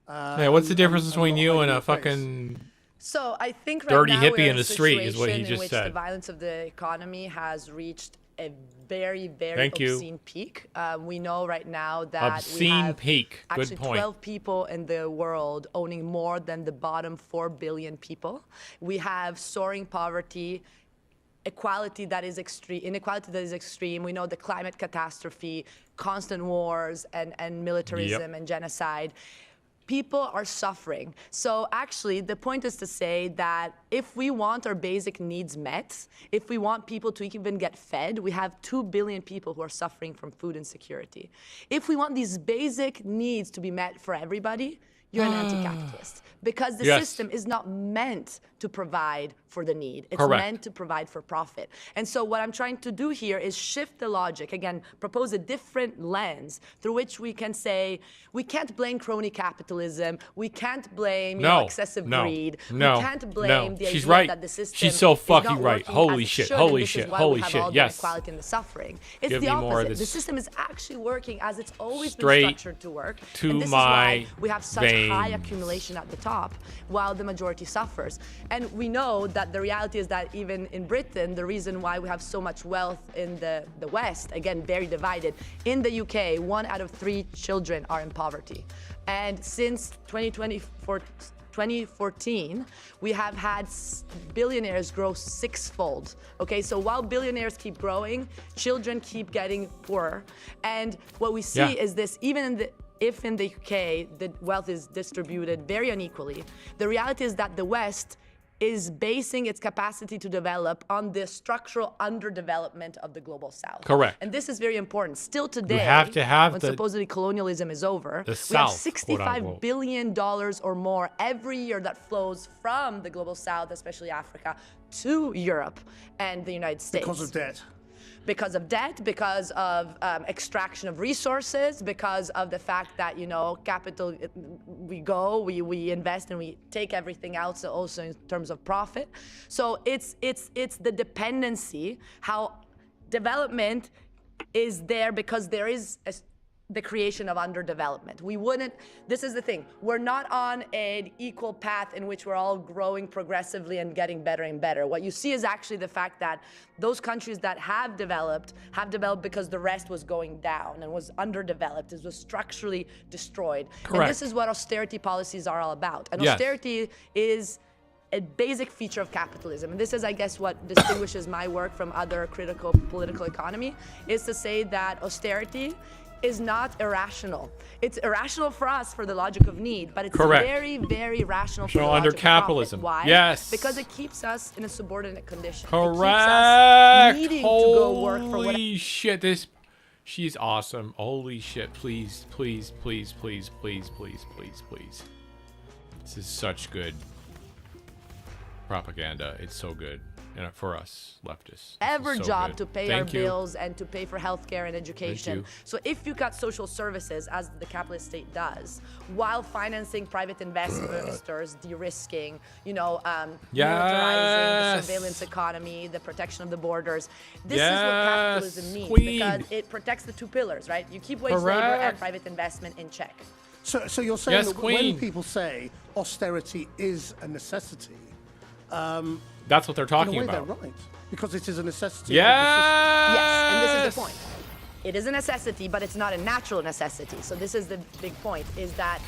Yeah, what's the difference between you and a your face. fucking So I think right dirty now hippie we're in the street is what he situation in just which said. the violence of the economy has reached a very, very Thank you. obscene peak. We know right now that Obscene we have peak. Good actually point. 12 people in the world owning more than the bottom 4 billion people. We have soaring poverty, inequality that is extreme. We know the climate catastrophe, constant wars and militarism and genocide. People are suffering. So actually, the point is to say that if we want our basic needs met, if we want people to even get fed, we have 2 billion people who are suffering from food insecurity. If we want these basic needs to be met for everybody, you're an anti-capitalist. Because the Yes. system is not meant to provide for the need. It's Correct. meant to provide for profit. And so what I'm trying to do here is shift the logic, again, propose a different lens through which we can say, we can't blame crony capitalism, we can't blame excessive greed, we can't blame the She's idea right. that the system She's so is fucking not right. working Holy as it shit, should, holy and this shit, is why holy we have shit, all the yes. inequality and the suffering. It's Give the me more of opposite. The this system is actually working as it's always straight been structured to work. to And this is my why we have such high veins. accumulation at the top while the majority suffers. And we know that the reality is that even in Britain, the reason why we have so much wealth in the West, again, very divided, in the UK, 1 out of 3 children are in poverty. And since 2024, 2014, we have had billionaires grow sixfold. Okay, so while billionaires keep growing, children keep getting poorer. And what we see is this, even if in the UK the wealth is distributed very unequally, the reality is that the West is basing its capacity to develop on the structural underdevelopment of the global South. Correct. And this is very important. Still today, have to have when the- supposedly colonialism is over, the we South, have $65 billion or more every year that flows from the global South, especially Africa, to Europe and the United States. Because of debt. Because of debt, because of extraction of resources, because of the fact that, you know, capital, we invest and we take everything else also in terms of profit. So it's the dependency, how development is there because there is the creation of underdevelopment. This is the thing, we're not on an equal path in which we're all growing progressively and getting better and better. What you see is actually the fact that those countries that have developed because the rest was going down and was underdeveloped, it was structurally destroyed. Correct. And this is what austerity policies are all about. And Yes. austerity is a basic feature of capitalism. And this is, I guess, what distinguishes my work from other critical political economy, is to say that austerity is not irrational. It's irrational for us for the logic of need, but it's Correct. very, very rational for the under logic capitalism. of profit. Why? Yes. Because it keeps us in a subordinate condition. Correct. It keeps us needing to go work for whatever. Holy shit, she's awesome. Holy shit, please, please, please, please, please, please, please, please. This is such good propaganda. It's so good. And for us leftists. Ever so job good. to pay Thank our you. bills and to pay for healthcare and education. you. So if you cut social services, as the capitalist state does, while financing private investors, de-risking, militarizing the Yes. surveillance economy, the protection of the borders, this Yes, is what capitalism means, queen. because it protects the two pillars, right? You keep wage labor and Correct. private investment in check. So you're saying Yes, that Queen. when people say austerity is a necessity, That's what they're talking in a way about. they're right, because it is a necessity. Yes. Yes, and this is the point. It is a necessity, but it's not a natural necessity. So this is the big point, is that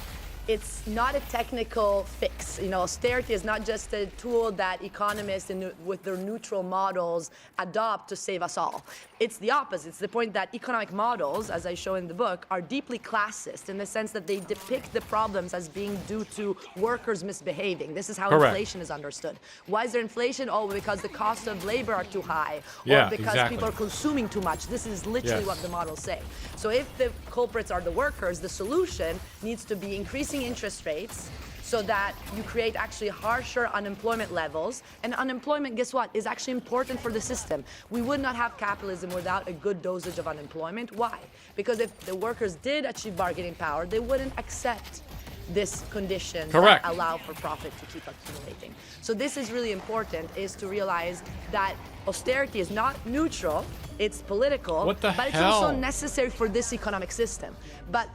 it's not a technical fix. Austerity is not just a tool that economists with their neutral models adopt to save us all. It's the opposite. It's the point that economic models, as I show in the book, are deeply classist in the sense that they depict the problems as being due to workers misbehaving. This is how Correct. inflation is understood. Why is there inflation? Oh, because the cost of labor are too high, or Yeah, because exactly. people are consuming too much. This is literally Yes. what the models say. So if the culprits are the workers, the solution needs to be increasing interest rates so that you create actually harsher unemployment levels. And unemployment, guess what, is actually important for the system. We would not have capitalism without a good dosage of unemployment. Why? Because if the workers did achieve bargaining power, they wouldn't accept this condition Correct. that allow for profit to keep accumulating. So this is really important, is to realize that austerity is not neutral, it's political, What the but it's also hell? necessary for this economic system. But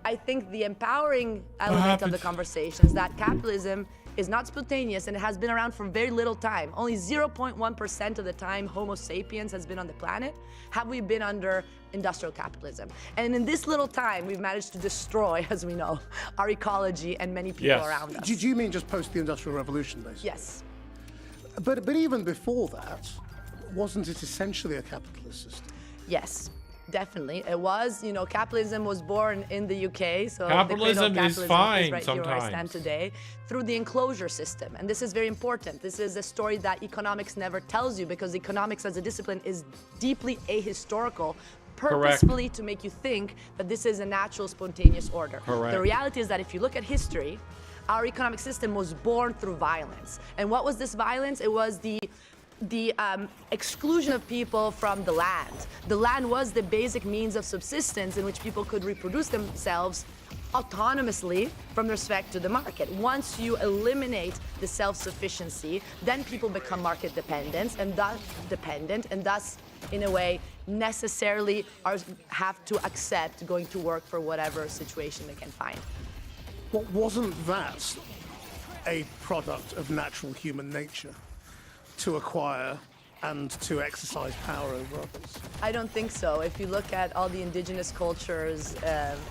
I think the empowering element of the happened? conversation is that capitalism is not spontaneous and it has been around for very little time. Only 0.1% of the time Homo sapiens has been on the planet have we been under industrial capitalism. And in this little time, we've managed to destroy, as we know, our ecology and many people Yes. around us. Do you mean just post the Industrial Revolution, basically? Yes. But even before that, wasn't it essentially a capitalist system? Yes. Definitely, it was. Capitalism was born in the UK, so Capitalism the cradle of is capitalism fine is right here where I stand sometimes. today through the enclosure system, and this is very important. This is a story that economics never tells you, because economics as a discipline is deeply ahistorical, purposefully to make you think that this is a natural, spontaneous order. Correct. The reality is that if you look at history, our economic system was born through violence. And what was this violence? It was the exclusion of people from the land. The land was the basic means of subsistence in which people could reproduce themselves autonomously from respect to the market. Once you eliminate the self-sufficiency, then people become market dependent, and thus, in a way, necessarily have to accept going to work for whatever situation they can find. Well, wasn't that a product of natural human nature to acquire and to exercise power over others? I don't think so. If you look at all the indigenous cultures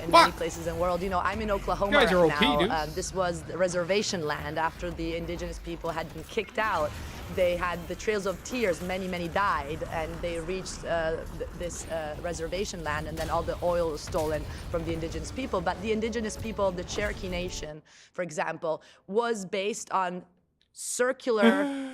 in many places in the world, I'm in Oklahoma You guys are right OP, now. dude. This was the reservation land after the indigenous people had been kicked out. They had the Trails of Tears. Many, many died, and they reached this reservation land, and then all the oil was stolen from the indigenous people. But the indigenous people, the Cherokee Nation, for example, was based on circular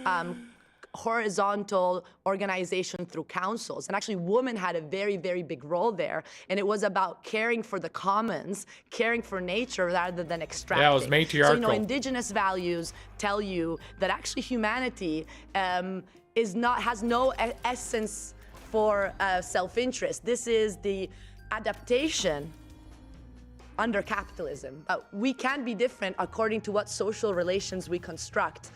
horizontal organization through councils. And actually, women had a very, very big role there. And it was about caring for the commons, caring for nature rather than extracting. Yeah, it was matriarchal. So, indigenous values tell you that actually humanity has no essence for self-interest. This is the adaptation under capitalism. We can be different according to what social relations we construct.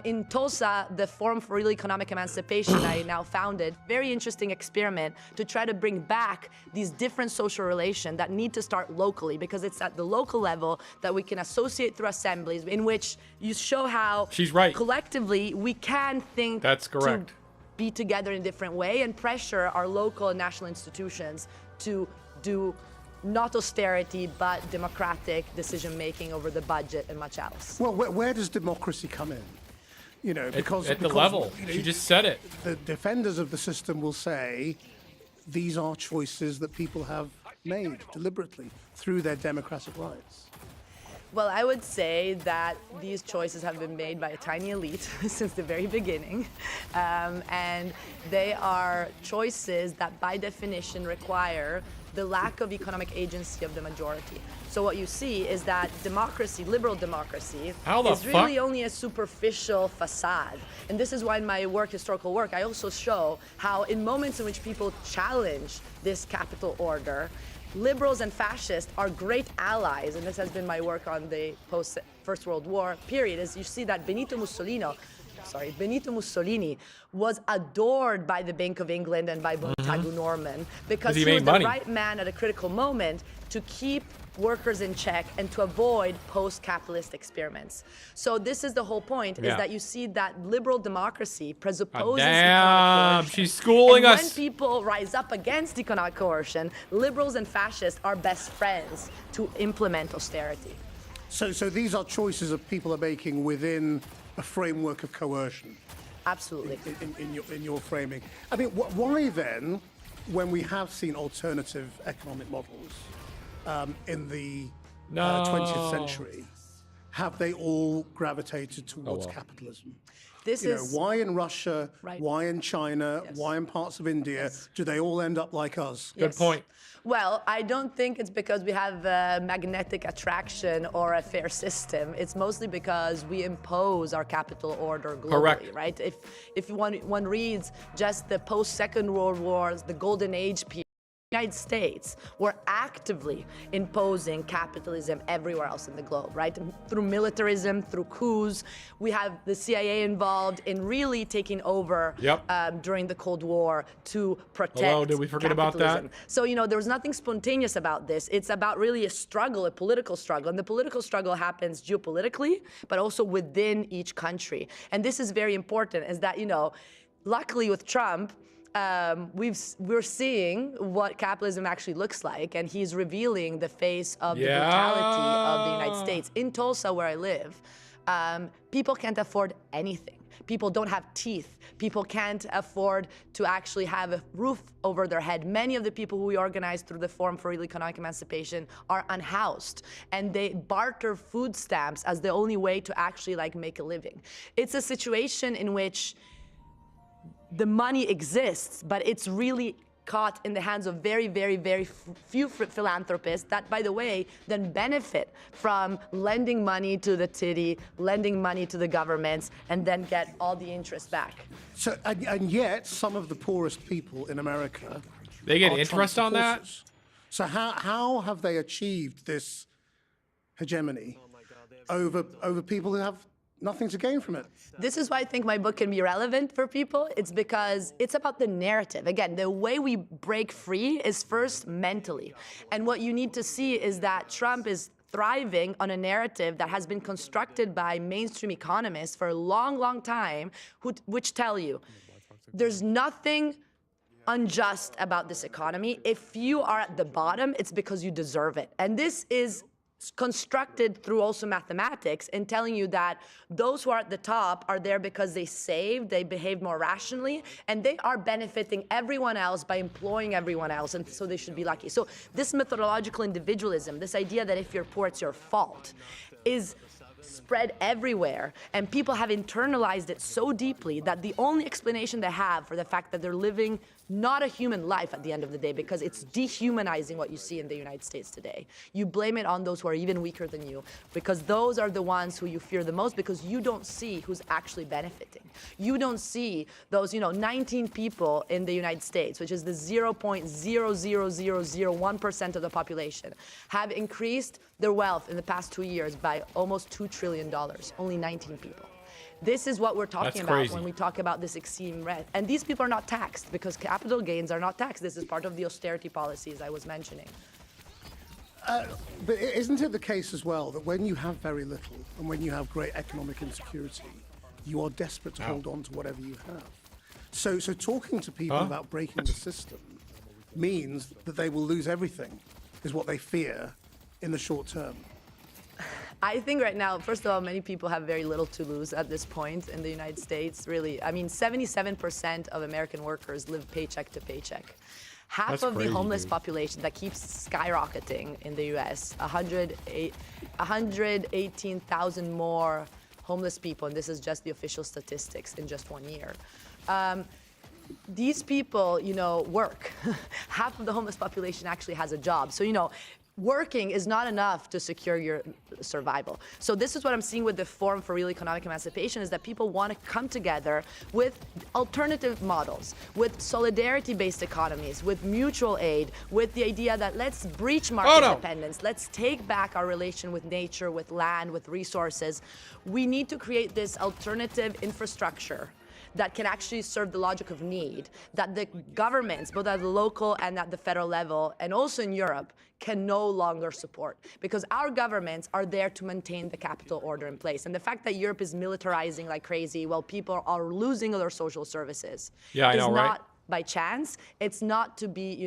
In Tulsa, the Forum for Real Economic Emancipation I now founded, very interesting experiment to try to bring back these different social relations that need to start locally, because it's at the local level that we can associate through assemblies in which you show how She's right. collectively we can think That's correct. to be together in a different way and pressure our local and national institutions to do not austerity, but democratic decision-making over the budget and much else. Well, where does democracy come in? Because at the level, you just said it. The defenders of the system will say these are choices that people have made deliberately through their democratic rights. Well, I would say that these choices have been made by a tiny elite since the very beginning. And they are choices that by definition require the lack of economic agency of the majority. So what you see is that democracy, liberal democracy, is really only a superficial facade. And this is why in my work, historical work, I also show how in moments in which people challenge this capital order, liberals and fascists are great allies, and this has been my work on the post-First World War period, is you see that Benito Mussolini was adored by the Bank of England and by Montagu Norman because he was the right man at a critical moment to keep workers in check and to avoid post-capitalist experiments. So this is the whole point, is that you see that liberal democracy presupposes economic coercion. She's schooling and us. When people rise up against economic coercion, liberals and fascists are best friends to implement austerity. So these are choices that people are making within a framework of coercion. Absolutely. In your framing. I mean, why then, when we have seen alternative economic models in the 20th century, have they all gravitated towards capitalism? Why in Russia, why in China, why in parts of India, do they all end up like us? Good point. Well, I don't think it's because we have a magnetic attraction or a fair system. It's mostly because we impose our capital order globally, Correct. right? If one reads just the post-Second World Wars, the Golden Age period, the United States were actively imposing capitalism everywhere else in the globe, right? Through militarism, through coups. We have the CIA involved in really taking over during the Cold War to protect Hello, did we forget about that? So, there was nothing spontaneous about this. It's about really a struggle, a political struggle. And the political struggle happens geopolitically, but also within each country. And this is very important, is that, luckily with Trump, we're seeing what capitalism actually looks like, and he's revealing the face of the brutality of the United States. In Tulsa, where I live, people can't afford anything. People don't have teeth. People can't afford to actually have a roof over their head. Many of the people who we organized through the Forum for Real Economic Emancipation are unhoused, and they barter food stamps as the only way to actually make a living. It's a situation in which the money exists, but it's really caught in the hands of very, very, very few philanthropists that, by the way, then benefit from lending money to the city, lending money to the governments, and then get all the interest back. So, and yet, some of the poorest people in America, they get are interest Trump on that? supporters. So how have they achieved this hegemony over people who have nothing to gain from it? This is why I think my book can be relevant for people. It's because it's about the narrative. Again, the way we break free is first mentally. And what you need to see is that Trump is thriving on a narrative that has been constructed by mainstream economists for a long, long time, which tell you There's nothing unjust about this economy. If you are at the bottom, it's because you deserve it. And this is constructed through also mathematics and telling you that those who are at the top are there because they saved, they behaved more rationally, and they are benefiting everyone else by employing everyone else, and so they should be lucky. So this methodological individualism, this idea that if you're poor, it's your fault, is spread everywhere, and people have internalized it so deeply that the only explanation they have for the fact that they're living not a human life at the end of the day, because it's dehumanizing what you see in the United States today. You blame it on those who are even weaker than you, because those are the ones who you fear the most, because you don't see who's actually benefiting. You don't see those, 19 people in the United States, which is the 0.00001% of the population, have increased their wealth in the past 2 years by almost $2 trillion. Only 19 people. This is what we're talking about when we talk about this extreme red. And these people are not taxed because capital gains are not taxed. This is part of the austerity policies I was mentioning. But isn't it the case as well that when you have very little and when you have great economic insecurity, you are desperate to hold on to whatever you have? So talking to people about breaking the system means that they will lose everything, is what they fear in the short term. I think right now, first of all, many people have very little to lose at this point in the United States, really. I mean, 77% of American workers live paycheck to paycheck. Half of the homeless population that keeps skyrocketing in the U.S., 118,000 more homeless people, and this is just the official statistics in just 1 year. These people, work. Half of the homeless population actually has a job. So, working is not enough to secure your survival. So this is what I'm seeing with the Forum for Real Economic Emancipation, is that people want to come together with alternative models, with solidarity-based economies, with mutual aid, with the idea that let's breach market dependence, let's take back our relation with nature, with land, with resources. We need to create this alternative infrastructure that can actually serve the logic of need, that the governments, both at the local and at the federal level, and also in Europe, can no longer support. Because our governments are there to maintain the capital order in place. And the fact that Europe is militarizing like crazy while people are losing their social services is not by chance. It's not to be,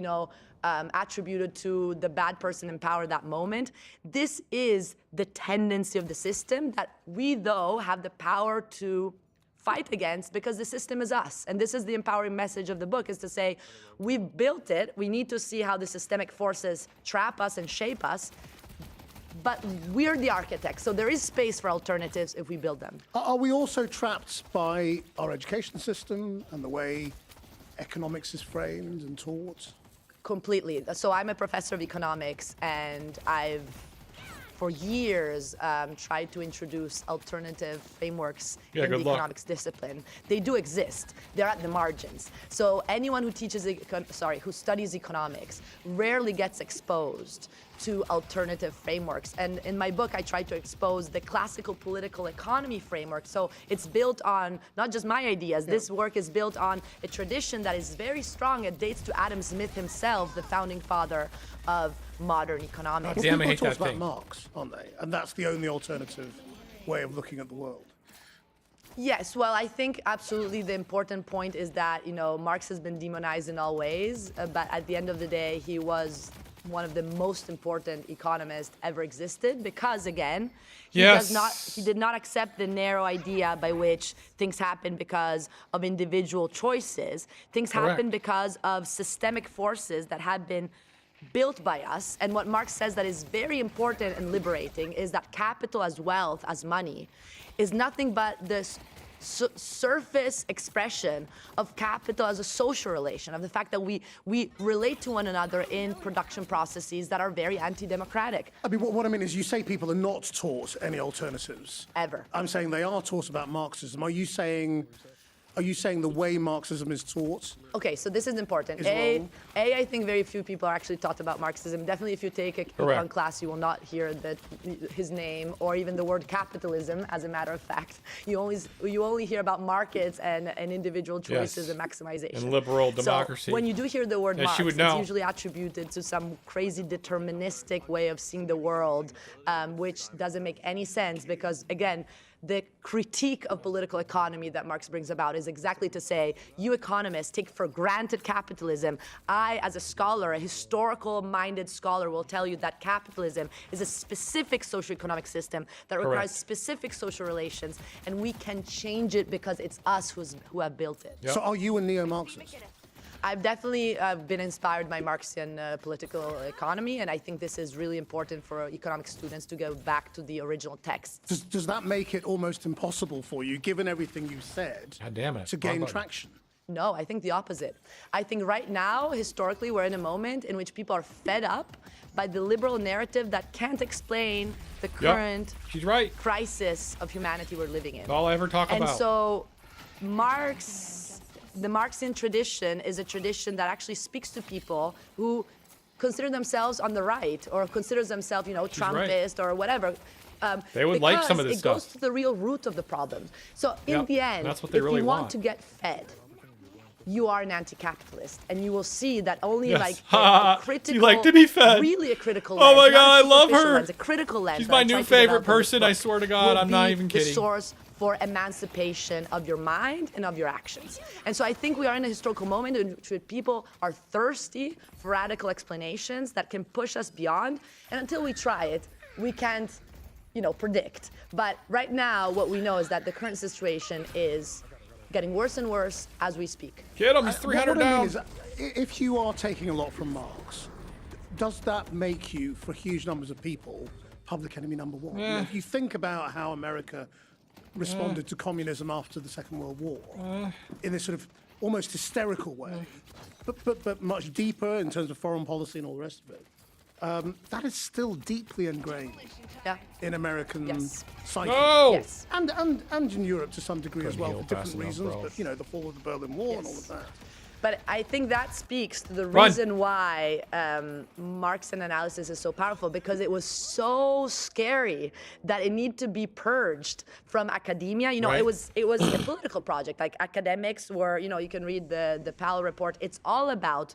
attributed to the bad person in power that moment. This is the tendency of the system that we, though, have the power to fight against, because the system is us. And this is the empowering message of the book, is to say, we've built it, we need to see how the systemic forces trap us and shape us, but we're the architects, so there is space for alternatives if we build them. Are we also trapped by our education system and the way economics is framed and taught? Completely. So I'm a professor of economics, and I've for years tried to introduce alternative frameworks in the economics discipline. They do exist. They're at the margins. So anyone who teaches, who studies economics rarely gets exposed to alternative frameworks. And in my book, I try to expose the classical political economy framework. So it's built on not just my ideas. Yeah. This work is built on a tradition that is very strong. It dates to Adam Smith himself, the founding father of modern economics. Well, people talk about Marx, aren't they? And that's the only alternative way of looking at the world. Yes, well, I think absolutely the important point is that, Marx has been demonized in all ways, but at the end of the day, he was one of the most important economists ever existed, because again, he did not accept the narrow idea by which things happen because of individual choices. Things happen because of systemic forces that had been built by us. And what Marx says that is very important and liberating is that capital as wealth, as money, is nothing but this surface expression of capital as a social relation, of the fact that we relate to one another in production processes that are very anti-democratic. I mean, what I mean is, you say people are not taught any alternatives. Ever. I'm saying they are taught about Marxism. Are you saying the way Marxism is taught? Okay, so this is important. I think very few people are actually taught about Marxism. Definitely, if you take a econ class, you will not hear his name or even the word capitalism. As a matter of fact, you only hear about markets and individual choices and maximization and liberal democracy. So when you do hear the word Marx, it's usually attributed to some crazy deterministic way of seeing the world, which doesn't make any sense, because again, the critique of political economy that Marx brings about is exactly to say, you economists take for granted capitalism. I, as a scholar, a historical-minded scholar, will tell you that capitalism is a specific socioeconomic system that requires specific social relations, and we can change it because it's us who have built it. So are you a neo-Marxist? I've definitely been inspired by Marxian political economy, and I think this is really important for economic students to go back to the original texts. Does that make it almost impossible for you, given everything you said, God damn it. to gain traction? No, I think the opposite. I think right now, historically, we're in a moment in which people are fed up by the liberal narrative that can't explain the current She's right. crisis of humanity we're living in. That's all I ever talk about. And so the Marxian tradition is a tradition that actually speaks to people who consider themselves on the right or considers themselves, Trumpist or whatever. They would like some of this stuff. It goes stuff. to the real root of the problem. So in the end, that's what they if really you want want to get fed, you are an anti-capitalist, and you will see that only Yes. a critical, You like to be fed. really a critical Oh lens, my not a God, I love superficial her. lens, a critical lens. She's that my I'm new trying to favorite develop in this person, I book swear to God, will I'm not be even the kidding. source for emancipation of your mind and of your actions. And so I think we are in a historical moment in which people are thirsty for radical explanations that can push us beyond. And until we try it, we can't, predict. But right now, what we know is that the current situation is getting worse and worse as we speak. Get him, he's 300 what I mean down. is, if you are taking a lot from Marx, does that make you, for huge numbers of people, public enemy number one? Yeah. If you think about how America responded to communism after the Second World War in this sort of almost hysterical way, but much deeper in terms of foreign policy and all the rest of it, that is still deeply ingrained in American psyche. No! Yes. And in Europe to some degree as well, heal for different fast enough, reasons, bro. but the fall of the Berlin Wall and all of that. But I think that speaks to the reason why Marxian analysis is so powerful, because it was so scary that it needed to be purged from academia. It was a political project. Like academics were, you can read the Powell report. It's all about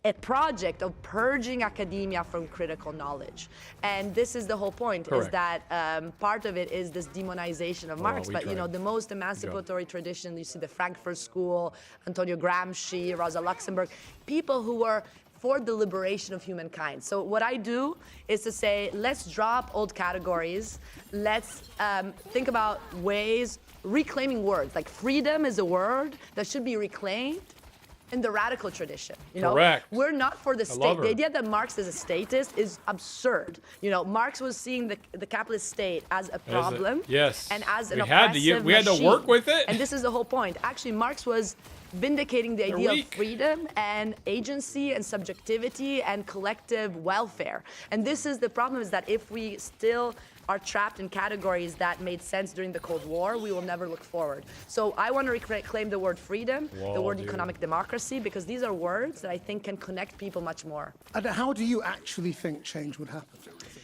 a project of purging academia from critical knowledge. And this is the whole point, is that part of it is this demonization of Marx. But, the most emancipatory tradition, you see the Frankfurt School, Antonio Gramsci, Rosa Luxemburg, people who were for the liberation of humankind. So what I do is to say, let's drop old categories. Let's think about ways, reclaiming words. Like freedom is a word that should be reclaimed in the radical tradition. Correct. We're not for the state. The idea that Marx is a statist is absurd. Marx was seeing the capitalist state as a problem, and as an oppressive we had to work with it. And this is the whole point. Actually, Marx was vindicating the idea of freedom and agency and subjectivity and collective welfare. And this is the problem, is that if we still are trapped in categories that made sense during the Cold War, we will never look forward. So I want to reclaim the word freedom, the word economic democracy, because these are words that I think can connect people much more. And how do you actually think change would happen?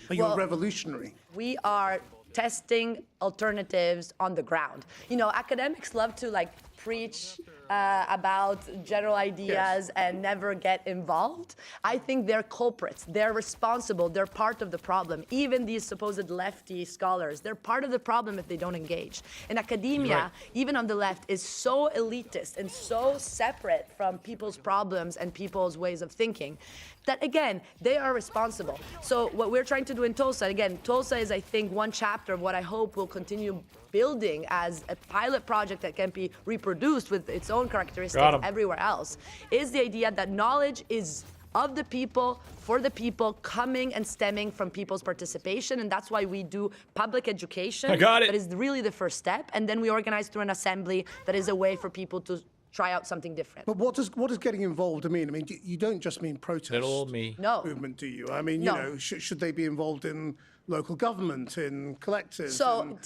Are you revolutionary? We are testing alternatives on the ground. Academics love to preach about general ideas and never get involved. I think they're culprits. They're responsible. They're part of the problem. Even these supposed lefty scholars, they're part of the problem if they don't engage. And academia, even on the left, is so elitist and so separate from people's problems and people's ways of thinking that, again, they are responsible. So what we're trying to do in Tulsa, again, Tulsa is, I think, one chapter of what I hope will continue building as a pilot project that can be reproduced with its own characteristics everywhere else, is the idea that knowledge is of the people, for the people, coming and stemming from people's participation. And that's why we do public education. I got it. That is really the first step. And then we organize through an assembly that is a way for people to try out something different. But what does getting involved mean? I mean, you don't just mean protest Little old me. movement, do you? I mean, should they be involved in local government, in collectives? So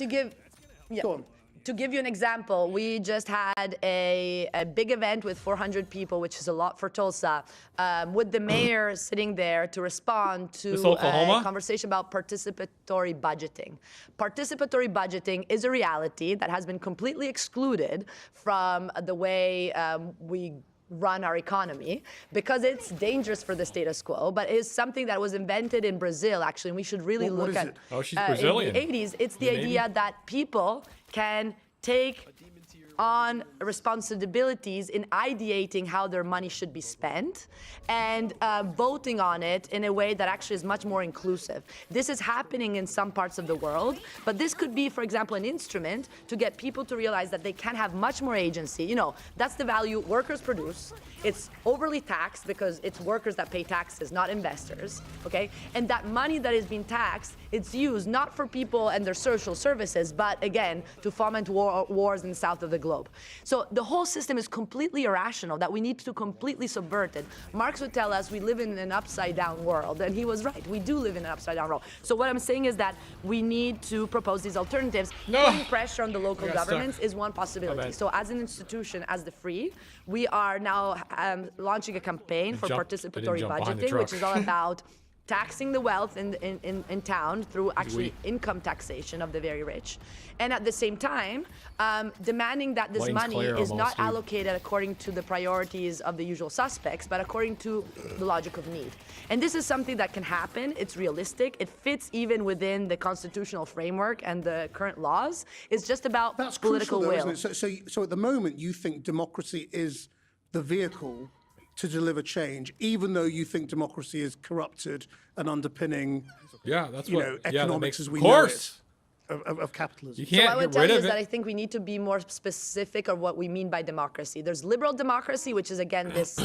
to give you an example, we just had a big event with 400 people, which is a lot for Tulsa, with the mayor sitting there to respond to a conversation about participatory budgeting. Participatory budgeting is a reality that has been completely excluded from the way we run our economy because it's dangerous for the status quo, but it's something that was invented in Brazil, actually, and we should really What look is at it? Oh, she's Brazilian. in the 80s. It's the Maybe. idea that people can take on responsibilities in ideating how their money should be spent and voting on it in a way that actually is much more inclusive. This is happening in some parts of the world, but this could be, for example, an instrument to get people to realize that they can have much more agency. You know, that's the value workers produce. It's overly taxed because it's workers that pay taxes, not investors, okay? And that money that is being taxed, it's used not for people and their social services, but again, to foment wars in the south of the globe. So the whole system is completely irrational, that we need to completely subvert it. Marx would tell us we live in an upside down world, and he was right. We do live in an upside down world. So what I'm saying is that we need to propose these alternatives. Putting pressure on the local governments is one possibility. So as an institution, as the Free, we are now launching a campaign for participatory budgeting, which is all about taxing the wealth in town through actually income taxation of the very rich. And at the same time, demanding that this money is not allocated according to the priorities of the usual suspects, but according to the logic of need. And this is something that can happen. It's realistic. It fits even within the constitutional framework and the current laws. It's just about political crucial, though, will. isn't it? So at the moment, you think democracy is the vehicle to deliver change, even though you think democracy is corrupted and underpinning, economics as we know it of capitalism. So what I would tell you is that I think we need to be more specific of what we mean by democracy. There's liberal democracy, which is again this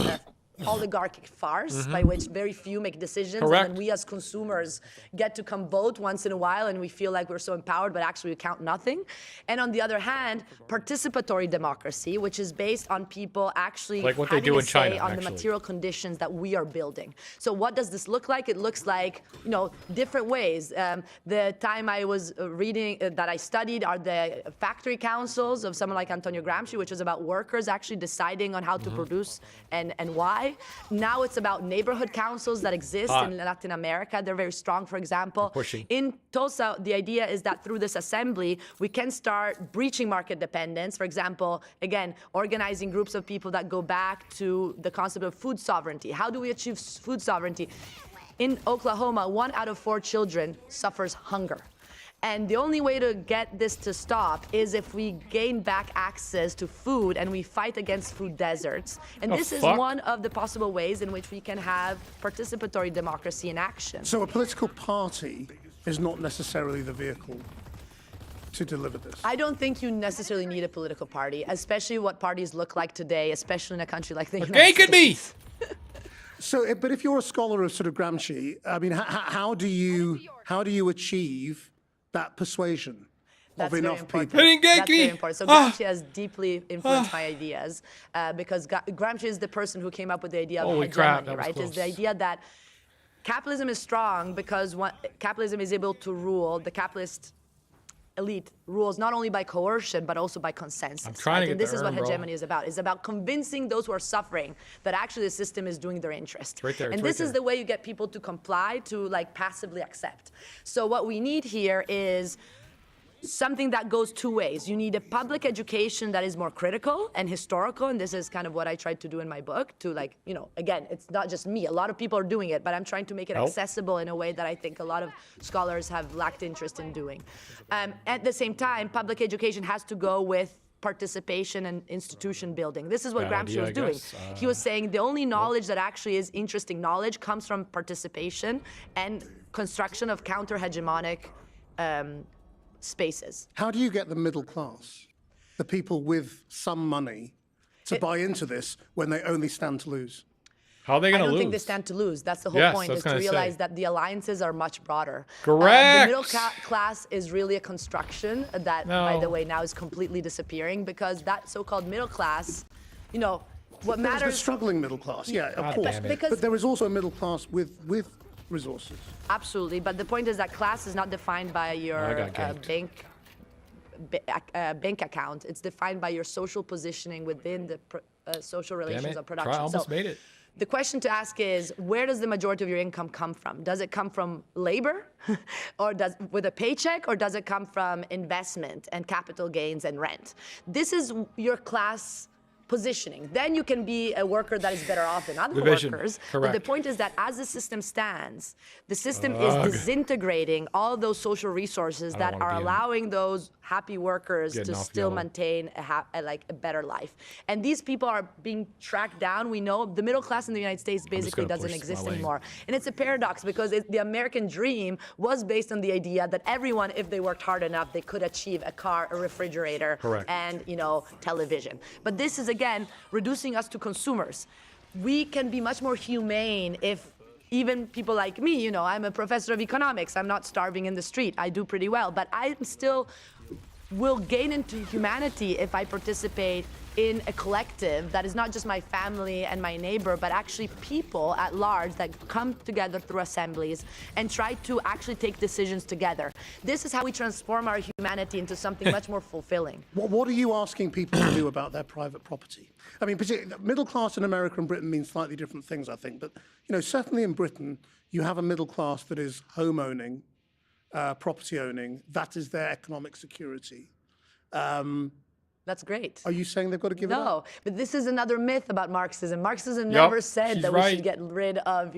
oligarchic farce by which very few make decisions, and then we as consumers get to come vote once in a while, and we feel like we're so empowered, but actually we count nothing. And on the other hand, participatory democracy, which is based on people actually like what they having do a in say China, on the material conditions that we are building. So what does this look like? It looks like, you know, different ways. The time I was reading that I studied are the factory councils of someone like Antonio Gramsci, which is about workers actually deciding on how to produce and why. Now it's about neighborhood councils that exist in Latin America. They're very strong, for example. In Tulsa, the idea is that through this assembly, we can start breaching market dependence. For example, again, organizing groups of people that go back to the concept of food sovereignty. How do we achieve food sovereignty? In Oklahoma, 1 out of 4 children suffers hunger. And the only way to get this to stop is if we gain back access to food and we fight against food deserts. And this is one of the possible ways in which we can have participatory democracy in action. So a political party is not necessarily the vehicle to deliver this. I don't think you necessarily need a political party, especially what parties look like today, especially in a country like the United States. So, but if you're a scholar of sort of Gramsci, I mean, how do you achieve that persuasion of enough people? That's very important. So Gramsci has deeply influenced my ideas because Gramsci is the person who came up with the idea of hegemony, right? It's the idea that capitalism is strong because capitalism is able to rule. The capitalist elite rules not only by coercion but also by consensus. I'm trying to get and this there, is what bro. hegemony is about. It's about convincing those who are suffering that actually the system is doing their interest. Right there, and this is the way you get people to comply, to like passively accept. So what we need here is something that goes two ways. You need a public education that is more critical and historical, and this is kind of what I tried to do in my book, to like, you know, again, it's not just me. A lot of people are doing it, but I'm trying to make it accessible in a way that I think a lot of scholars have lacked interest in doing. At the same time, public education has to go with participation and institution building. This is what Gramsci was doing. He was saying the only knowledge that actually is interesting knowledge comes from participation and construction of counter-hegemonic spaces. How do you get the middle class, the people with some money, to buy into this when they only stand to lose? How are they going to lose? I don't think they stand to lose. That's the whole point, is to realize that the alliances are much broader. Correct. The middle class is really a construction that, by the way, now is completely disappearing because that so-called middle class, you know, what matters... There's the struggling middle class, of course. But there is also a middle class with resources. Absolutely, but the point is that class is not defined by your bank account. It's defined by your social positioning within the social relations of production. I almost made it. The question to ask is, where does the majority of your income come from? Does it come from labor or with a paycheck, or does it come from investment and capital gains and rent? This is your class positioning. Then you can be a worker that is better off than other Division. workers. Correct. But the point is that as the system stands, the system is disintegrating all those social resources that are allowing those happy workers to still maintain a better life. And these people are being tracked down. We know the middle class in the United States basically doesn't exist anymore. And it's a paradox because the American dream was based on the idea that everyone, if they worked hard enough, they could achieve a car, a refrigerator, and television. But this is again reducing us to consumers. We can be much more humane if even people like me, I'm a professor of economics. I'm not starving in the street. I do pretty well, but I still will gain into humanity if I participate in a collective that is not just my family and my neighbor, but actually people at large that come together through assemblies and try to actually take decisions together. This is how we transform our humanity into something much more fulfilling. What are you asking people to do about their private property? I mean, particularly, middle class in America and Britain mean slightly different things, I think. But, certainly in Britain, you have a middle class that is home owning, property owning. That is their economic security. That's great. Are you saying they've got to give it up? No, but this is another myth about Marxism. Marxism never said that we should get rid of,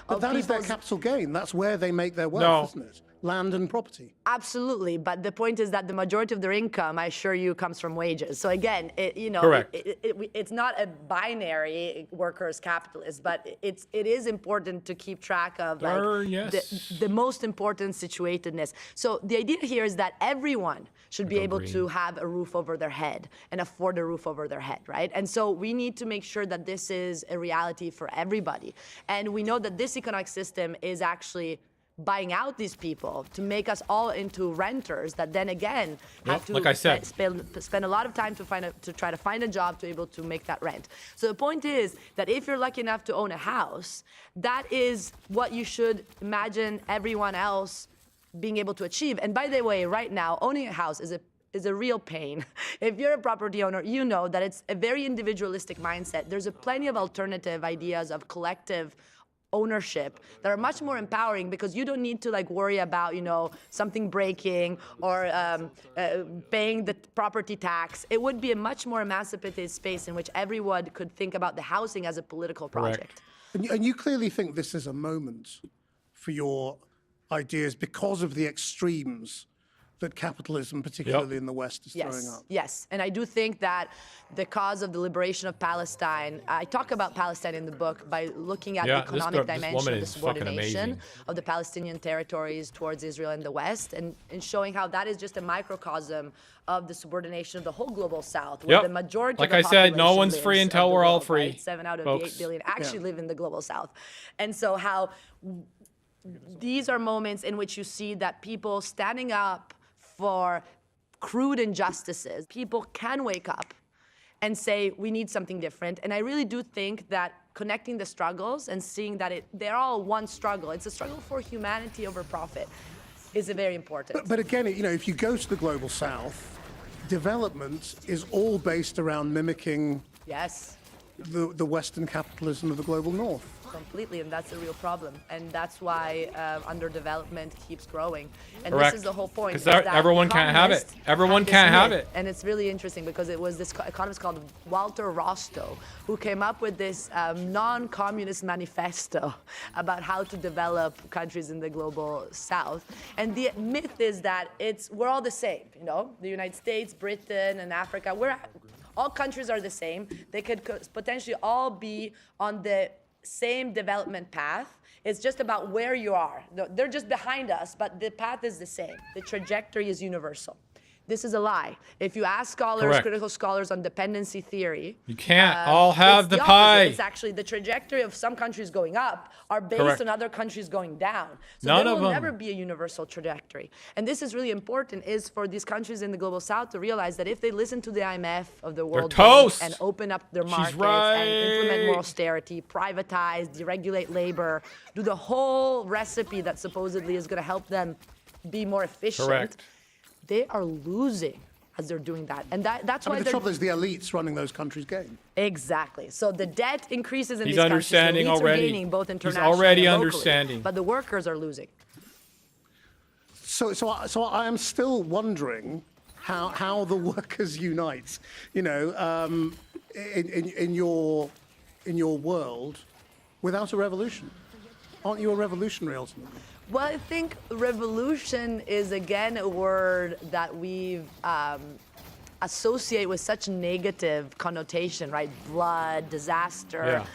But that is their capital gain. That's where they make their wealth, isn't it? Land and property. Absolutely, but the point is that the majority of their income, I assure you, comes from wages. So again, it's not a binary workers capitalist, but it is important to keep track of the most important situatedness. So the idea here is that everyone should be able to have a roof over their head and afford a roof over their head, right? And so we need to make sure that this is a reality for everybody. And we know that this economic system is actually buying out these people to make us all into renters that then again have to like I said, spend a lot of time to try to find a job to be able to make that rent. So the point is that if you're lucky enough to own a house, that is what you should imagine everyone else being able to achieve. And by the way, right now, owning a house is a real pain. If you're a property owner, you know that it's a very individualistic mindset. There's plenty of alternative ideas of collective ownership that are much more empowering because you don't need to worry about something breaking or paying the property tax. It would be a much more emancipated space in which everyone could think about the housing as a political project. And you clearly think this is a moment for your ideas because of the extremes that capitalism, particularly in the West, is throwing up. Yes, and I do think that the cause of the liberation of Palestine, I talk about Palestine in the book by looking at the economic dimension of the subordination of the Palestinian territories towards Israel and the West, and showing how that is just a microcosm of the subordination of the whole global South, where the majority of the I said, no one's lives free until of the we're all world, free. right? 7 out of the 8 billion actually live in the global South. And so how these are moments in which you see that people standing up for crude injustices, people can wake up and say, we need something different. And I really do think that connecting the struggles and seeing that they're all one struggle, it's a struggle for humanity over profit, is very important. But again, if you go to the global South, development is all based around mimicking the Western capitalism of the global North. Completely, and that's a real problem, and that's why underdevelopment keeps growing. And Correct. This is the whole point. Because everyone can't have it. Everyone can't have it. And it's really interesting because it was this economist called Walter Rostow who came up with this non-communist manifesto about how to develop countries in the global South. And the myth is that we're all the same. The United States, Britain, and Africa. All countries are the same. They could potentially all be on the same development path. It's just about where you are. They're just behind us, but the path is the same. The trajectory is universal. This is a lie. If you ask scholars, critical scholars on dependency theory, you can't all have the pie. It's actually the trajectory of some countries going up are based on other countries going down. So None there of will them. never be a universal trajectory. And this is really important, is for these countries in the global South to realize that if they listen to the IMF of the World Bank and open up their markets and implement more austerity, privatize, deregulate labor, do the whole recipe that supposedly is going to help them be more efficient, they are losing as they're doing that. And that's why the trouble is the elites running those countries' game. Exactly. So the debt increases in He's these countries. understanding The elites already. are gaining both internationally He's already and locally, understanding. but the workers are losing. So I am still wondering how the workers unite. You know, in your world, without a revolution. Aren't you a revolutionary ultimately? Well, I think revolution is, again, a word that we've associate with such negative connotation, right? Blood, disaster. Yeah.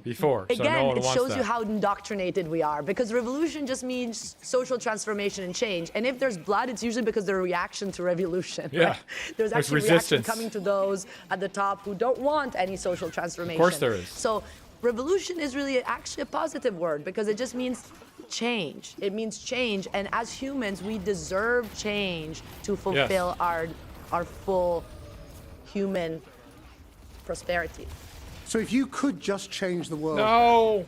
Before. So Again, no one it wants shows that. you how indoctrinated we are, because revolution just means social transformation and change. And if there's blood, it's usually because there's a reaction to revolution. Yeah. Right? There's There's actually reaction resistance. coming to those at the top who don't want any social transformation. Of course there is. So revolution is really actually a positive word, because it just means change. It means change. And as humans, we deserve change to fulfill our full human prosperity. So if you could just change the world No.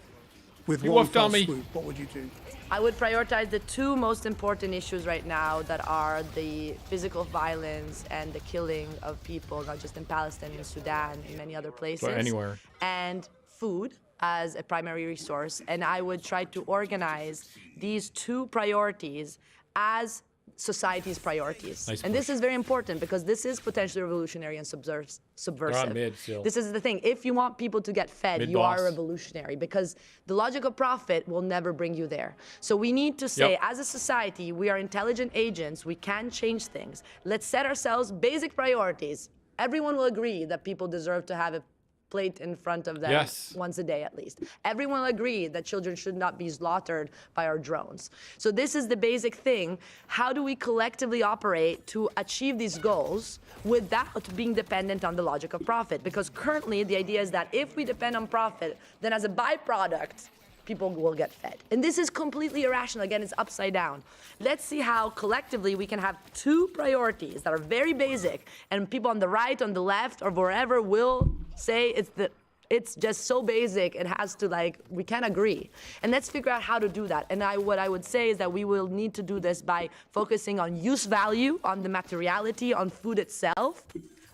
with You one woofed on fell me. swoop, what would you do? I would prioritize the two most important issues right now, that are the physical violence and the killing of people, not just in Palestine, in Sudan, in many other places. anywhere. And food as a primary resource. And I would try to organize these two priorities as society's priorities. Nice and this is very important, because this is potentially revolutionary and subversive. They're on mid still. This is the thing. If you want people to get fed, you are Mid-boss. a revolutionary, because the logic of profit will never bring you there. So we need to say, Yep. as a society, we are intelligent agents. We can change things. Let's set ourselves basic priorities. Everyone will agree that people deserve to have a plate in front of them Yes. once a day at least. Everyone will agree that children should not be slaughtered by our drones. So this is the basic thing. How do we collectively operate to achieve these goals without being dependent on the logic of profit? Because currently the idea is that if we depend on profit, then as a byproduct, people will get fed. And this is completely irrational. Again, it's upside down. Let's see how collectively we can have two priorities that are very basic, and people on the right, on the left, or wherever will say it's just so basic, it has to, like, we can't agree. And let's figure out how to do that. And what I would say is that we will need to do this by focusing on use value, on the materiality, on food itself,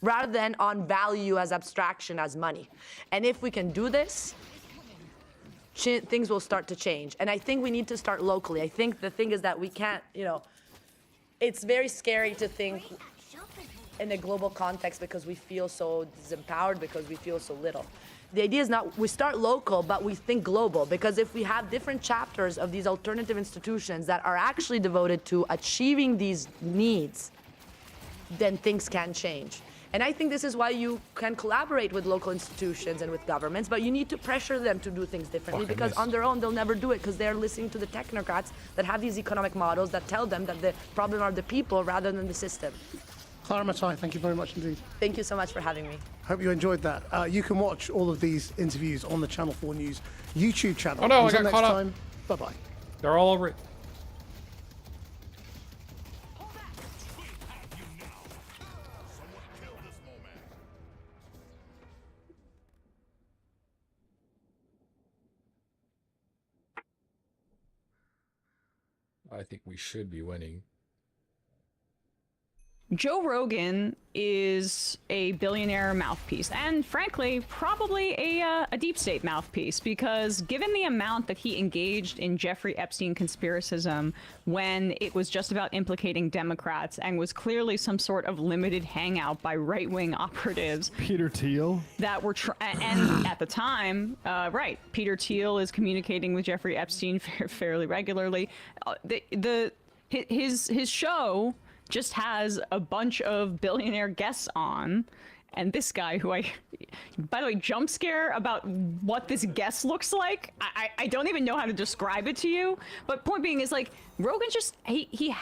rather than on value as abstraction, as money. And if we can do this, things will start to change. And I think we need to start locally. I think the thing is that we can't, it's very scary to think in a global context, because we feel so disempowered, because we feel so little. The idea is not, we start local, but we think global, because if we have different chapters of these alternative institutions that are actually devoted to achieving these needs, then things can change. And I think this is why you can collaborate with local institutions and with governments, but you need to pressure them to do things differently, because on their own, they'll never do it, because they're listening to the technocrats that have these economic models that tell them that the problem are the people rather than the system. Clara Matai, thank you very much indeed. Thank you so much for having me. Hope you enjoyed that. You can watch all of these interviews on the Channel 4 News YouTube channel. Oh no, I Until got next caught up. time, bye-bye. They're all over it. I think we should be winning. Joe Rogan is a billionaire mouthpiece, and frankly, probably a deep state mouthpiece, because given the amount that he engaged in Jeffrey Epstein conspiracism when it was just about implicating Democrats and was clearly some sort of limited hangout by right-wing operatives. Peter Thiel. That were, and at the time, right, Peter Thiel is communicating with Jeffrey Epstein fairly regularly. His show just has a bunch of billionaire guests on, and this guy, who by the way, jump scare about what this guest looks like. I don't even know how to describe it to you, but point being is, like, Rogan just, he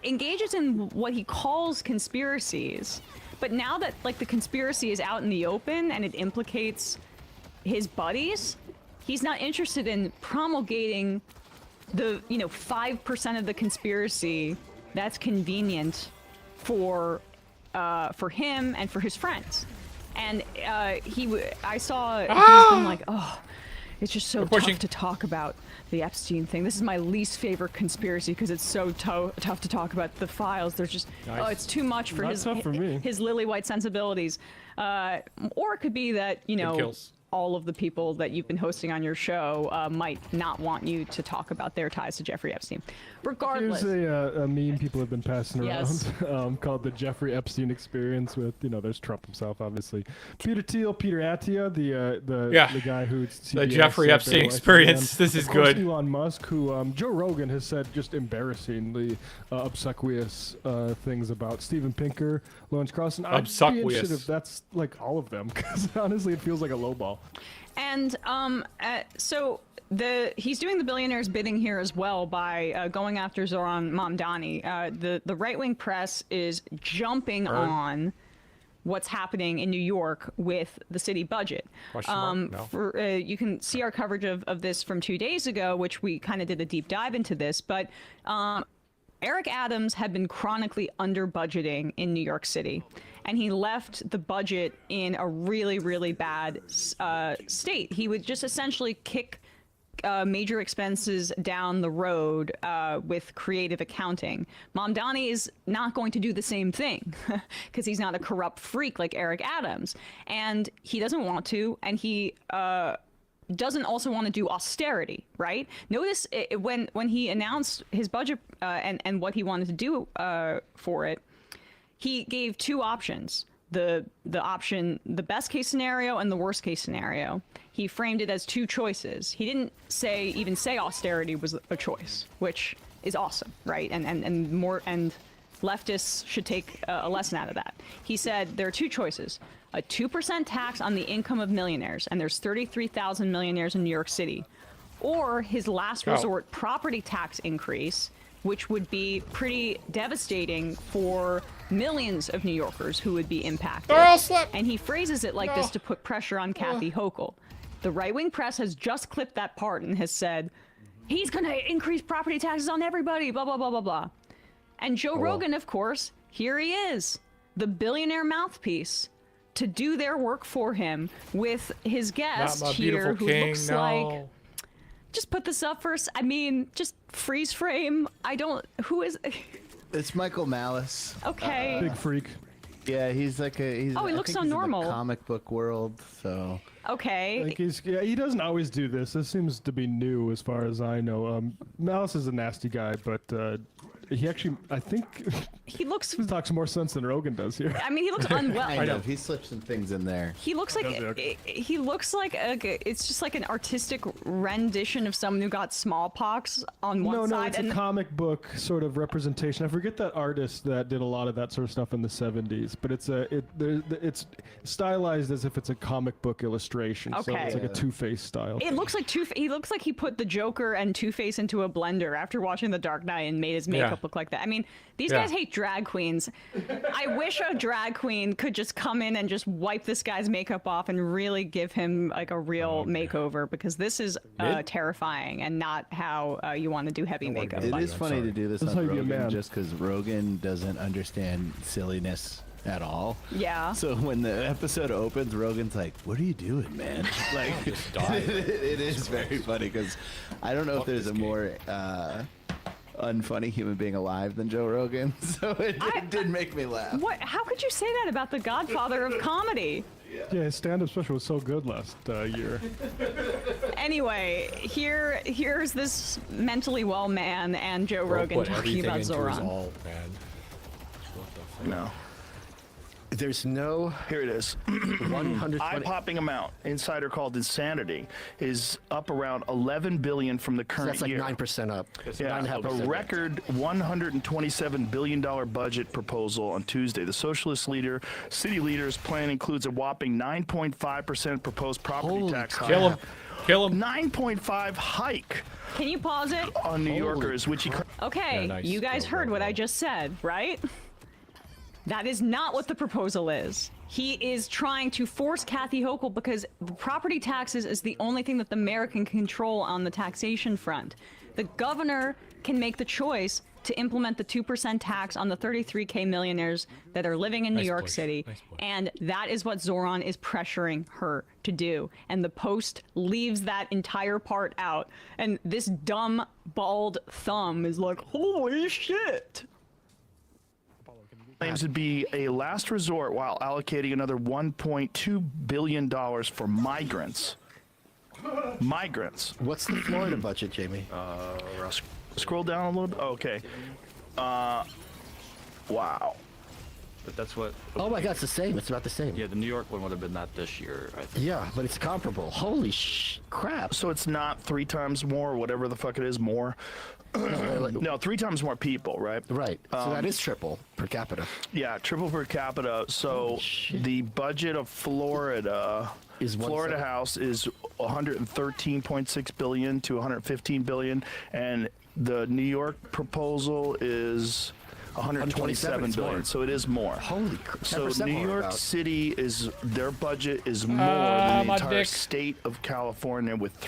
engages in what he calls conspiracies, but now that, like, the conspiracy is out in the open and it implicates his buddies, he's not interested in promulgating the 5% of the conspiracy that's convenient for him and for his friends. And I saw he's been like, oh, it's just so tough to talk about the Epstein thing. This is my least favorite conspiracy because it's so tough to talk about the files. They're just it's too much for his lily white sensibilities. Or it could be that all of the people that you've been hosting on your show might not want you to talk about their ties to Jeffrey Epstein. Regardless. Here's a meme people have been passing around Yes. called the Jeffrey Epstein experience with, there's Trump himself, obviously. Peter Thiel, Peter Attia, the guy who... The Jeffrey Epstein experience. This is good. Elon Musk, who Joe Rogan has said just embarrassingly obsequious things about Steven Pinker, Lawrence Carlson. I'd be interested if that's like all of them, because honestly it feels like a lowball. And so he's doing the billionaire's bidding here as well by going after Zoran Mamdani. The right-wing press is jumping on what's happening in New York with the city budget. You can see our coverage of this from 2 days ago, which we kind of did a deep dive into this, but Eric Adams had been chronically under budgeting in New York City, and he left the budget in a really, really bad state. He would just essentially kick major expenses down the road with creative accounting. Mamdani is not going to do the same thing because he's not a corrupt freak like Eric Adams, and he doesn't want to, and he doesn't also want to do austerity, right? Notice when he announced his budget and what he wanted to do for it, he gave two options. The best case scenario and the worst case scenario. He framed it as two choices. He didn't even say austerity was a choice, which is awesome, right? And leftists should take a lesson out of that. He said there are two choices: a 2% tax on the income of millionaires, and there's 33,000 millionaires in New York City, or his last resort property tax increase, which would be pretty devastating for millions of New Yorkers who would be impacted. And he phrases it like this to put pressure on Kathy Hochul. The right-wing press has just clipped that part and has said, he's going to increase property taxes on everybody, blah, blah, blah, blah, blah. And Joe Rogan, of course, here he is, the billionaire mouthpiece, to do their work for him with his guest here who looks like... Just put this up first. I mean, just freeze frame. Who is... It's Michael Malice. Okay. Big freak. Yeah, he's like he looks so normal. In the comic book world, so... Okay. Like he doesn't always do this. This seems to be new as far as I know. Malice is a nasty guy, but he actually, I think... He talks more sense than Rogan does here. I mean, he looks unwell. I know. He slipped some things in there. He looks like it's just like an artistic rendition of someone who got smallpox on one side. No, it's a comic book sort of representation. I forget that artist that did a lot of that sort of stuff in the 70s, but it's stylized as if it's a comic book illustration. So it's like a Two-Face style. It looks like he looks like he put the Joker and Two-Face into a blender after watching The Dark Knight and made his makeup look like that. I mean, these guys hate drag queens. I wish a drag queen could just come in and just wipe this guy's makeup off and really give him like a real makeover, because this is terrifying and not how you want to do heavy makeup. It is funny to do this on Rogan just because Rogan doesn't understand silliness at all. Yeah. So when the episode opens, Rogan's like, "What are you doing, man?" Like, it is very funny because I don't know if there's a more unfunny human being alive than Joe Rogan. So it did make me laugh. What? How could you say that about the godfather of comedy? Yeah, his stand-up special was so good last year. Anyway, here's this mentally well man and Joe Rogan talking about Zoran. No. There's no... Here it is. 120... Eye-popping amount. Insider called Insanity is up around $11 billion from the current year. That's like 9% up. Yeah, a record $127 billion budget proposal on Tuesday. The socialist city leader's plan includes a whopping 9.5% proposed property tax hike. Kill him. 9.5 hike. Can you pause it? On New Yorkers, which he... Okay, nice. You guys heard what I just said, right? That is not what the proposal is. He is trying to force Kathy Hochul, because the property taxes is the only thing that the mayor can control on the taxation front. The governor can make the choice to implement the 2% tax on the 33K millionaires that are living in New York City. And that is what Zoran is pressuring her to do. And the Post leaves that entire part out. And this dumb, bald thumb is like, holy shit. claims to be a last resort while allocating another $1.2 billion for migrants. Migrants. What's the Florida budget, Jamie? Scroll down a little bit. Okay. Wow. But that's what. Oh my God, it's the same. It's about the same. Yeah, the New York one would have been that this year, I think. Yeah, but it's comparable. Holy crap. So it's not 3 times more, or whatever the fuck it is, more. No, 3 times more people, right? Right. So that is triple per capita. Yeah, triple per capita. So the budget of Florida is Florida House is 113.6 billion to 115 billion, and the New York proposal is 127 billion. So it is more. Holy crap. So New York City is their budget is more than the entire state of California with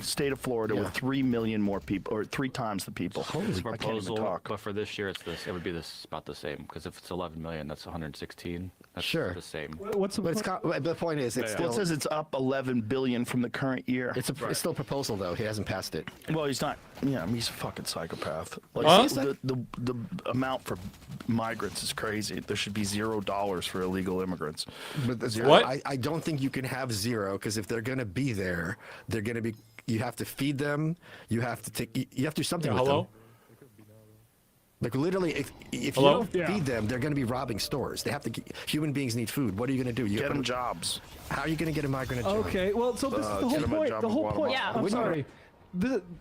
state of Florida with 3 million more people, or 3 times the people. This proposal, but for this year, it's this. It would be this about the same, because if it's 11 million, that's 116. That's the same. What's the point is, it's still, it says it's up 11 billion from the current year. It's still a proposal though. He hasn't passed it. Well, he's not. Yeah, he's a fucking psychopath. Like the amount for migrants is crazy. There should be $0 for illegal immigrants. But I don't think you can have 0, because if they're going to be there, they're going to be. You have to feed them. You have to take. You have to do something with them. Like literally, if you don't feed them, they're going to be robbing stores. They have to. Human beings need food. What are you going to do? Get them jobs. How are you going to get a migrant a job? Okay, well, so this is the whole point. The whole point. Yeah. I'm sorry.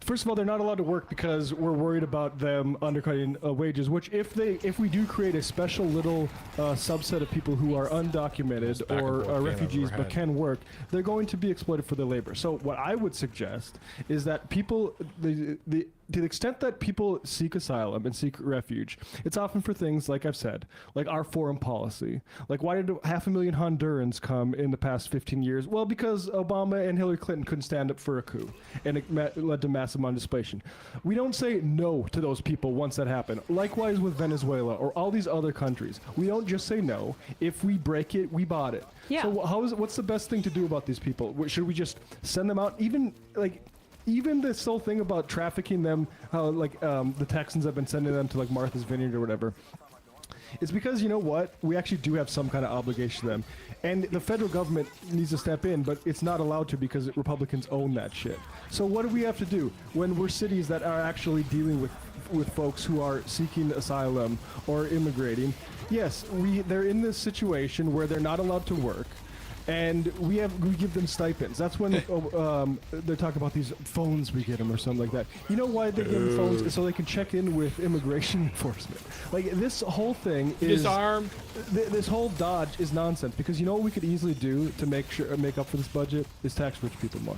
First of all, they're not allowed to work because we're worried about them undercutting wages. Which, if we do create a special little subset of people who are undocumented or refugees but can work, they're going to be exploited for their labor. So what I would suggest is that people, to the extent that people seek asylum and seek refuge, it's often for things like I've said, like our foreign policy. Like, why did 500,000 Hondurans come in the past 15 years? Well, because Obama and Hillary Clinton couldn't stand up for a coup, and it led to massive amount of displacement. We don't say no to those people once that happened. Likewise with Venezuela or all these other countries. We don't just say no. If we break it, we bought it. Yeah. So what's the best thing to do about these people? Should we just send them out? Even this whole thing about trafficking them, how the Texans have been sending them to like Martha's Vineyard or whatever. It's because, you know what, we actually do have some kind of obligation to them. And the federal government needs to step in, but it's not allowed to because Republicans own that shit. So what do we have to do when we're cities that are actually dealing with folks who are seeking asylum or immigrating? Yes, they're in this situation where they're not allowed to work. And we give them stipends. That's when they talk about these phones we get them or something like that. You know why they give them phones? Is so they can check in with immigration enforcement. Like, this whole thing is disarmed. This whole dodge is nonsense, because you know what we could easily do to make up for this budget is tax rich people more.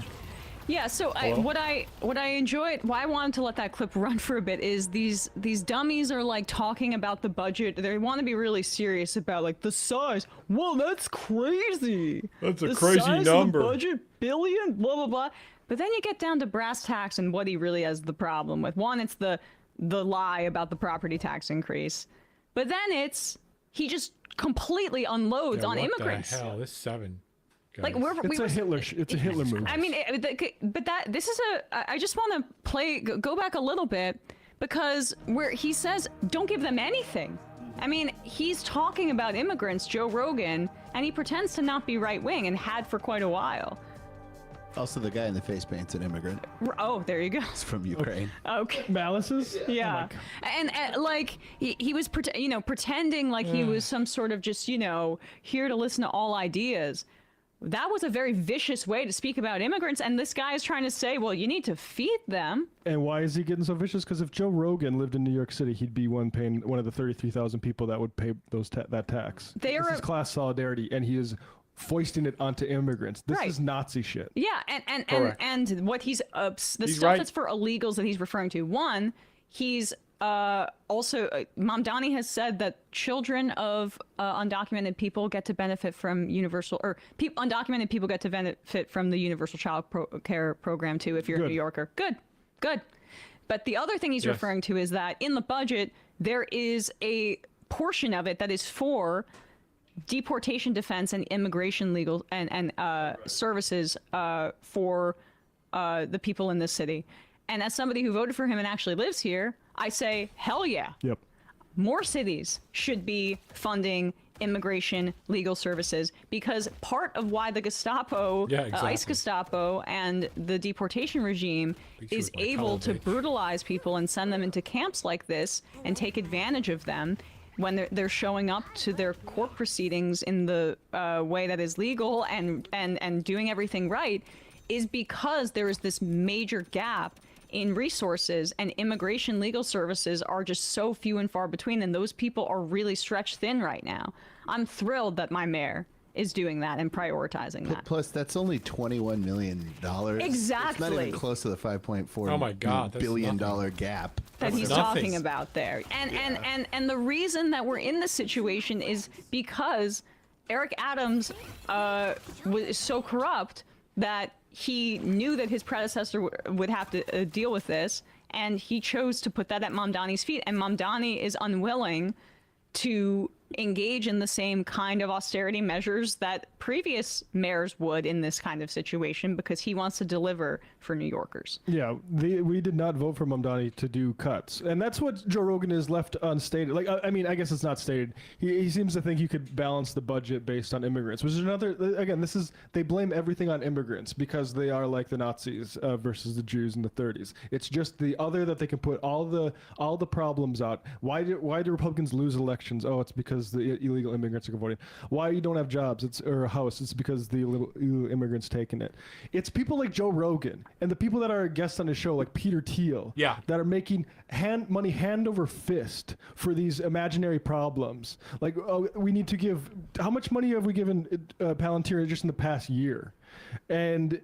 Yeah, so what I enjoyed, why I wanted to let that clip run for a bit is these dummies are like talking about the budget. They want to be really serious about like the size. Whoa, that's crazy. That's a the crazy size number. Of the budget, billion, blah blah blah. But then you get down to brass tacks and what he really has the problem with. One, it's the lie about the property tax increase, but then he just completely unloads on immigrants. What the hell? This 7. Like it's a Hitler move. I mean, but this is I just want to go back a little bit, because where he says don't give them anything. I mean, he's talking about immigrants, Joe Rogan, and he pretends to not be right wing and had for quite a while. Also, the guy in the face paint's an immigrant. Oh, there you go. He's from Ukraine. Okay. Malices? Yeah. And like he was pretending like he was some sort of just here to listen to all ideas. That was a very vicious way to speak about immigrants, and this guy is trying to say, well, you need to feed them. And why is he getting so vicious? Because if Joe Rogan lived in New York City, he'd be one of the 33,000 people that would pay that tax. This is class solidarity, and he is foisting it onto immigrants. This is Nazi shit. Yeah, and what he's stuff that's for illegals that he's referring to. One, he's also, Mamdani has said that children of undocumented people get to benefit from undocumented people get to benefit from the universal child care program too if you're a New Yorker. Good. But the other thing he's referring to is that in the budget, there is a portion of it that is for deportation defense and immigration legal and services for the people in this city. And as somebody who voted for him and actually lives here, I say, hell yeah. Yep. more cities should be funding immigration legal services, because part of why the Gestapo, ICE Gestapo, and the deportation regime is able to brutalize people and send them into camps like this and take advantage of them when they're showing up to their court proceedings in the way that is legal and doing everything right, is because there is this major gap in resources, and immigration legal services are just so few and far between, and those people are really stretched thin right now. I'm thrilled that my mayor is doing that and prioritizing that. Plus, that's only $21 million. Exactly. It's not even close to the $5.4 billion gap that he's talking about there. And the reason that we're in this situation is because Eric Adams is so corrupt that he knew that his predecessor would have to deal with this, and he chose to put that at Mamdani's feet. And Mamdani is unwilling to engage in the same kind of austerity measures that previous mayors would in this kind of situation, because he wants to deliver for New Yorkers. Yeah, we did not vote for Mamdani to do cuts, and that's what Joe Rogan is left unstated. Like, I mean, I guess it's not stated. He seems to think you could balance the budget based on immigrants, which is another. Again, they blame everything on immigrants because they are like the Nazis versus the Jews in the 30s. It's just the other that they can put all the problems out. Why do Republicans lose elections? Oh, it's because the illegal immigrants are voting. Why you don't have jobs or a house? It's because the illegal immigrants taking it. It's people like Joe Rogan and the people that are guests on the show, like Peter Thiel, that are making money hand over fist for these imaginary problems. Like, we need to give. How much money have we given Palantir just in the past year? And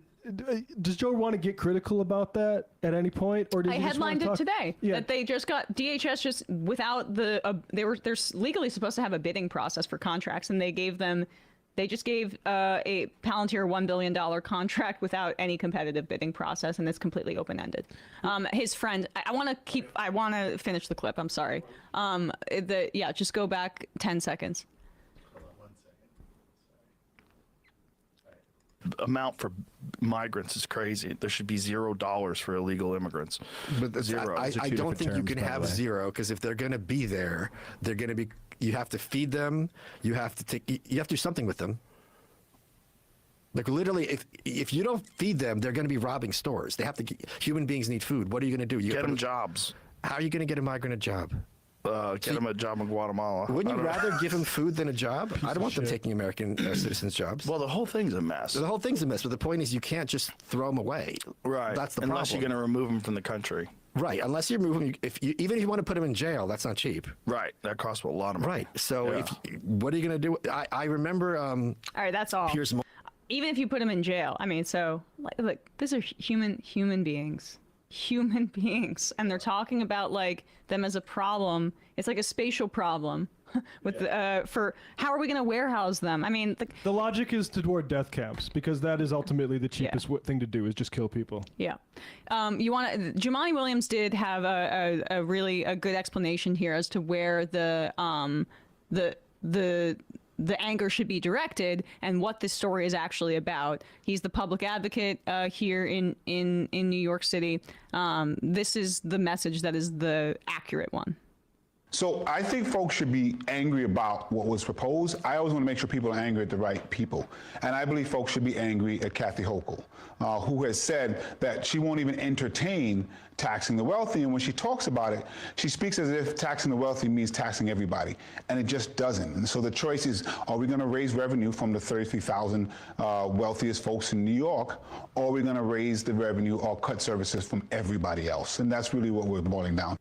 does Joe want to get critical about that at any point, or did I headlined it today that they just got DHS just without the they're legally supposed to have a bidding process for contracts, and they just gave a Palantir $1 billion contract without any competitive bidding process, and it's completely open-ended. His friend, I want to finish the clip. I'm sorry. Just go back 10 seconds. Amount for migrants is crazy. There should be $0 for illegal immigrants. But zero. I don't think you can have zero, because if they're going to be there, they're going to be. You have to feed them. You have to do something with them. Like, literally, if you don't feed them, they're going to be robbing stores. They have to. Human beings need food. What are you going to do? Get them jobs. How are you going to get a migrant a job? Get them a job in Guatemala. Wouldn't you rather give them food than a job? I don't want them taking American citizens' jobs. Well, the whole thing's a mess. The whole thing's a mess, but the point is you can't just throw them away. Right. That's the Unless problem. you're going to remove them from the country. Right. Unless you're moving, even if you want to put them in jail, that's not cheap. Right. That costs a lot of money. Right. So what are you going to do? I remember. All right, that's all. Even if you put them in jail, I mean, so like these are human beings. Human beings, and they're talking about like them as a problem. It's like a spatial problem with for how are we going to warehouse them? I mean, the logic is toward death camps, because that is ultimately the cheapest thing to do, is just kill people. Yeah. Jumaane Williams did have a really good explanation here as to where the anger should be directed and what this story is actually about. He's the public advocate here in New York City. This is the message that is the accurate one. So I think folks should be angry about what was proposed. I always want to make sure people are angry at the right people. And I believe folks should be angry at Kathy Hochul, who has said that she won't even entertain taxing the wealthy. And when she talks about it, she speaks as if taxing the wealthy means taxing everybody. And it just doesn't. And so the choice is, are we going to raise revenue from the 33,000 wealthiest folks in New York, or are we going to raise the revenue or cut services from everybody else? And that's really what we're boiling down.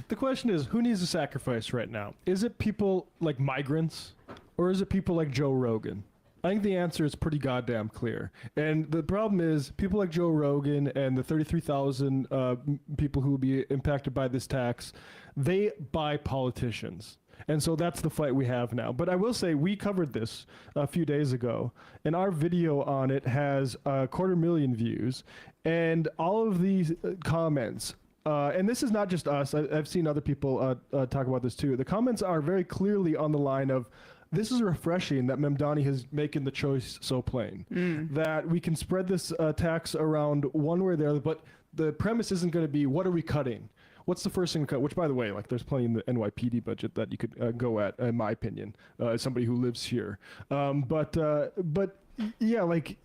The question is, who needs to sacrifice right now? Is it people like migrants, or is it people like Joe Rogan? I think the answer is pretty goddamn clear. And the problem is, people like Joe Rogan and the 33,000 people who will be impacted by this tax, they buy politicians. And so that's the fight we have now. But I will say, we covered this a few days ago, and our video on it has 250,000 views, and all of these comments, and this is not just us, I've seen other people talk about this too. The comments are very clearly on the line of, this is refreshing that Mamdani has making the choice so plain. That we can spread this tax around one way or the other, but the premise isn't going to be, what are we cutting? what's the first thing to cut? Which, by the way, like there's plenty in the NYPD budget that you could go at, in my opinion, as somebody who lives here. But yeah, like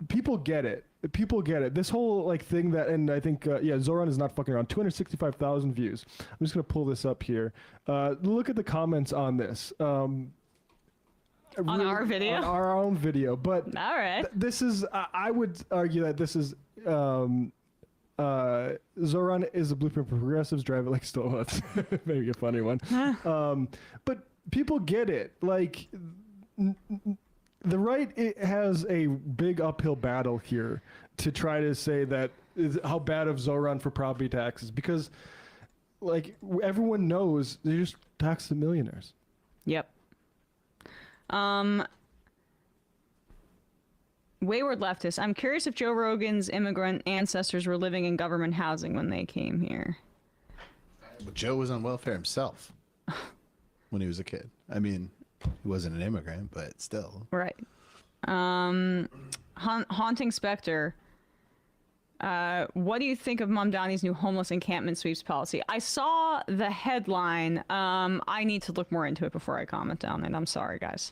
people get it. People get it. This whole like thing that, and I think Zoran is not fucking around. 265,000 views. I'm just gonna pull this up here. Look at the comments on this. On our video? On our own video. But all right. This is, I would argue that this is, Zoran is a blueprint for progressives. Drive it like still. That's maybe a funny one. But people get it. Like, the right has a big uphill battle here to try to say that how bad of Zoran for property taxes, because like everyone knows they just tax the millionaires. Yep. Wayward leftist. I'm curious if Joe Rogan's immigrant ancestors were living in government housing when they came here. But Joe was on welfare himself when he was a kid. I mean, he wasn't an immigrant, but still. Right. Haunting Spectre. What do you think of Mamdani's new homeless encampment sweeps policy? I saw the headline. I need to look more into it before I comment on it. I'm sorry, guys.